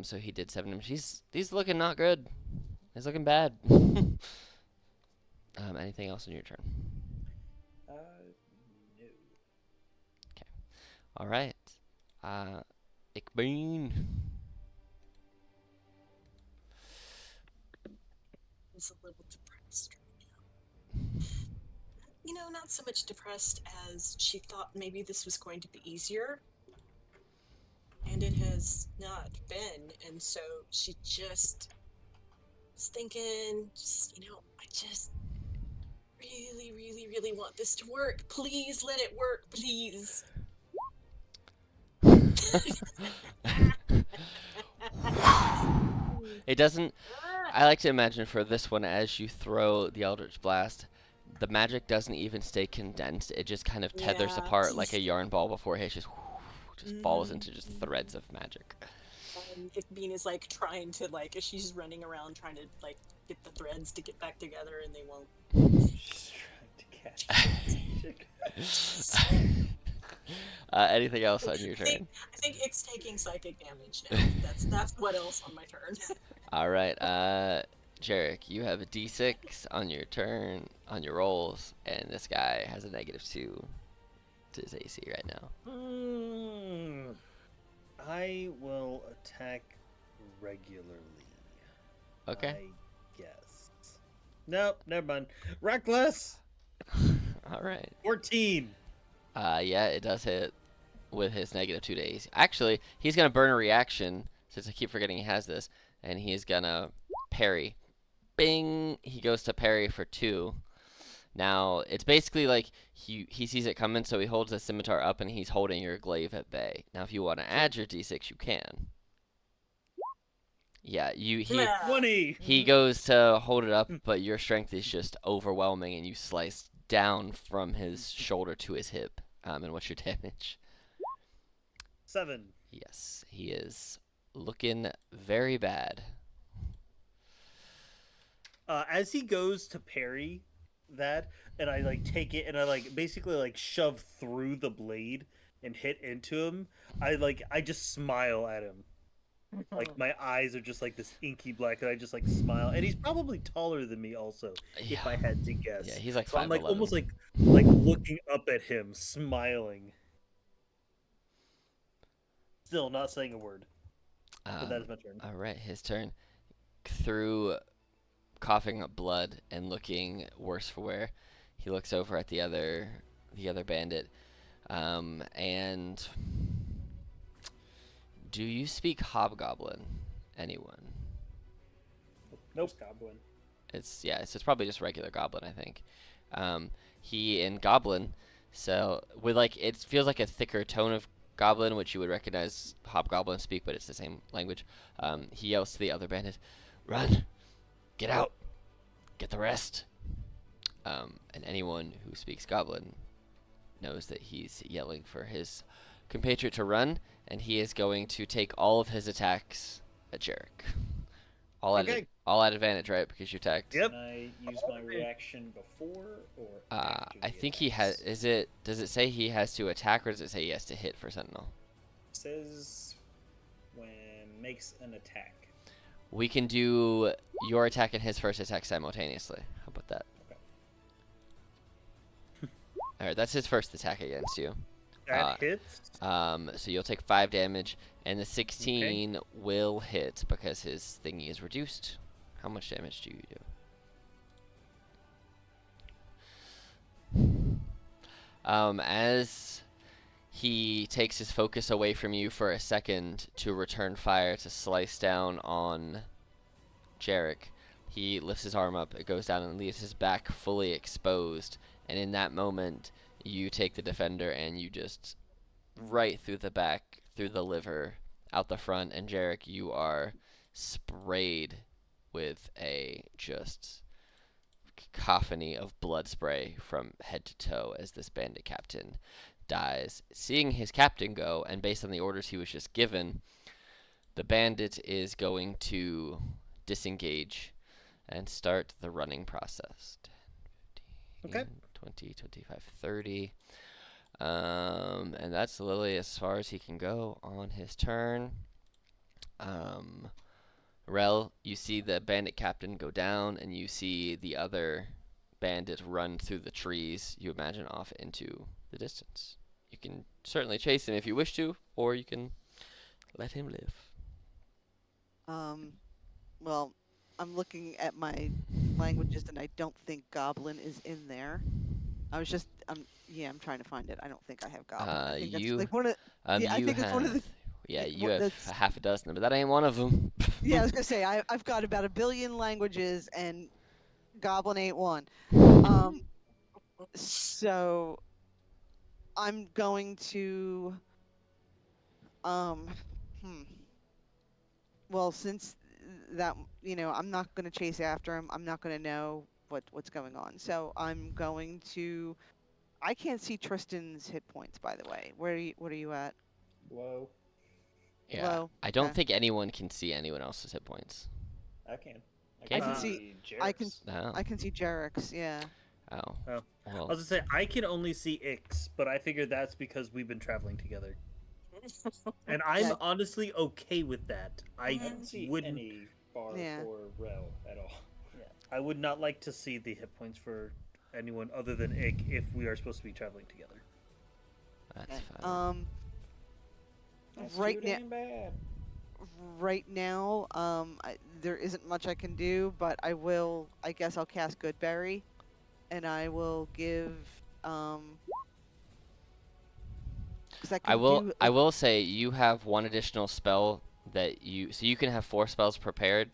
[SPEAKER 1] So he did 7 damage. He's looking not good. He's looking bad. Anything else on your turn?
[SPEAKER 3] No.
[SPEAKER 1] All right. Ickbean.
[SPEAKER 4] He's a little depressed right now. You know, not so much depressed as she thought maybe this was going to be easier. And it has not been. And so she just was thinking, I just really want this to work. Please let it work, please.
[SPEAKER 1] It doesn't. I like to imagine for this one, as you throw the Eldritch Blast, the magic doesn't even stay condensed. It just kind of tethers
[SPEAKER 4] Yeah.
[SPEAKER 1] apart like a yarn ball before it hits. Just falls into just threads of magic.
[SPEAKER 4] Bean is like trying to as she's running around trying to get the threads to get back together, and they won't.
[SPEAKER 3] She's trying to catch magic.
[SPEAKER 1] Anything else on your
[SPEAKER 4] I
[SPEAKER 1] turn?
[SPEAKER 4] think it's taking psychic damage now. That's what else on my turn.
[SPEAKER 1] All right, Jarek, you have a D6 on your turn, on your rolls, and this guy has a -2 to his AC right now.
[SPEAKER 5] I will attack regularly.
[SPEAKER 1] Okay.
[SPEAKER 5] I guess. Nope, never mind. Reckless!
[SPEAKER 1] All right.
[SPEAKER 5] 14!
[SPEAKER 1] Yeah, it does hit with his -2 to AC. Actually, he's going to burn a reaction, since I keep forgetting he has this, and he's going to parry. bing, he goes to parry for 2. Now, it's basically like he sees it coming, so he holds the scimitar up and he's holding your glaive at bay. Now, if you want to add your d6, you can. Yeah,
[SPEAKER 4] Nah.
[SPEAKER 5] 20.
[SPEAKER 1] he goes to hold it up, but your strength is just overwhelming, and you slice down from his shoulder to his hip. And what's your damage?
[SPEAKER 5] 7.
[SPEAKER 1] Yes, he is looking very bad.
[SPEAKER 5] As he goes to parry that, and I like take it and I like basically like shove through the blade and hit into him, I just smile at him. Like my eyes are just like this inky black, and I just like smile. And he's probably taller than me, also, if I had to guess.
[SPEAKER 1] Yeah, he's like
[SPEAKER 5] So I'm like
[SPEAKER 1] 5'11".
[SPEAKER 5] almost like looking up at him, smiling. Still not saying a word. But that is my turn.
[SPEAKER 1] All right, his turn. Through coughing up blood and looking worse for wear, he looks over at the other bandit, and do you speak Hobgoblin? Anyone?
[SPEAKER 3] Nope. Goblin.
[SPEAKER 1] It's probably just regular Goblin, I think. He in Goblin, so with like it feels like a thicker tone of Goblin, which you would recognize Hobgoblin speak, but it's the same language. He yells to the other bandit, "Run! Get out! Get the rest!" And anyone who speaks Goblin knows that he's yelling for his compatriot to run, and he is going to take all of his attacks at Jarek. All at advantage, right? Because you attacked.
[SPEAKER 5] Yep.
[SPEAKER 3] Can I use my reaction before or after
[SPEAKER 1] I
[SPEAKER 3] the
[SPEAKER 1] think he has.
[SPEAKER 3] attacks?
[SPEAKER 1] Does it say he has to attack, or does it say he has to hit for Sentinel?
[SPEAKER 3] Says when makes an attack.
[SPEAKER 1] We can do your attack and his first attack simultaneously. How about that?
[SPEAKER 3] Okay.
[SPEAKER 1] All right, that's his first attack against you.
[SPEAKER 5] That hits.
[SPEAKER 1] So you'll take 5 damage, and the 16 will hit because his thingy is reduced. How much damage do you do? As he takes his focus away from you for a second to return fire to slice down on Jarek, he lifts his arm up, it goes down and leaves his back fully exposed, and in that moment, you take the defender and you just right through the back, through the liver, out the front, and Jarek, you are sprayed with a just cacophony of blood spray from head to toe as this bandit captain dies. Seeing his captain go, and based on the orders he was just given, the bandit is going to disengage and start the running process. 10, 15, 20, 25, 30. And that's literally as far as he can go on his turn. Rel, you see the bandit captain go down, and you see the other bandit run through the trees, you imagine, off into the distance. You can certainly chase him if you wish to, or you can let him live.
[SPEAKER 2] Well, I'm looking at my languages, and I don't think Goblin is in there. I'm trying to find it. I don't think I have Goblin. I think that's like one of. Yeah, I think it's one of the.
[SPEAKER 1] Yeah, you
[SPEAKER 2] what-
[SPEAKER 1] have
[SPEAKER 2] that's-
[SPEAKER 1] a half a dozen, but that ain't one of them.
[SPEAKER 2] Yeah, I was gonna say I've got about 1 billion languages, and Goblin ain't one. So I'm going to. Well, since that I'm not gonna chase after him. I'm not gonna know what's going on. So I'm going to. I can't see Tristan's hit points, by the way. What are you at?
[SPEAKER 3] Whoa.
[SPEAKER 1] Yeah,
[SPEAKER 2] Low.
[SPEAKER 1] I don't
[SPEAKER 2] Okay.
[SPEAKER 1] think anyone can see anyone else's hit points.
[SPEAKER 3] I can.
[SPEAKER 1] Can
[SPEAKER 2] you? I can-
[SPEAKER 3] Jarek's.
[SPEAKER 1] No.
[SPEAKER 2] I can see Jarek's. Yeah.
[SPEAKER 1] Oh.
[SPEAKER 5] Oh.
[SPEAKER 1] Well,
[SPEAKER 5] I was gonna say I can only see Ix, but I figured that's because we've been traveling together, and I'm
[SPEAKER 2] Yeah.
[SPEAKER 5] honestly okay with that.
[SPEAKER 3] I don't see
[SPEAKER 5] wouldn't.
[SPEAKER 3] any bar
[SPEAKER 2] Yeah.
[SPEAKER 3] for Rel at all.
[SPEAKER 5] I would not like to see the hit points for anyone other than Ick if we are supposed to be traveling together.
[SPEAKER 1] that's
[SPEAKER 2] Okay.
[SPEAKER 1] fine.
[SPEAKER 3] That's
[SPEAKER 2] Right
[SPEAKER 3] too
[SPEAKER 2] now.
[SPEAKER 3] damn bad.
[SPEAKER 2] Right now, there isn't much I can do, but I will. I guess I'll cast Goodberry, and I will give. 'Cause I can do.
[SPEAKER 1] I will say you have one additional spell so you can have 4 spells prepared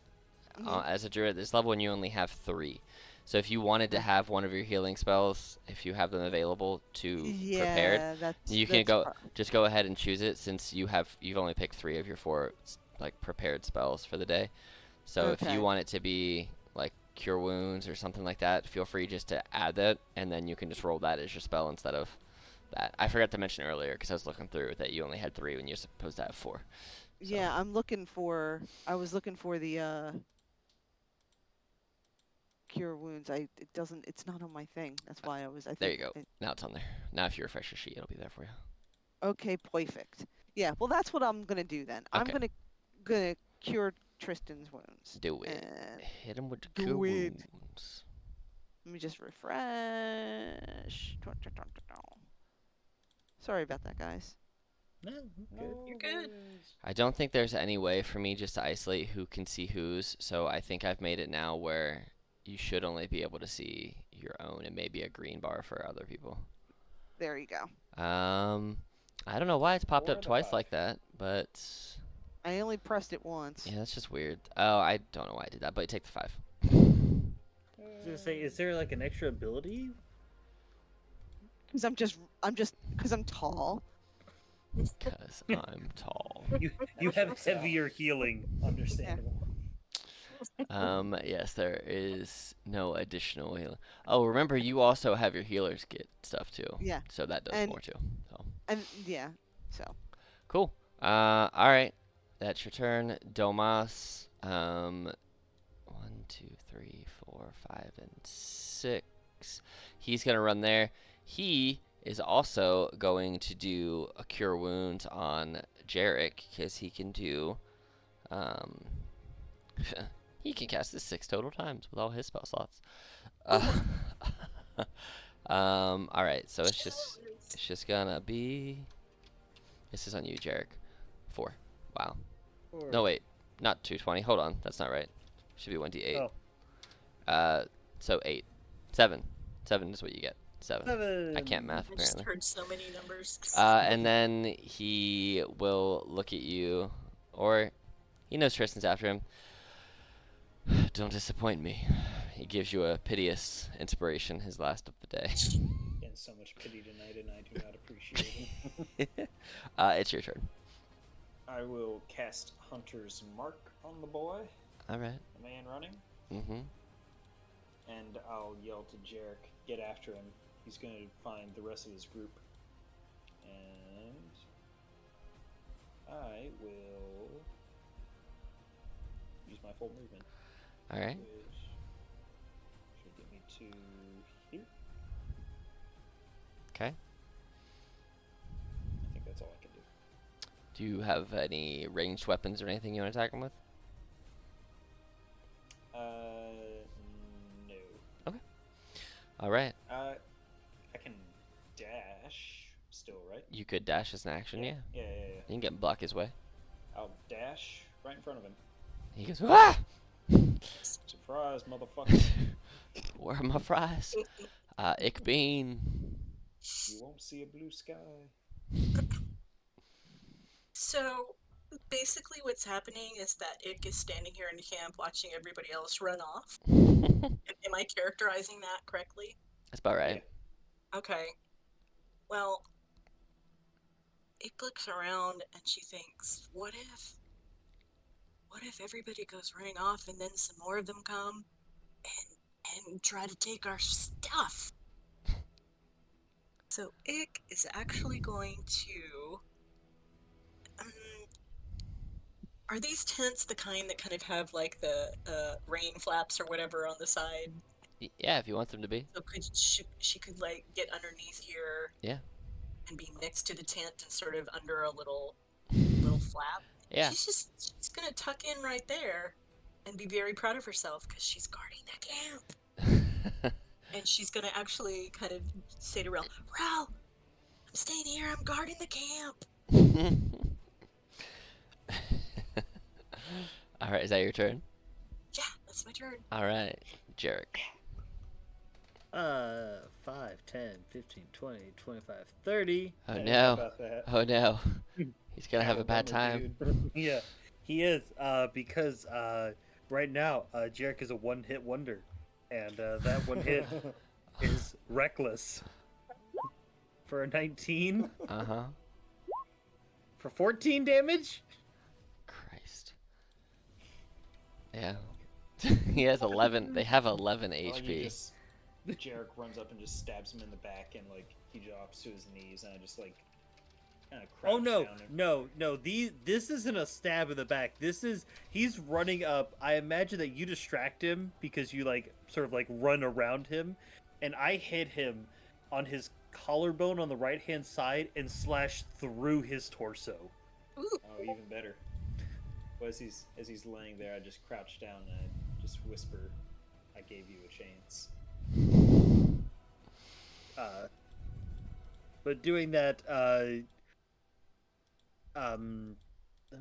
[SPEAKER 2] Mhm.
[SPEAKER 1] as a druid at this level, and you only have 3. So if you wanted to
[SPEAKER 2] Mm.
[SPEAKER 1] have one of your healing spells, if you have them available to prepared,
[SPEAKER 2] Yeah,
[SPEAKER 1] you can just go ahead and choose it since you've only picked 3 of your 4 like prepared spells for the day. So if you
[SPEAKER 2] okay.
[SPEAKER 1] want it to be like cure wounds or something like that, feel free just to add that, and then you can just roll that as your spell instead of that. I forgot to mention earlier because I was looking through that you only had 3 when you're supposed to have 4. So
[SPEAKER 2] Yeah, I was looking for the cure wounds. It's not on my thing. That's why I
[SPEAKER 1] there
[SPEAKER 2] think
[SPEAKER 1] you go. Now it's on there. Now if you refresh your sheet, it'll be there for you.
[SPEAKER 2] okay, perfect. Yeah, well that's what I'm gonna do then. I'm
[SPEAKER 1] Okay,
[SPEAKER 2] gonna cure Tristan's wounds.
[SPEAKER 1] do it.
[SPEAKER 2] And
[SPEAKER 1] Hit him with the cure
[SPEAKER 2] do it.
[SPEAKER 1] wounds.
[SPEAKER 2] Let me just refresh. Sorry about that, guys.
[SPEAKER 5] No, good.
[SPEAKER 3] No
[SPEAKER 4] You're good.
[SPEAKER 3] worries.
[SPEAKER 1] I don't think there's any way for me just to isolate who can see whose, so I think I've made it now where you should only be able to see your own and maybe a green bar for other people.
[SPEAKER 2] There you go.
[SPEAKER 1] I don't know why it's popped
[SPEAKER 3] 4
[SPEAKER 1] up
[SPEAKER 3] out of
[SPEAKER 1] twice
[SPEAKER 3] 5.
[SPEAKER 1] like that, but
[SPEAKER 2] I only pressed it once.
[SPEAKER 1] yeah, that's just weird. Oh, I don't know why I did that, but take the 5.
[SPEAKER 5] I was gonna say, is there like an extra ability?
[SPEAKER 2] Because because I'm tall.
[SPEAKER 1] Because I'm tall.
[SPEAKER 5] You have heavier healing.
[SPEAKER 3] Understandable.
[SPEAKER 1] Yes, there is no additional healing. Oh, remember, you also have your healers get stuff too.
[SPEAKER 2] Yeah.
[SPEAKER 1] So that does
[SPEAKER 2] And
[SPEAKER 1] more too. So.
[SPEAKER 2] and yeah. So
[SPEAKER 1] Cool. Alright. That's your turn. Domas. 1, 2, 3, 4, 5, and 6. He's gonna run there. He is also going to do a cure wounds on Jarek because he can do um he can cast this 6 total times with all his spell slots. Alright, so it's just gonna be this is on you, Jarek. 4. Wow.
[SPEAKER 5] Or...
[SPEAKER 1] No wait, not 220. Hold on, that's not right. Should be 1d8.
[SPEAKER 5] Oh.
[SPEAKER 1] So 8. 7. 7 is what you get. 7.
[SPEAKER 5] 7.
[SPEAKER 1] I can't math
[SPEAKER 4] I just
[SPEAKER 1] apparently.
[SPEAKER 4] heard so many numbers.
[SPEAKER 1] And then he will look at you, or he knows Tristan's after him. Don't disappoint me. He gives you a piteous inspiration, his last of the day.
[SPEAKER 3] Getting so much pity tonight, and I do not appreciate it.
[SPEAKER 1] It's your turn.
[SPEAKER 3] I will cast Hunter's Mark on the boy,
[SPEAKER 1] Alright.
[SPEAKER 3] the man running,
[SPEAKER 1] Mm-hmm.
[SPEAKER 3] and I'll yell to Jarek, get after him. He's going to find the rest of his group. And I will use my full movement,
[SPEAKER 1] Alright.
[SPEAKER 3] which should get me to here.
[SPEAKER 1] Okay.
[SPEAKER 3] I think that's all I can do.
[SPEAKER 1] Do you have any ranged weapons or anything you want to attack him with?
[SPEAKER 3] No.
[SPEAKER 1] Alright.
[SPEAKER 3] I can dash still, right?
[SPEAKER 1] You could dash as an action, yeah.
[SPEAKER 3] Yeah.
[SPEAKER 1] You can get block his way.
[SPEAKER 3] I'll dash right in front of him.
[SPEAKER 1] He goes, ah!
[SPEAKER 3] Surprise, motherfucker.
[SPEAKER 1] Where are my fries? Ich bin.
[SPEAKER 3] You won't see a blue sky.
[SPEAKER 4] So basically, what's happening is that Ick is standing here in camp watching everybody else run off. Am I characterizing that correctly?
[SPEAKER 1] That's about right.
[SPEAKER 4] Okay. Well, Ick looks around and she thinks, what if everybody goes running off and then some more of them come and try to take our stuff? So Ick is actually going to. Are these tents the kind that kind of have like the rain flaps or whatever on the side?
[SPEAKER 1] Yeah, if you want them to be.
[SPEAKER 4] So could she could like get underneath here?
[SPEAKER 1] Yeah.
[SPEAKER 4] And be next to the tent and sort of under a little flap.
[SPEAKER 1] Yeah.
[SPEAKER 4] She's gonna tuck in right there, and be very proud of herself because she's guarding the camp. And she's gonna actually kind of say to Rel, I'm staying here. I'm guarding the camp.
[SPEAKER 1] Alright, is that your turn?
[SPEAKER 4] Yeah, that's my turn.
[SPEAKER 1] Alright, Jarek.
[SPEAKER 5] 5, 10, 15, 20, 25, 30.
[SPEAKER 1] Oh
[SPEAKER 3] Hey, how
[SPEAKER 1] no.
[SPEAKER 3] about that?
[SPEAKER 1] Oh no. He's gonna have a bad
[SPEAKER 3] Alabama
[SPEAKER 1] time.
[SPEAKER 3] dude.
[SPEAKER 5] Yeah, he is. Because right now, Jarek is a one-hit wonder, and that one hit is reckless for a 19
[SPEAKER 1] Uh huh.
[SPEAKER 5] for 14 damage.
[SPEAKER 1] Christ. Yeah. He has 11. They have 11
[SPEAKER 3] I like he
[SPEAKER 1] HP.
[SPEAKER 3] just Jarek runs up and just stabs him in the back, and like he drops to his knees, and I just like kind of crouch
[SPEAKER 5] Oh no,
[SPEAKER 3] down. And...
[SPEAKER 5] no! This isn't a stab in the back. This is he's running up. I imagine that you distract him because you like sort of like run around him, and I hit him on his collarbone on the right hand side and slash through his torso.
[SPEAKER 4] Ooh,
[SPEAKER 3] Oh, even better. Well, as he's laying there, I just crouch down and I just whisper, "I gave you a chance."
[SPEAKER 5] Uh, but doing that, let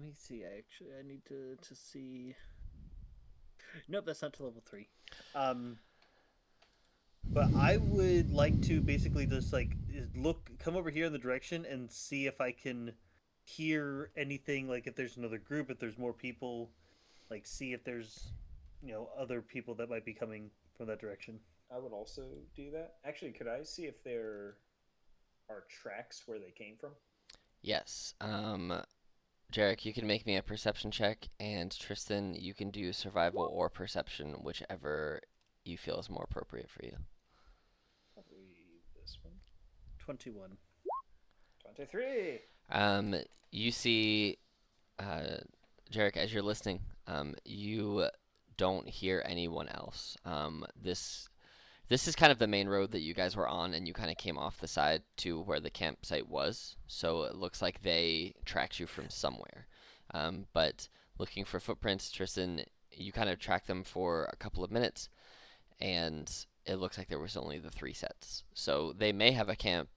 [SPEAKER 5] me see. I need to see. Nope, that's not to level 3. Um, but I would like to basically just like come over here in the direction and see if I can hear anything. Like if there's another group, if there's more people, like see if there's other people that might be coming from that direction.
[SPEAKER 3] I would also do that. Actually, could I see if there are tracks where they came from?
[SPEAKER 1] Yes. Jarek, you can make me a perception check, and Tristan, you can do survival or perception, whichever you feel is more appropriate for you.
[SPEAKER 3] Probably this one.
[SPEAKER 5] 21.
[SPEAKER 3] 23.
[SPEAKER 1] You see, uh, Jarek, as you're listening, you don't hear anyone else. This is kind of the main road that you guys were on, and you kind of came off the side to where the campsite was. So it looks like they tracked you from somewhere. But looking for footprints, Tristan, you kind of tracked them for a couple of minutes, and it looks like there was only the 3 sets. So they may have a camp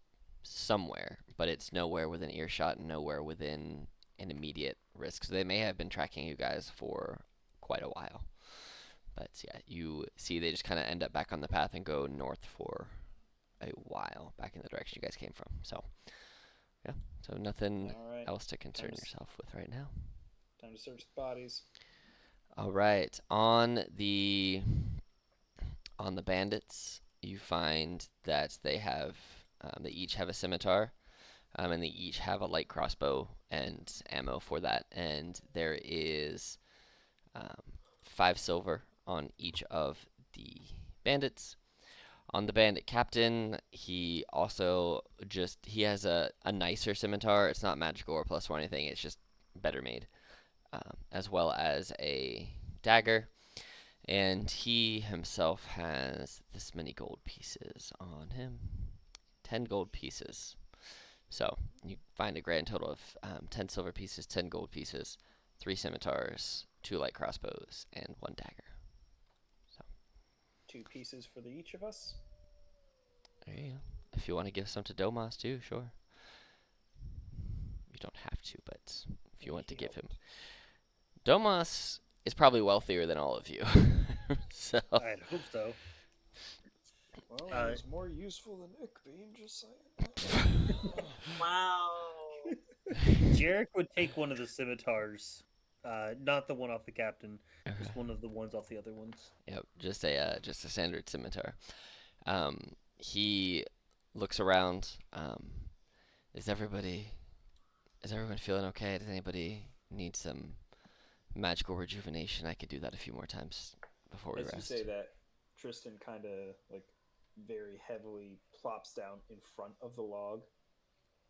[SPEAKER 1] somewhere, but it's nowhere within earshot and nowhere within an immediate risk. So they may have been tracking you guys for quite a while. But yeah, you see they just kind of end up back on the path and go north for a while, back in the direction you guys came from. So, yeah, so nothing
[SPEAKER 3] All right.
[SPEAKER 1] else to concern
[SPEAKER 3] Time to-
[SPEAKER 1] yourself with right now.
[SPEAKER 3] Time to search the bodies.
[SPEAKER 1] All right, on the bandits, you find that they each have a scimitar, and they each have a light crossbow and ammo for that, and there is 5 silver on each of the bandits. On the bandit captain, he also he has a nicer scimitar. It's not magical or plus or anything. It's just better made, as well as a dagger. And he himself has this many gold pieces on him. 10 gold pieces. So you find a grand total of 10 silver pieces, 10 gold pieces, 3 scimitars, 2 light crossbows, and 1 dagger.
[SPEAKER 3] 2 pieces for each of us.
[SPEAKER 1] There you go. If you want to give some to Domas too, sure. You don't have to, but if you want to give him. Domas is probably wealthier than all of you. So
[SPEAKER 5] I'd hope so.
[SPEAKER 3] Well, he's more useful than Ickbeam, just saying.
[SPEAKER 4] wow.
[SPEAKER 5] Jarek would take one of the scimitars, not the one off the captain, just one of the ones off the other ones.
[SPEAKER 1] Yep, just a standard scimitar. He looks around. Is everyone feeling okay? Does anybody need some magical rejuvenation? I could do that a few more times before we
[SPEAKER 3] rest.
[SPEAKER 1] As
[SPEAKER 3] you say that, Tristan kind of like very heavily plops down in front of the log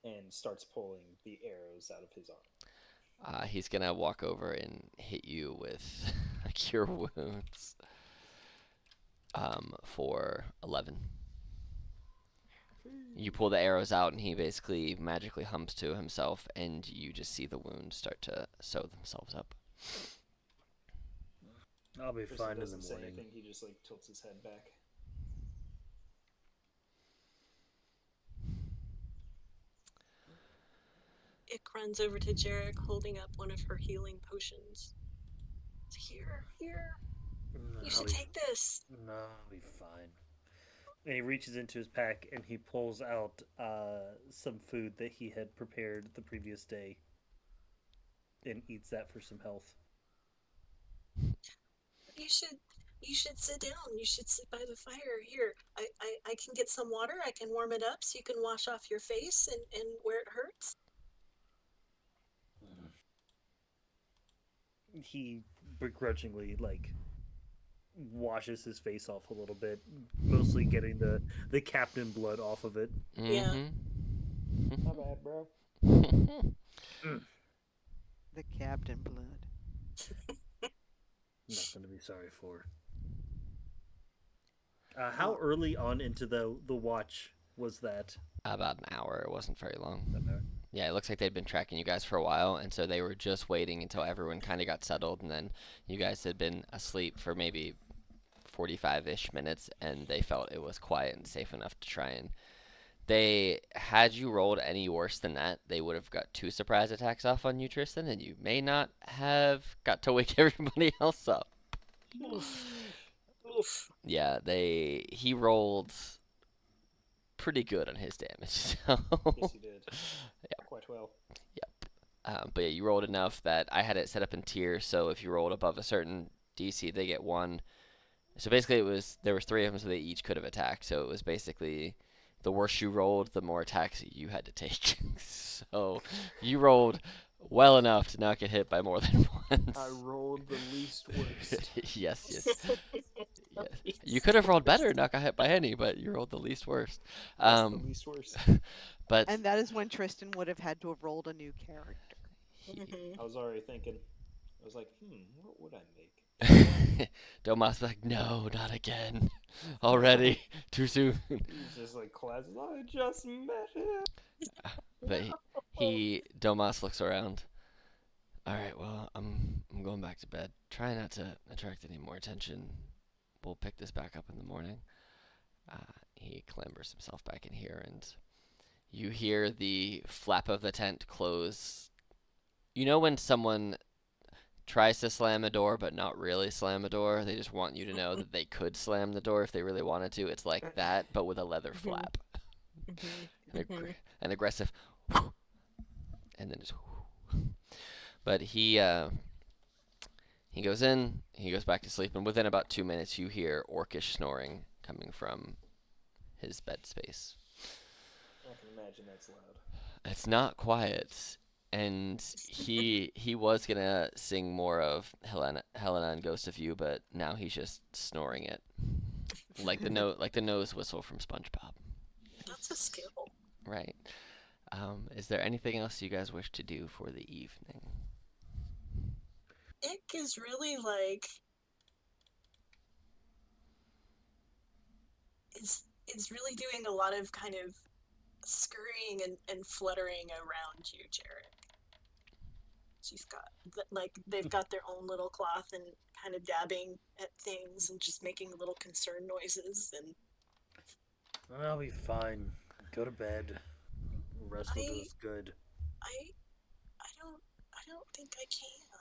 [SPEAKER 3] and starts pulling the arrows out of his arm.
[SPEAKER 1] He's gonna walk over and hit you with cure wounds. For 11. You pull the arrows out, and he basically magically hums to himself, and you just see the wounds start to sew themselves up.
[SPEAKER 5] I'll be fine in the
[SPEAKER 3] doesn't say
[SPEAKER 5] morning.
[SPEAKER 3] anything. He just like tilts his head back.
[SPEAKER 4] Ick runs over to Jarek, holding up one of her healing potions. Here. You should take this.
[SPEAKER 5] No, I'll be fine. And he reaches into his pack and he pulls out some food that he had prepared the previous day and eats that for some health.
[SPEAKER 4] you should you should sit down. You should sit by the fire. Here, I can get some water. I can warm it up so you can wash off your face and where it hurts.
[SPEAKER 5] He begrudgingly washes his face off a little bit, mostly getting the captain blood off of it.
[SPEAKER 4] Yeah.
[SPEAKER 3] My bad, bro.
[SPEAKER 2] The captain blood.
[SPEAKER 5] Nothing to be sorry for. How early on into the watch was that?
[SPEAKER 1] About an hour. It wasn't very long.
[SPEAKER 5] About-
[SPEAKER 1] Yeah, it looks like they'd been tracking you guys for a while, and so they were just waiting until everyone kind of got settled, and then you guys had been asleep for maybe 45-ish minutes, and they felt it was quiet and safe enough to try and. They had you rolled any worse than that, they would have got 2 surprise attacks off on you, Tristan, and you may not have got to wake everybody else up.
[SPEAKER 4] Oof.
[SPEAKER 1] Yeah, he rolled pretty good on his damage. So.
[SPEAKER 3] Yes, he did. Quite well.
[SPEAKER 1] But yeah, you rolled enough that I had it set up in tiers. So if you rolled above a certain DC, they get 1. So basically, there was 3 of them, so they each could have attacked. So it was basically the worse you rolled, the more attacks you had to take. So you rolled well enough to not get hit by more than once.
[SPEAKER 3] I rolled the least worst.
[SPEAKER 1] Yes. You could have rolled better, not got hit by any, but you rolled the least worst.
[SPEAKER 3] That's the least worst.
[SPEAKER 1] But
[SPEAKER 2] And that is when Tristan would have had to have rolled a new character.
[SPEAKER 3] I was already thinking. I was like, what would I make?
[SPEAKER 1] Domas was like, no, not again. Already, too soon.
[SPEAKER 3] He's just like classes. I just met him.
[SPEAKER 1] But Domas looks around. All right, well, I'm going back to bed. Try not to attract any more attention. We'll pick this back up in the morning. He clambers himself back in here, and you hear the flap of the tent close. You know when someone tries to slam a door but not really slam a door? They just want you to know that they could slam the door if they really wanted to. It's like that, but with a leather flap. An aggressive and then just but he goes in, he goes back to sleep, and within about 2 minutes you hear orcish snoring coming from his bed space.
[SPEAKER 3] I can imagine that's loud.
[SPEAKER 1] It's not quiet, and he was gonna sing more of Helena and Ghost of You, but now he's just snoring it, like the nose whistle from SpongeBob.
[SPEAKER 4] That's a skill.
[SPEAKER 1] Right. Is there anything else you guys wish to do for the evening?
[SPEAKER 4] Ick is really like is really doing a lot of kind of scurrying and fluttering around you, Jarek. She's got they've got their own little cloth and kind of dabbing at things and just making little concerned noises, and
[SPEAKER 5] I'll be fine. Go to bed. Rest will do us good.
[SPEAKER 4] I don't think I can.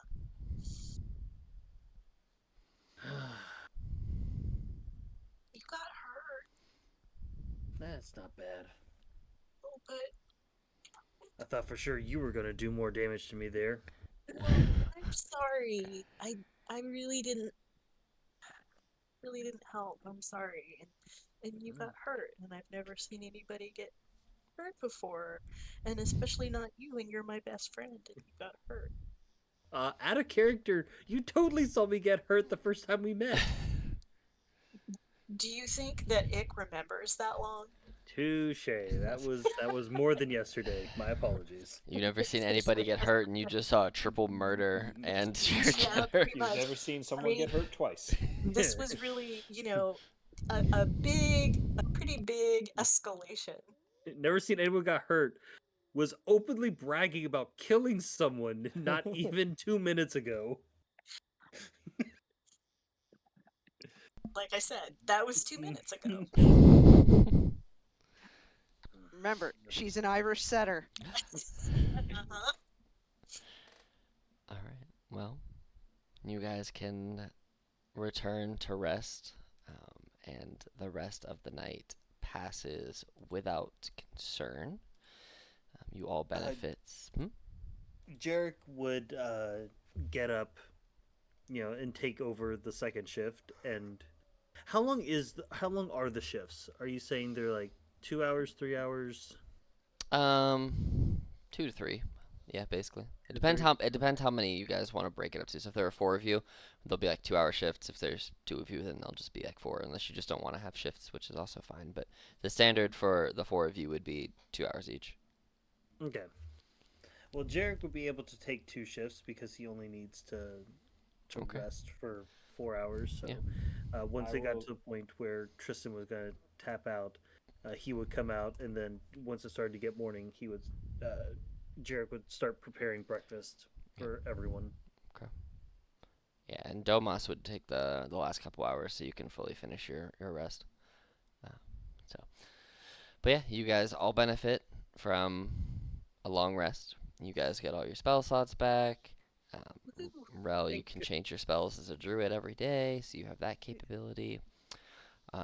[SPEAKER 4] You got hurt.
[SPEAKER 5] That's not bad.
[SPEAKER 4] Oh, but
[SPEAKER 5] I thought for sure you were gonna do more damage to me there.
[SPEAKER 4] I'm sorry. I really didn't help. I'm sorry. And you got hurt, and I've never seen anybody get hurt before, and especially not you, and you're my best friend, and you got hurt.
[SPEAKER 5] Out of character, you totally saw me get hurt the first time we met.
[SPEAKER 4] Do you think that Ick remembers that long?
[SPEAKER 5] Touche. That was more than yesterday. My apologies.
[SPEAKER 1] You've never seen anybody get hurt, and you just saw a triple murder, and you're
[SPEAKER 4] Yeah,
[SPEAKER 1] hurt.
[SPEAKER 4] pretty
[SPEAKER 3] You've
[SPEAKER 4] much.
[SPEAKER 3] never seen someone get hurt twice.
[SPEAKER 4] This was really, a pretty big escalation.
[SPEAKER 5] Never seen anyone got hurt. Was openly bragging about killing someone not even 2 minutes ago.
[SPEAKER 4] Like I said, that was 2 minutes ago.
[SPEAKER 2] Remember, she's an Irish setter.
[SPEAKER 4] Uh-huh.
[SPEAKER 1] All right. Well, you guys can return to rest, and the rest of the night passes without concern. You all benefit.
[SPEAKER 5] Jarek would get up and take over the second shift. And how long are the shifts? Are you saying they're like 2 hours, 3 hours,
[SPEAKER 1] 2 to 3. Yeah, basically. It
[SPEAKER 5] two,
[SPEAKER 1] depends
[SPEAKER 5] three?
[SPEAKER 1] how many you guys want to break it up to. So if there are 4 of you, they'll be like 2-hour shifts. If there's 2 of you, then they'll just be like 4, unless you just don't want to have shifts, which is also fine. But the standard for the 4 of you would be 2 hours each.
[SPEAKER 5] Okay. Well, Jarek would be able to take 2 shifts because he only needs to
[SPEAKER 1] Okay.
[SPEAKER 5] rest for 4 hours. So
[SPEAKER 1] Yeah.
[SPEAKER 5] once
[SPEAKER 3] I
[SPEAKER 5] it got
[SPEAKER 3] will.
[SPEAKER 5] to the point where Tristan was going to tap out, he would come out, and then once it started to get morning, Jarek would start preparing breakfast
[SPEAKER 1] Yeah.
[SPEAKER 5] for everyone.
[SPEAKER 1] Okay. Yeah, and Domas would take the last couple hours so you can fully finish your rest. Uh, so, but yeah, you guys all benefit from a long rest. You guys get all your spell slots back. Rel, you
[SPEAKER 5] Thank
[SPEAKER 1] can
[SPEAKER 5] you.
[SPEAKER 1] change your spells as a druid every day, so you have that capability.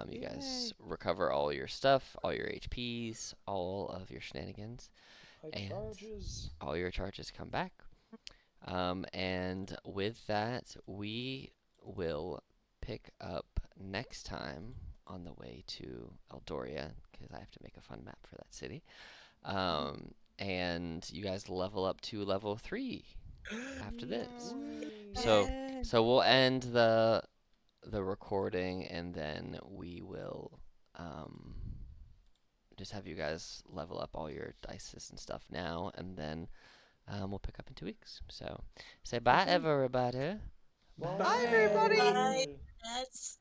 [SPEAKER 1] You guys
[SPEAKER 2] Yay.
[SPEAKER 1] recover all your stuff, all your HPs, all of your shenanigans,
[SPEAKER 3] My
[SPEAKER 1] and
[SPEAKER 3] charges.
[SPEAKER 1] all your charges come back. And with that, we will pick up next time on the way to Eldoria, because I have to make a fun map for that city. And you guys level up to level 3 after this.
[SPEAKER 3] Yay.
[SPEAKER 1] So
[SPEAKER 2] Yay.
[SPEAKER 1] so we'll end the recording, and then we will just have you guys level up all your dices and stuff now, and then we'll pick up in 2 weeks. So say bye, everybody.
[SPEAKER 2] Bye, everybody.
[SPEAKER 4] Bye.
[SPEAKER 3] Bye.
[SPEAKER 4] That's